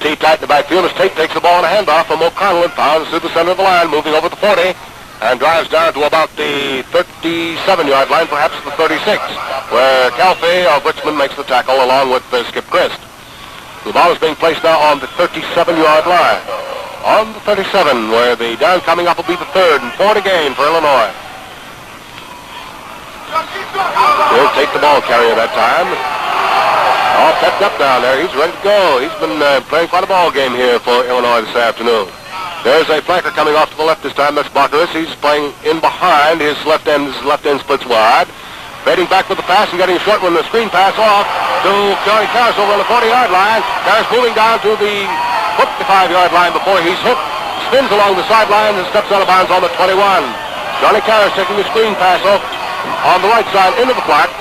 [SPEAKER 2] T tight in the backfield as Tate takes the ball on a handoff from O'Connell and pounds through the center of the line, moving over the 40, and drives down to about the 37-yard line, perhaps the 36, where Calfee of Richmond makes the tackle along with Skip Christ. The ball is being placed now on the 37-yard line. On the 37, where the down coming up will be the 3rd and 4 again for Illinois. He'll take the ball carrier that time. All pepped up down there. He's ready to go. He's been playing quite a ball game here for Illinois this afternoon. There's a flanker coming off to the left this time. That's Barkeris. He's playing in behind. His left end splits wide. Fading back with the pass and getting a short one. The screen pass off to Johnny Karras over on the 40-yard line. Karras moving down to the 55-yard line before he's hit. Spins along the sidelines and steps out of bounds on the 21. Johnny Karras taking the screen pass off on the right side into the flat.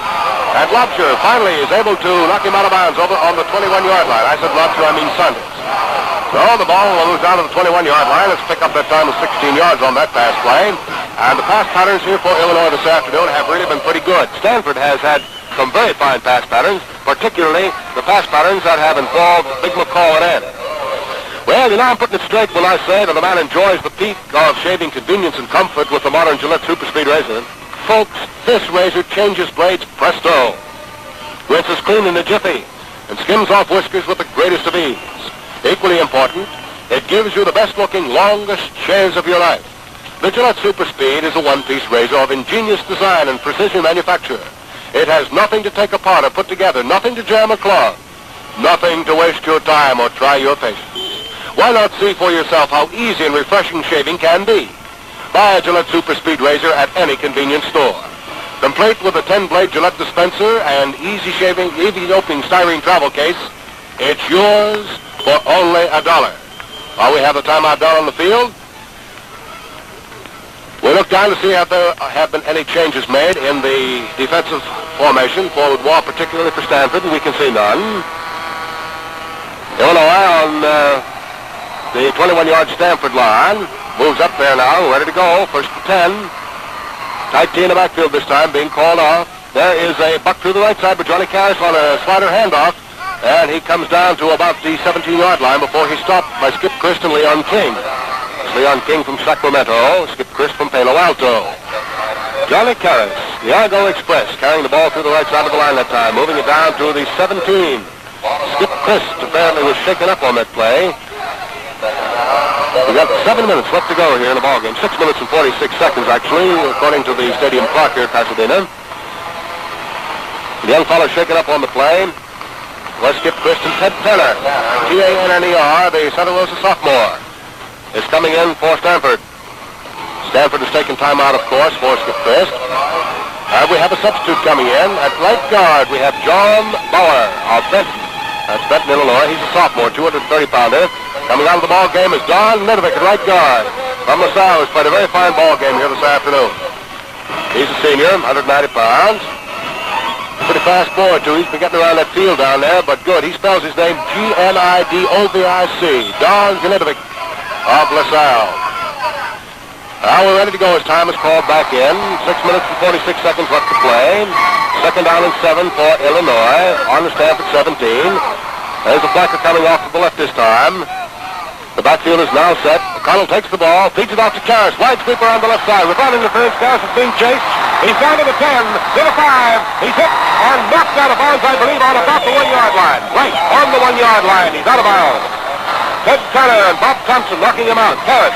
[SPEAKER 2] And Lobsher finally is able to knock him out of bounds over on the 21-yard line. I said Lobsher, I mean Sanders. So the ball moves down to the 21-yard line. Let's pick up that time of 16 yards on that pass play. And the pass patterns here for Illinois this afternoon have really been pretty good. Stanford has had some very fine pass patterns, particularly the pass patterns that have involved Big McCall and Ed. Well, you know, I'm putting it straight when I say that a man enjoys the peak of shaving convenience and comfort with the modern Gillette Super Speed razor. Folks, this razor changes blades presto. Rinses clean in a jiffy and skims off whiskers with the greatest of ease. Equally important, it gives you the best-looking, longest shaves of your life. The Gillette Super Speed is a one-piece razor of ingenious design and precision manufacture. It has nothing to take apart or put together, nothing to jam or clog, nothing to waste your time or try your patience. Why not see for yourself how easy and refreshing shaving can be? Buy a Gillette Super Speed razor at any convenience store. Complete with a 10-blade Gillette dispenser and easy opening styrene travel case, it's yours for only $1. While we have the timeout down on the field, we look down to see if there have been any changes made in the defensive formation, forward wall, particularly for Stanford, and we can see none. Illinois on the 21-yard Stanford line moves up there now, ready to go, 1st and 10. Tight T in the backfield this time, being called off. There is a buck to the right side, but Johnny Karras on a slider handoff, and he comes down to about the 17-yard line before he's stopped by Skip Christ and Leon King. It's Leon King from Sacramento, Skip Christ from Palo Alto. Johnny Karras, the Argo Express, carrying the ball through the right side of the line that time, moving it down to the 17. Skip Christ apparently was shaken up on that play. We've got 7 minutes left to go here in the ballgame. 6 minutes and 46 seconds, actually, according to the stadium clock here at Pasadena. The young fellow shaken up on the play was Skip Christ and Ted Tanner. Tanner, the Santa Rosa sophomore, is coming in for Stanford. Stanford has taken time out, of course, for Skip Christ. We have a substitute coming in. At right guard, we have John Bauer of Benton. That's Benton, Illinois. He's a sophomore, 230-pounder. Coming out of the ball game is Don Midovic at right guard. From LaSalle, who's played a very fine ball game here this afternoon. He's a senior, 190 pounds. Pretty fast boy, too. He's been getting around that field down there, but good. He spells his name Gnidovic. Don Gnidovic of LaSalle. Now we're ready to go as time is called back in. 6 minutes and 46 seconds left to play. Second down and 7 for Illinois on the Stanford 17. There's a flanker coming off to the left this time. The backfield is now set. O'Connell takes the ball, feeds it off to Karras. Wide sweeper on the left side. Without interference, Karras is being chased. He's down to the 10, to the 5. He's hit and knocked out of bounds, I believe, on about the 1 yard line. Right, on the 1 yard line. He's out of bounds. Ted Turner and Bob Thompson knocking him out. Karras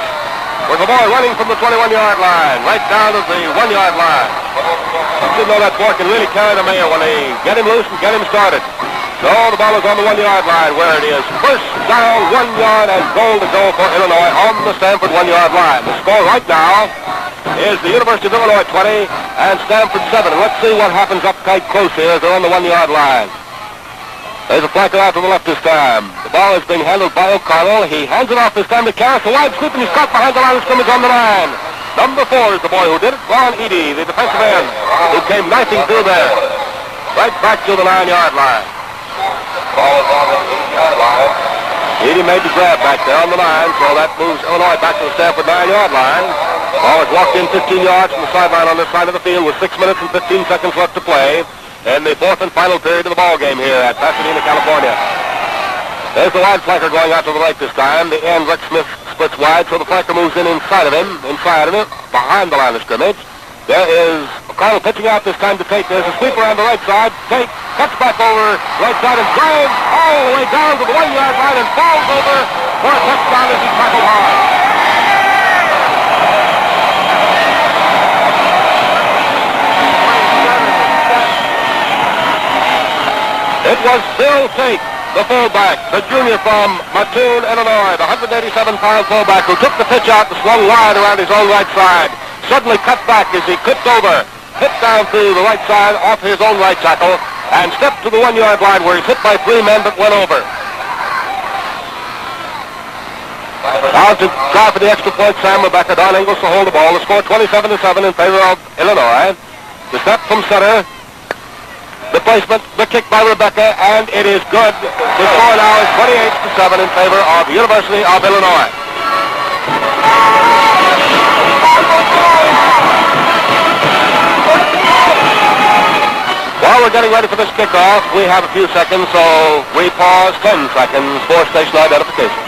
[SPEAKER 2] with the ball running from the 21 yard line, right down to the 1 yard line. Didn't know that ball can really carry the mail when they get him loose and get him started. So the ball is on the 1 yard line where it is. First down, 1 yard, and goal to go for Illinois on the Stanford 1 yard line. The score right now is the University of Illinois 20 and Stanford 7. Let's see what happens up tight close here as they're on the 1 yard line. There's a flanker out to the left this time. The ball is being handled by O'Connell. He hands it off this time to Karras. A wide sweep, and he's caught behind the line of scrimmage on the line. Number 4 is the boy who did it. Ron Eady, the defensive end, who came knifing through there. Right back to the 9 yard line.
[SPEAKER 3] Ball is on the 8 yard line.
[SPEAKER 2] Eady made the grab back there on the line, so that moves Illinois back to the Stanford 9 yard line. Ball is walked in 15 yards from the sideline on this side of the field with 6 minutes and 15 seconds left to play in the fourth and final period of the ball game here at Pasadena, California. There's the wide flanker going out to the right this time. The end, Rex Smith, splits wide, so the flanker moves in inside of him, behind the line of scrimmage. There is O'Connell pitching out this time to Tate. There's a sweeper on the right side. Tate cuts back over right side and drives all the way down to the 1 yard line and falls over for a touchdown as he tackled hard. It was Bill Tate, the fullback, the junior from Mattoon, Illinois, the 187-pound fullback who took the pitch out and swung wide around his own right side. Suddenly cut back as he clipped over, hit down through the right side off his own right tackle, and stepped to the 1 yard line where he's hit by 3 men but went over. Now to try for the extra point, Sam Rebecca. Don Ingles to hold the ball. The score 27-7 in favor of Illinois. The step from center. The placement, the kick by Rebecca, and it is good. The score now is 28-7 in favor of the University of Illinois. While we're getting ready for this kickoff, we have a few seconds, so we pause 10 seconds for station identification.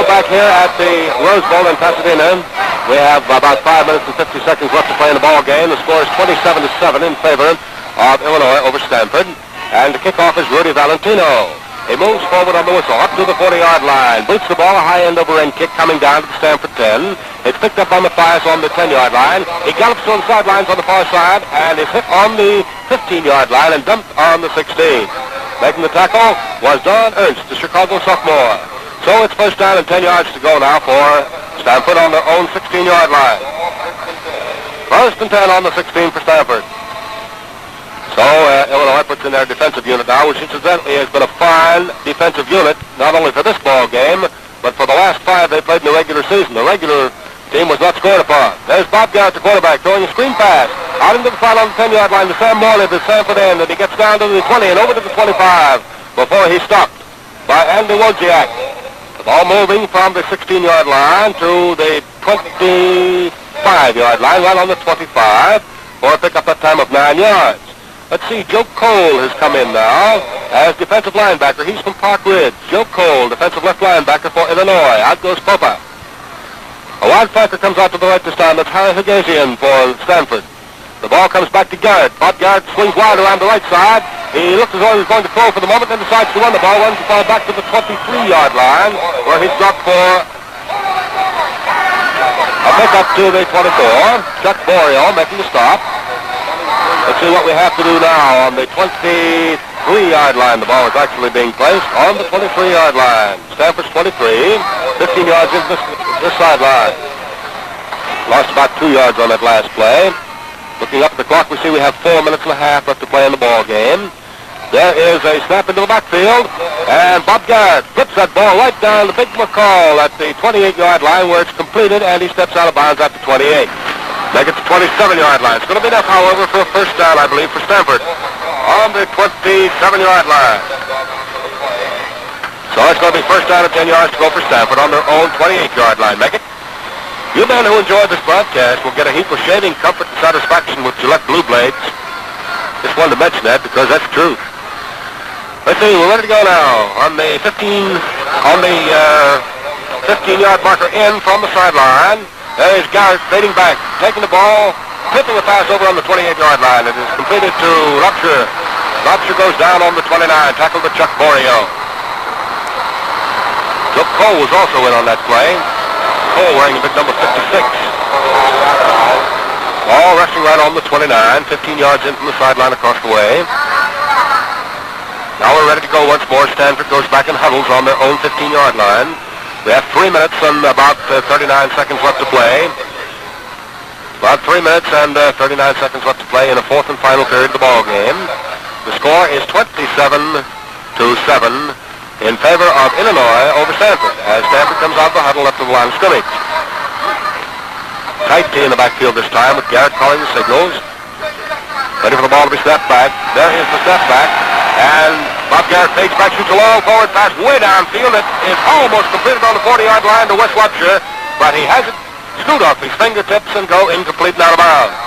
[SPEAKER 2] Back here at the Rose Bowl in Pasadena, we have about 5 minutes and 50 seconds left to play in the ball game. The score is 27-7 in favor of Illinois over Stanford. And the kickoff is Rudy Valentino. He moves forward on the whistle up to the 40-yard line. Boots the ball, a high end over end kick coming down to the Stanford 10. It's picked up on the 5 on the 10-yard line. He gallops to the sidelines on the far side and is hit on the 15-yard line and dumped on the 16. Making the tackle was Don Ernst, the Chicago sophomore. So it's first down and 10 yards to go now for Stanford on their own 16-yard line. First and 10 on the 16 for Stanford. So Illinois puts in their defensive unit now, which incidentally has been a fine defensive unit, not only for this ball game, but for the last 5 they played in the regular season. The regular team was not scored upon. There's Bob Garrett, the quarterback, throwing a screen pass out into the front on the 10-yard line to Sam Morley, the Stanford end, and he gets down to the 20 and over to the 25 before he's stopped by Andy Wojciak. The ball moving from the 16-yard line to the 25-yard line, right on the 25, for a pickup that time of 9 yards. Let's see, Joe Cole has come in now as defensive linebacker. He's from Park Ridge. Joe Cole, defensive left linebacker for Illinois. Out goes Popa. A wide flanker comes out to the right this time. That's Harry Hugasian for Stanford. The ball comes back to Garrett. Bob Garrett swings wide around the right side. He looks as though he's going to throw for the moment, then decides to run the ball, runs the ball back to the 23-yard line, where he's dropped for A pick up to the 24. Chuck Boreal making the stop. Let's see what we have to do now on the 23-yard line. The ball is actually being placed on the 23-yard line. Stanford's 23, 15 yards into this sideline. Lost about 2 yards on that last play. Looking up at the clock, we see we have 4 minutes and a half left to play in the ball game. There is a snap into the backfield, and Bob Garrett flips that ball right down to Big McCall at the 28-yard line where it's completed, and he steps out of bounds at the 28. Make it the 27-yard line. It's going to be enough, however, for a first down, I believe, for Stanford on the 27-yard line. So it's going to be first down and 10 yards to go for Stanford on their own 28-yard line. Make it. You men who enjoyed this broadcast will get a heap of shaving comfort and satisfaction with Gillette Blue Blades. Just wanted to mention that because that's true. Let's see, we're ready to go now on the 15-yard marker in from the sideline. There's Garrett fading back, taking the ball, tipping a pass over on the 28-yard line. It is completed to Lobsher. Lobsher goes down on the 29, tackled by Chuck Boreal. Joe Cole was also in on that play. Cole wearing the big number 56. Ball resting right on the 29, 15 yards in from the sideline across the way. Now we're ready to go once more. Stanford goes back and huddles on their own 15-yard line. We have 3 minutes and about 39 seconds left to play. About 3 minutes and 39 seconds left to play in a fourth and final period of the ball game. The score is 27-7 in favor of Illinois over Stanford as Stanford comes out of the huddle up to the line of scrimmage. Tight D in the backfield this time with Garrett calling the signals. Ready for the ball to be snapped back. There is the snap back. And Bob Garrett fades back, shoots a long forward pass way downfield. It is almost completed on the 40-yard line to Wes Lobsher, but he has it screwed off his fingertips and go incomplete and out of bounds.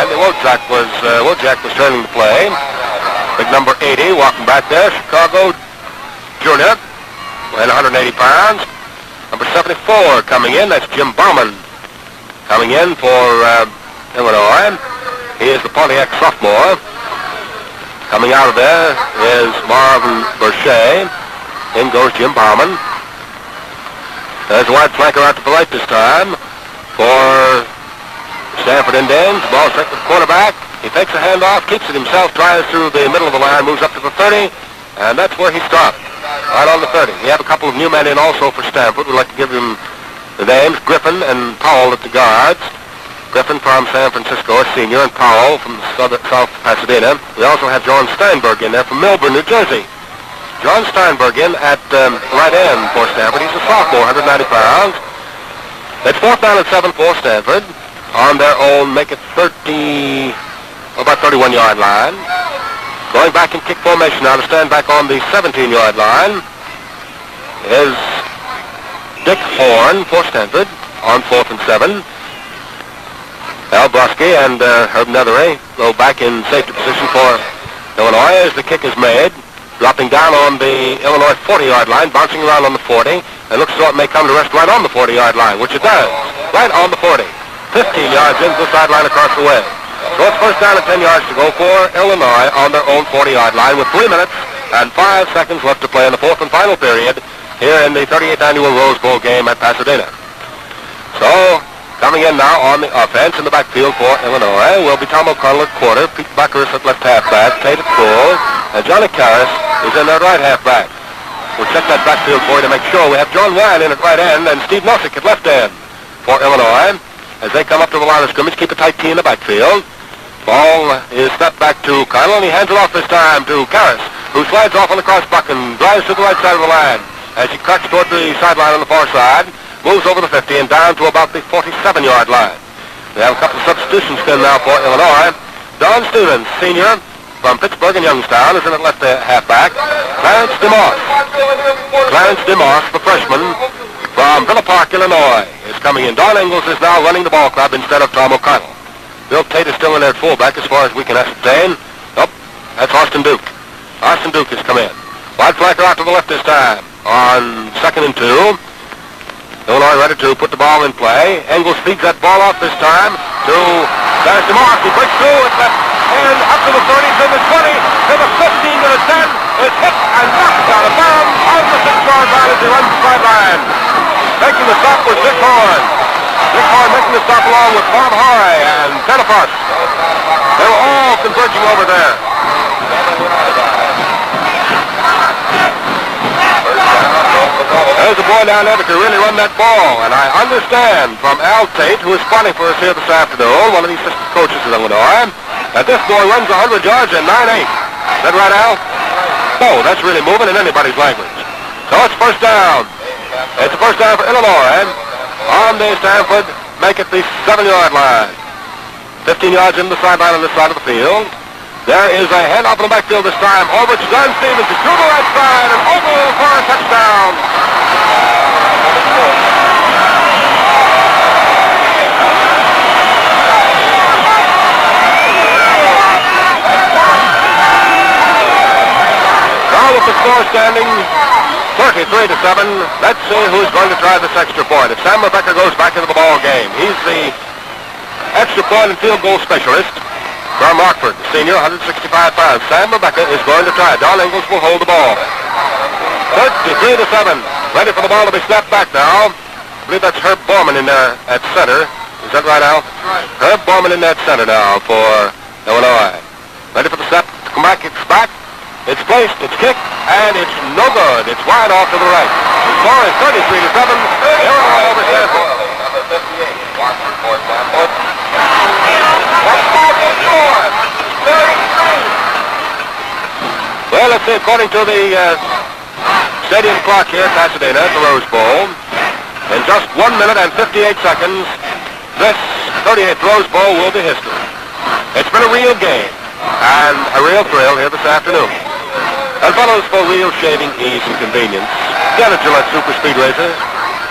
[SPEAKER 2] And the Wojak was turning the play. Big number 80 walking back there, Chicago junior, weighing 180 pounds. Number 74 coming in, that's Jim Bauman coming in for Illinois. He is the Pontiac sophomore. Coming out of there is Marvin Burchett. In goes Jim Bauman. There's a wide flanker out to the right this time for Stanford Indians. Ball set to the quarterback. He takes a handoff, keeps it himself, tries through the middle of the line, moves up to the 30, and that's where he stopped. Right on the 30. We have a couple of new men in also for Stanford. We'd like to give them the names, Griffin and Powell at the guards. Griffin from San Francisco, a senior, and Powell from South Pasadena. We also have John Steinberg in there from Melbourne, New Jersey. John Steinberg in at right end for Stanford. He's a sophomore, 190 pounds. It's fourth down and 7 for Stanford on their own, make it about 31-yard line. Going back in kick formation now to stand back on the 17-yard line is Dick Horn for Stanford on 4th and 7. Al Brosky and Herb Nethery go back in safety position for Illinois as the kick is made. Dropping down on the Illinois 40-yard line, bouncing around on the 40, and looks as though it may come to rest right on the 40-yard line, which it does. Right on the 40. 15 yards into the sideline across the way. So it's first down and 10 yards to go for Illinois on their own 40-yard line with 3 minutes and 5 seconds left to play in the fourth and final period here in the 38th annual Rose Bowl game at Pasadena. So coming in now on the offense in the backfield for Illinois will be Tom O'Connell at quarter, Pete Buckhurst at left halfback, Tate at full, and Johnny Karras is in their right halfback. We'll check that backfield for you to make sure. We have John Ryan in at right end and Steve Nozick at left end for Illinois. As they come up to the line of scrimmage, keep a tight T in the backfield. Ball is snapped back to Connell, and he hands it off this time to Karras, who slides off on the crossbuck and drives to the right side of the line. As he cuts toward the sideline on the far side, moves over the 50 and down to about the 47-yard line. We have a couple of substitutions in now for Illinois. Don Stevens, senior from Pittsburgh and Youngstown, is in at left halfback. Clarence DeMoss, the freshman from Villa Park, Illinois, is coming in. Don Ingles is now running the ball club instead of Tom O'Connell. Bill Tate is still in there at fullback as far as we can ascertain. Nope, that's Austin Duke. Austin Duke has come in. Wide flanker out to the left this time on 2nd and 2. Illinois ready to put the ball in play. Ingles feeds that ball off this time to Clarence DeMoss. He breaks through at left end up to the 30, to the 20, to the 15, to the 10. It's hit and knocked out of bounds on the 6-yard line as he runs the sideline. Making the stop was Dick Horn. Dick Horn makes along with Bob Hoy and Ted Parks. They were all converging over there. There's a boy down there that can really run that ball, and I understand from Al Tate, who is spotting for us here this afternoon, one of the assistant coaches at Illinois, that this boy runs 100 yards in 9.8. Is that right, Al? Oh, that's really moving in anybody's language. So it's first down. It's a first down for Illinois. On the Stanford, make it the 7-yard line. 15 yards in the sideline on this side of the field. There is a handoff in the backfield this time. Over to John Stevens, to the right side, and over for a touchdown. Now with the score standing 33-7, let's see who's going to try this extra point. If Sam Rebecca goes back into the ball game, he's the extra point and field goal specialist from Rockford, the senior, 165 pounds. Sam Rebecca is going to try. Don Ingles will hold the ball. 33-7. Ready for the ball to be snapped back now. I believe that's Herb Borman in there at center. Is that right, Al? That's right. Herb Borman in that center now for Illinois. Ready for the snap to come back. It's back. It's placed. It's kicked. And it's no good. It's wide off to the right. The score is 33-7. Illinois over Stanford. Number 58. Watford for Stanford. Well, let's see, according to the stadium clock here at Pasadena at the Rose Bowl, in just 1 minute and 58 seconds, this 38th Rose Bowl will be history. It's been a real game and a real thrill here this afternoon. As well as for real shaving ease and convenience, get a Gillette Super Speed Razor.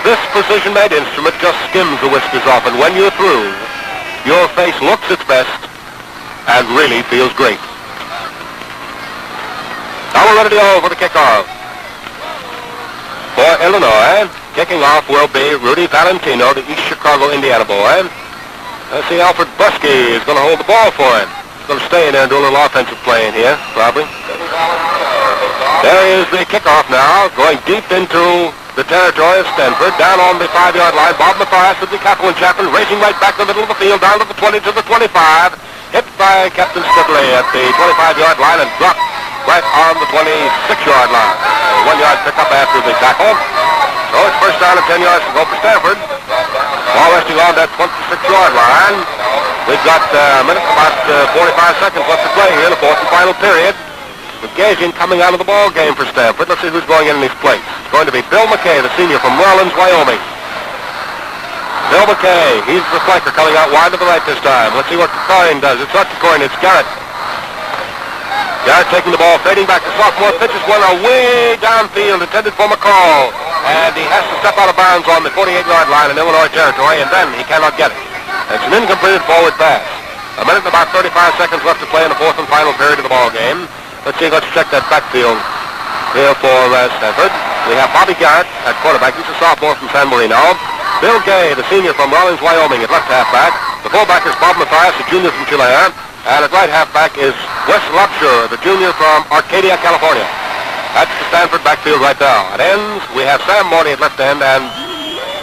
[SPEAKER 2] This precision-made instrument just skims the whiskers off, and when you're through, your face looks its best and really feels great. Now we're ready to go for the kickoff. For Illinois, kicking off will be Rudy Valentino, the East Chicago, Indiana boy. Let's see, Alfred Buskey is going to hold the ball for him. He's going to stay in there and do a little offensive play in here, probably. There is the kickoff now, going deep into the territory of Stanford, down on the 5-yard line. Bob Mathias with the Kaplan Chapman racing right back the middle of the field, down to the 20, to the 25. Hit by Captain Stipley at the 25-yard line and dropped right on the 26-yard line. A 1-yard pickup after the tackle. So it's first down and 10 yards to go for Stanford. Ball resting on that 26-yard line. We've got a minute, about 45 seconds left to play here in the fourth and final period. Hugasian coming out of the ball game for Stanford. Let's see who's going in his place. It's going to be Bill McKay, the senior from Rollins, Wyoming. Bill McKay, he's the flanker coming out wide to the right this time. Let's see what Kikorin does. It's not Kikorin, it's Garrett. Garrett taking the ball, fading back to sophomore, pitches one away downfield, intended for McCall. And he has to step out of bounds on the 48-yard line in Illinois territory, and then he cannot get it. It's an incompleted forward pass. A minute and about 35 seconds left to play in the fourth and final period of the ball game. Let's check that backfield here for Stanford. We have Bobby Garrett at quarterback. He's a sophomore from San Marino. Bill Gay, the senior from Rollins, Wyoming, at left halfback. The fullback is Bob Mathias, a junior from Tulare. And at right halfback is Wes Lobsher, the junior from Arcadia, California. That's the Stanford backfield right now. At ends, we have Sam Morney at left end and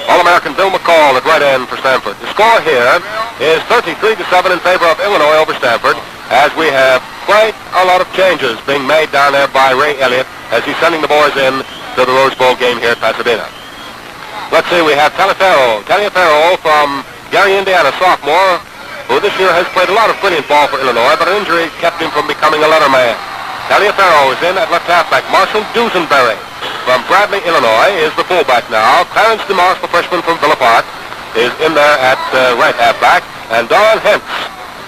[SPEAKER 2] All-American Bill McCall at right end for Stanford. The score here is 33-7 in favor of Illinois over Stanford, as we have quite a lot of changes being made down there by Ray Elliott as he's sending the boys in to the Rose Bowl game here at Pasadena. Let's see, we have Taliaferro from Gary, Indiana, sophomore, who this year has played a lot of brilliant ball for Illinois, but an injury kept him from becoming a letterman. Taliaferro is in at left halfback. Marshall Dusenberry from Bradley, Illinois, is the fullback now. Clarence DeMarce, the freshman from Villa Park, is in there at right halfback. And Don Hentz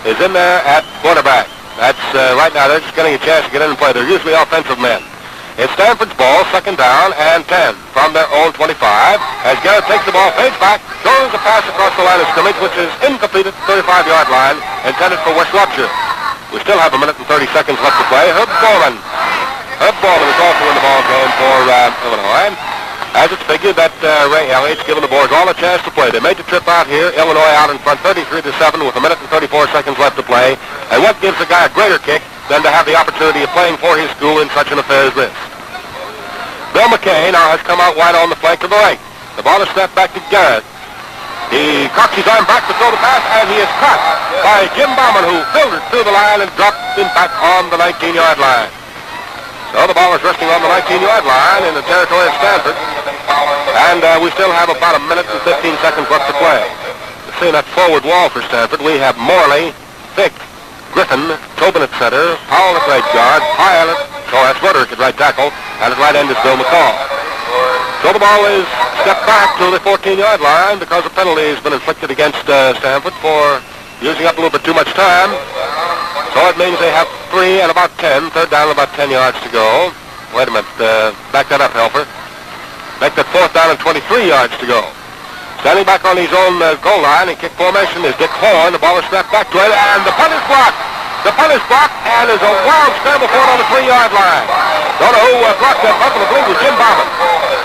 [SPEAKER 2] is in there at quarterback. That's right now, they're just getting a chance to get in and play. They're usually offensive men. It's Stanford's ball, second down and 10 from their own 25. As Garrett takes the ball, fades back, throws a pass across the line of scrimmage, which is incomplete at the 35-yard line, intended for Wes Lobsher. We still have a minute and 30 seconds left to play. Herb Borman is also in the ball game for Illinois. As it's figured that Ray Elliott's given the boys all a chance to play. They made the trip out here. Illinois out in front 33-7 with a minute and 34 seconds left to play. And what gives a guy a greater kick than to have the opportunity of playing for his school in such an affair as this? Bill McKay now has come out wide on the flank to the right. The ball is snapped back to Garrett. He cocks his arm back to throw the pass, and he is caught by Jim Bauman, who filtered through the line and dropped him back on the 19-yard line. So the ball is resting on the 19-yard line in the territory of Stanford. And we still have about a minute and 15 seconds left to play. See that forward wall for Stanford. We have Morley, Thick, Griffin, Tobin at center, Powell at right guard, Pyle at, that's Roderick at right tackle, and at right end is Bill McCall. So the ball is stepped back to the 14-yard line because a penalty has been inflicted against Stanford for using up a little bit too much time. So it means they have 3 and about 10, third down and about 10 yards to go. Wait a minute, back that up, Helfer. Make that fourth down and 23 yards to go. Standing back on his own goal line in kick formation is Dick Horn. The ball is snapped back to him, and the punt is blocked. The punt is blocked, and there's a wild scramble for it on the 3-yard line. Don't know who blocked that punt, but I believe it was Jim Bauman.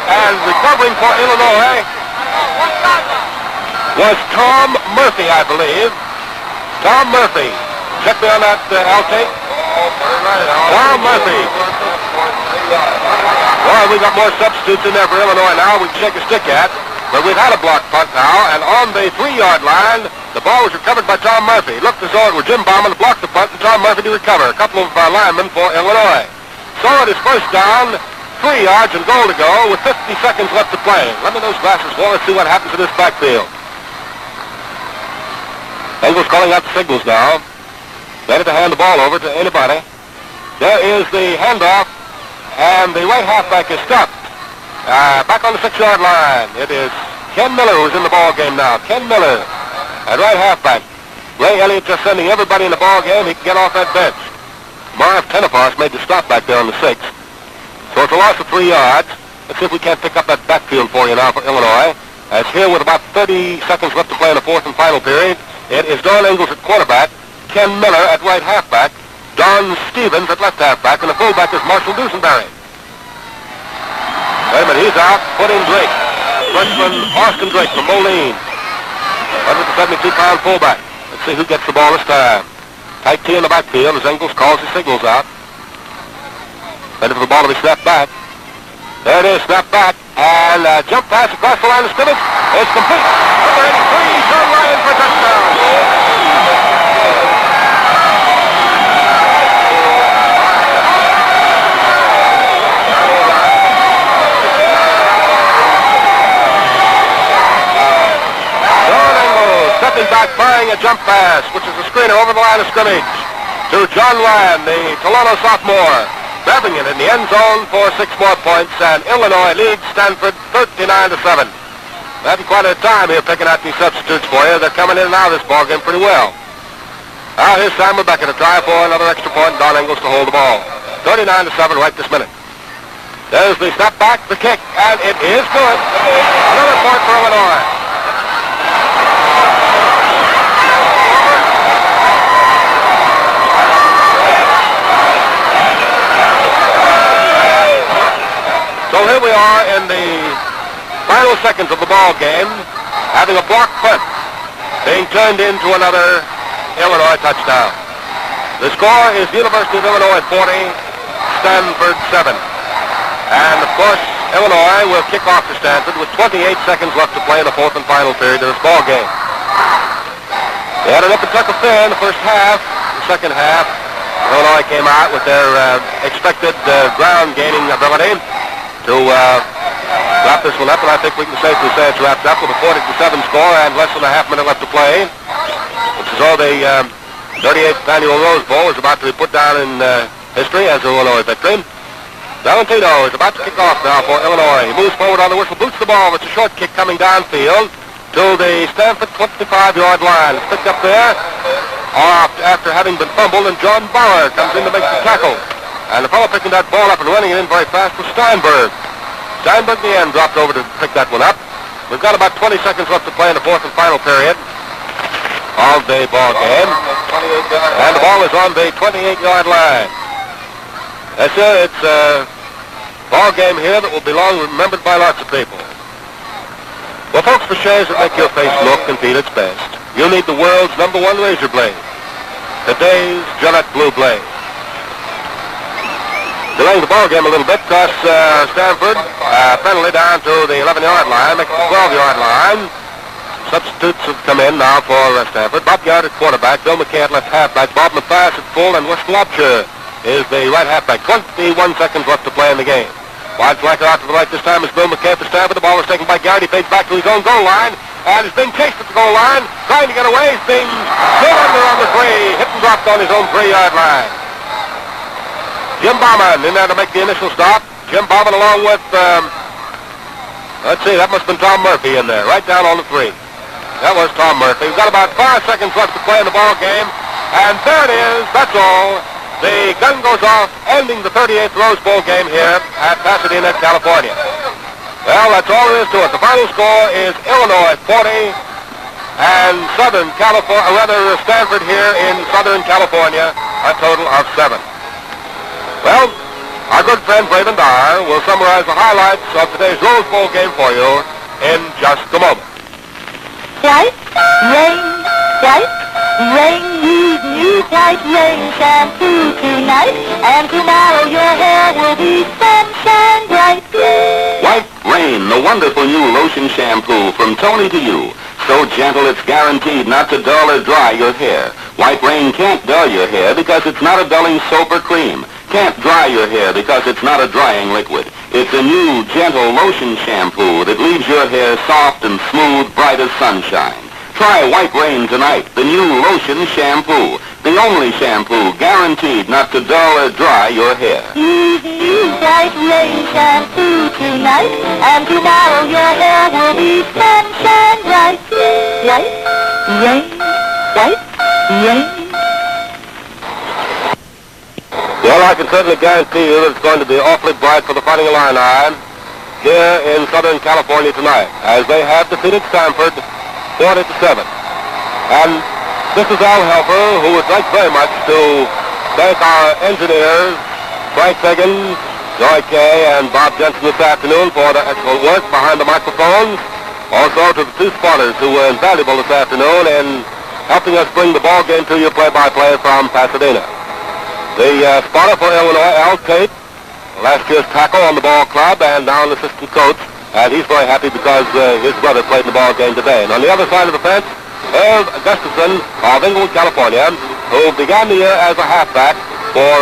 [SPEAKER 2] And recovering for Illinois was Tom Murphy, I believe. Tom Murphy. Check me on that, Al Tate. Tom Murphy. Well, we got more substitutes in there for Illinois now. We can shake a stick at. But we've had a blocked punt now, and on the 3-yard line, the ball was recovered by Tom Murphy. Looked as though it was Jim Bauman to block the punt and Tom Murphy to recover. A couple of linemen for Illinois. So it is first down, 3 yards and goal to go with 50 seconds left to play. Let me those glasses for. Let's see what happens in this backfield. Engels calling out the signals now. Ready to hand the ball over to anybody. There is the handoff, and the right halfback is stopped. Back on the 6-yard line. It is Ken Miller who's in the ball game now. Ken Miller at right halfback. Ray Elliott just sending everybody in the ball game. He can get off that bench. Marv Tenefos made the stop back there on the 6. So it's a loss of 3 yards. Let's see if we can't pick up that backfield for you now for Illinois. As here with about 30 seconds left to play in the fourth and final period, it is Don Engels at quarterback, Ken Miller at right halfback, Don Stevens at left halfback, and the fullback is Marshall Dusenberry. Wait a minute, he's out. Put in Drake. Freshman Austin Drake from Moline. 172-pound fullback. Let's see who gets the ball this time. Tight T in the backfield as Engels calls his signals out. Ready for the ball to be snapped back. There it is, snapped back. And jump pass across the line of scrimmage. It's complete. Number 83, John Ryan for a touchdown. Stepping back, firing a jump pass, which is a screener over the line of scrimmage to John Ryan, the Tolono sophomore, grabbing it in the end zone for 6 more points, and Illinois leads Stanford 39-7. We're having quite a time here picking out these substitutes for you. They're coming in and out of this ball game pretty well. Now here's Sam Rebecca to try for another extra point, Don Engels to hold the ball. 39-7 right this minute. There's the step back, the kick, and it is good. Another point for Illinois. So here we are in the final seconds of the ball game, having a blocked punt being turned into another Illinois touchdown. The score is University of Illinois 40, Stanford 7. And of course, Illinois will kick off to Stanford with 28 seconds left to play in the fourth and final period of this ball game. They had an up-and-tuck affair in the first half. The second half, Illinois came out with their expected ground-gaining ability to wrap this one up, and I think we can safely say it's wrapped up with a 40-7 score and less than a half minute left to play. It's as though the 38th annual Rose Bowl is about to be put down in history as an Illinois victory. Valentino is about to kick off now for Illinois. He moves forward on the whistle, boots the ball. It's a short kick coming downfield to the Stanford 25-yard line. It's picked up there after having been fumbled, and John Bauer comes in to make the tackle. And the fellow picking that ball up and running it in very fast was Steinberg. Steinberg, the end, dropped over to pick that one up. We've got about 20 seconds left to play in the fourth and final period of the ball game. And the ball is on the 28-yard line. Yes, sir, it's a ball game here that will be long remembered by lots of people. Well, folks, for shaves that make your face look and feel its best, you need the world's #1 razor blade, today's Gillette Blue Blade. Delaying the ball game a little bit because Stanford penalty down to the 11-yard line, makes the 12-yard line. Substitutes have come in now for Stanford. Bob Garrett at quarterback, Bill McKay at left halfback, Bob Mathias at full, and Wes Lobcher is the right halfback. 21 seconds left to play in the game. Wide flanker out to the right this time is Bill McKay for Stanford. The ball is taken by Garrett. He fades back to his own goal line, and is being chased at the goal line, trying to get away. He's being still under on the 3, hit and dropped on his own 3-yard line. Jim Bauman in there to make the initial stop. Jim Bauman along with, let's see, that must have been Tom Murphy in there, right down on the 3. That was Tom Murphy. We've got about 5 seconds left to play in the ball game, and there it is. That's all. The gun goes off, ending the 38th Rose Bowl game here at Pasadena, California. Well, that's all there is to it. The final score is Illinois 40 and Stanford here in Southern California, a total of 7. Well, our good friend Braven Dyer will summarize the highlights of today's Rose Bowl game for you in just a moment.
[SPEAKER 5] Tight, rain, use new tight rain shampoo tonight, and tomorrow your hair will be sunshine bright.
[SPEAKER 6] White Rain, the wonderful new lotion shampoo from Tony to you. So gentle it's guaranteed not to dull or dry your hair. White Rain can't dull your hair because it's not a dulling soap or cream. Can't dry your hair because it's not a drying liquid. It's a new, gentle lotion shampoo that leaves your hair soft and smooth, bright as sunshine. Try White Rain tonight, the new lotion shampoo. The only shampoo guaranteed not to dull or dry your hair.
[SPEAKER 5] Use new White Rain shampoo tonight, and tomorrow your hair will be sunshine bright. White Rain, White Rain.
[SPEAKER 2] Well, I can certainly guarantee you that it's going to be awfully bright for the Fighting Illini here in Southern California tonight, as they have defeated Stanford 40-7. And this is Al Helfer, who would like very much to thank our engineers, Frank Fagan, Joy Kay, and Bob Jensen this afternoon for the excellent work behind the microphones. Also to the 2 spotters who were invaluable this afternoon in helping us bring the ball game to you play-by-play from Pasadena. The spotter for Illinois, Al Tate, last year's tackle on the ball club and now an assistant coach, and he's very happy because his brother played in the ball game today. And on the other side of the fence, Earl Gustafson of Inglewood, California, who began the year as a halfback for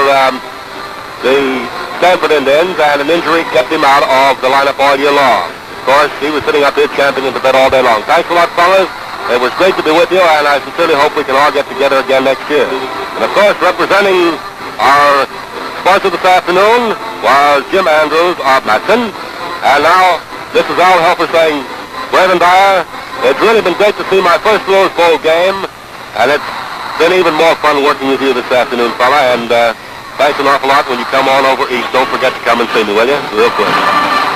[SPEAKER 2] the Stanford Indians, and an injury kept him out of the lineup all year long. Of course, he was sitting up here champing into bed all day long. Thanks a lot, fellas. It was great to be with you, and I sincerely hope we can all get together again next year. And of course, representing our sponsor this afternoon was Jim Andrews of Matson. And now, this is Al Helfer saying, Braven Dyer, it's really been great to see my first Rose Bowl game, and it's been even more fun working with you this afternoon, fella, and thanks an awful lot when you come on over east. Don't forget to come and see me, will you? Real quick.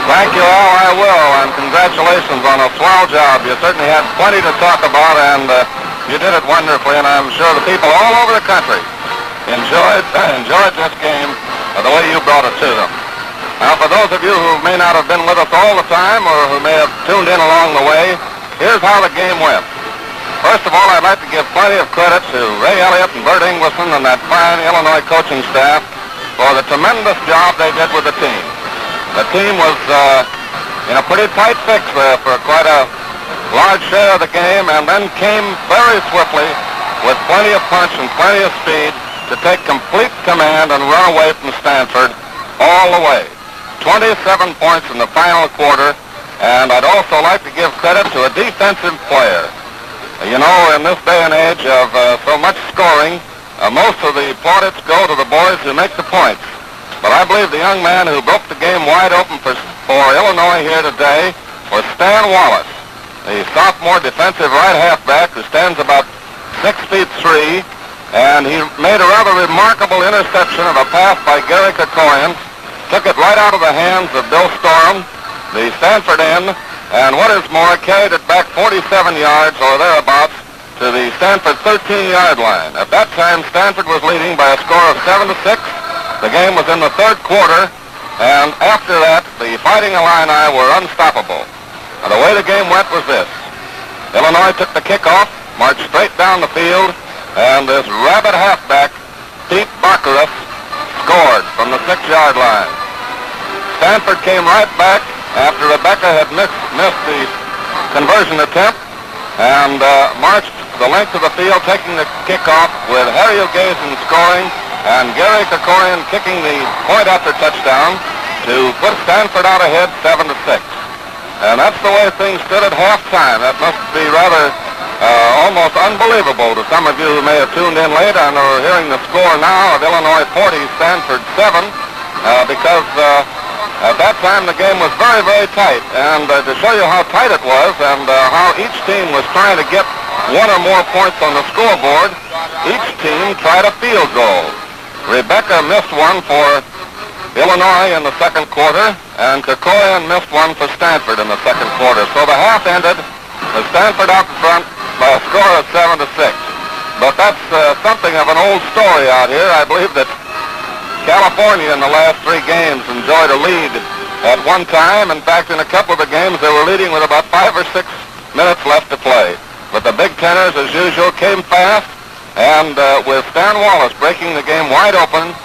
[SPEAKER 1] Thank you all, I will, and congratulations on a swell job. You certainly had plenty to talk about, and you did it wonderfully, and I'm sure the people all over the country enjoyed this game the way you brought it to them. Now, for those of you who may not have been with us all the time or who may have tuned in along the way, here's how the game went. First of all, I'd like to give plenty of credit to Ray Elliott and Bert Ingleson and that fine Illinois coaching staff for the tremendous job they did with the team. The team was in a pretty tight fix there for quite a large share of the game, and then came very swiftly with plenty of punch and plenty of speed to take complete command and run away from Stanford all the way. 27 points in the final quarter, and I'd also like to give credit to a defensive player. You know, in this day and age of so much scoring, most of the plaudits go to the boys who make the points. But I believe the young man who broke the game wide open for Illinois here today was Stan Wallace, the sophomore defensive right halfback who stands about 6'3", and he made a rather remarkable interception of a pass by Gary Kerkorian, took it right out of the hands of Bill Storm, the Stanford end, and what is more, carried it back 47 yards or thereabouts to the Stanford 13-yard line. At that time, Stanford was leading by a score of 7-6. The game was in the third quarter, and after that, the Fighting Illini were unstoppable. And the way the game went was this. Illinois took the kickoff, marched straight down the field, and this rabid halfback, Pete Baccaris, scored from the 6-yard line. Stanford came right back after Rebecca had missed the conversion attempt,
[SPEAKER 6] and marched the length of the field, taking the kickoff with Harry Hugasian scoring and Gary Krikorian kicking the point after touchdown to put Stanford out ahead 7-6. And that's the way things stood at halftime. That must be rather almost unbelievable to some of you who may have tuned in late and are hearing the score now of Illinois 40, Stanford 7, because at that time the game was very, very tight. And to show you how tight it was and how each team was trying to get one or more points on the scoreboard, each team tried a field goal. Rebecca missed one for Illinois in the second quarter, and Krikorian missed one for Stanford in the second quarter. So the half ended with Stanford out in front by a score of 7-6. But that's something of an old story out here. I believe that California in the last three games enjoyed a lead at one time. In fact, in a couple of the games, they were leading with about 5 or 6 minutes left to play. But the Big Teners, as usual, came fast, and with Stan Wallace breaking the game wide open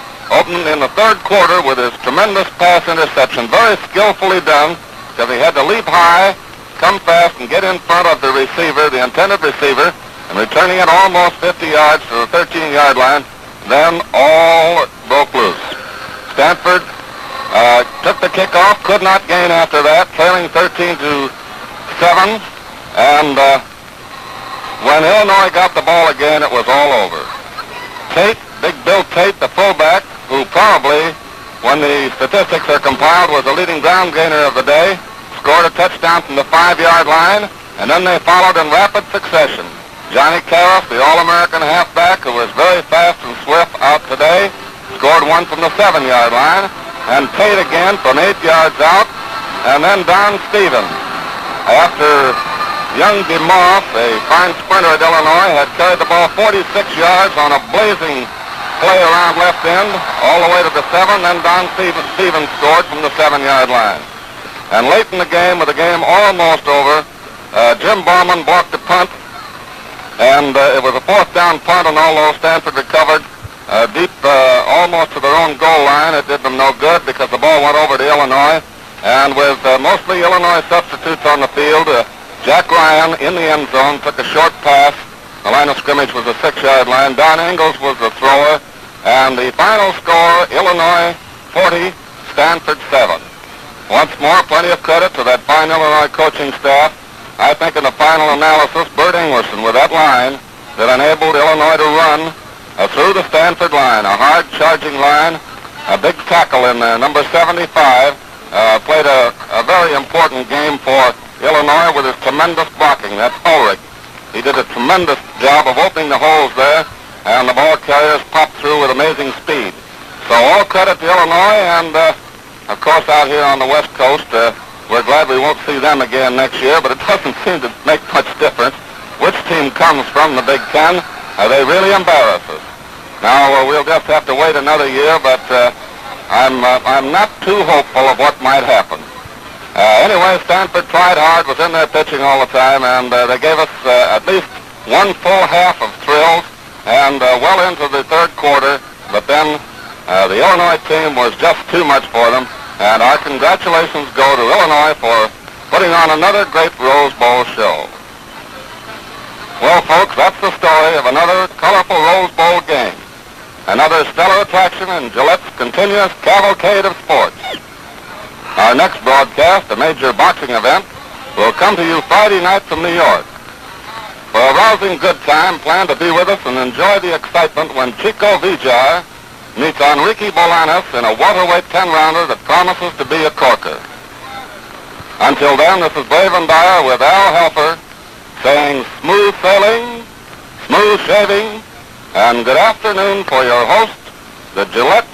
[SPEAKER 6] in the third quarter with his tremendous pass interception, very skillfully done, because he had to leap high, come fast, and get in front of the receiver, the intended receiver, and returning it almost 50 yards to the 13-yard line. Then all broke loose. Stanford took the kickoff, could not gain after that, trailing 13-7, and when Illinois got the ball again, it was all over. Tate, Big Bill Tate, the fullback, who probably, when the statistics are compiled, was the leading ground gainer of the day, scored a touchdown from the 5-yard line, and then they followed in rapid succession. Johnny Karras, the All-American halfback, who was very fast and swift out today, scored one from the 7-yard line, and Tate again from 8 yards out, and then Don Stevens. After young DeMoss, a fine sprinter at Illinois, had carried the ball 46 yards on a blazing play around left end, all the way to the 7, then Don Stevens scored from the 7-yard line. And late in the game, with the game almost over, Jim Bauman blocked a punt, and it was a fourth down punt, and although Stanford recovered deep almost to their own goal line, it did them no good because the ball went over to Illinois, and with mostly Illinois substitutes on the field, Jack Ryan in the end zone took a short pass. The line of scrimmage was the 6-yard line. Don Ingalls was the thrower. And the final score, Illinois 40, Stanford 7. Once more, plenty of credit to that fine Illinois coaching staff. I think in the final analysis, Bert Inglerson with that line that enabled Illinois to run through the Stanford line, a hard-charging line, a big tackle in there. Number 75 played a very important game for Illinois with his tremendous blocking. That's Ulrich. He did a tremendous job of opening the holes there, and the ball carriers popped through with amazing speed. So all credit to Illinois, and of course out here on the West Coast, we're glad we won't see them again next year, but it doesn't seem to make much difference which team comes from the Big Ten. They really embarrass us. Now, we'll just have to wait another year, but I'm not too hopeful of what might happen. Anyway, Stanford tried hard, was in their pitching all the time, and they gave us at least one full half of thrills, and well into the third quarter, but then the Illinois team was just too much for them, and our congratulations go to Illinois for putting on another great Rose Bowl show. Well, folks, that's the story of another colorful Rose Bowl game, another stellar attraction in Gillette's continuous cavalcade of sports. Our next broadcast, a major boxing event, will come to you Friday night from New York. For a rousing good time, plan to be with us and enjoy the excitement when Chico Vijar meets Enrique Bolaños in a welterweight 10-rounder that promises to be a corker. Until then, this is Braven Dyer with Al Helfer saying smooth sailing, smooth shaving, and good afternoon for your host, the Gillette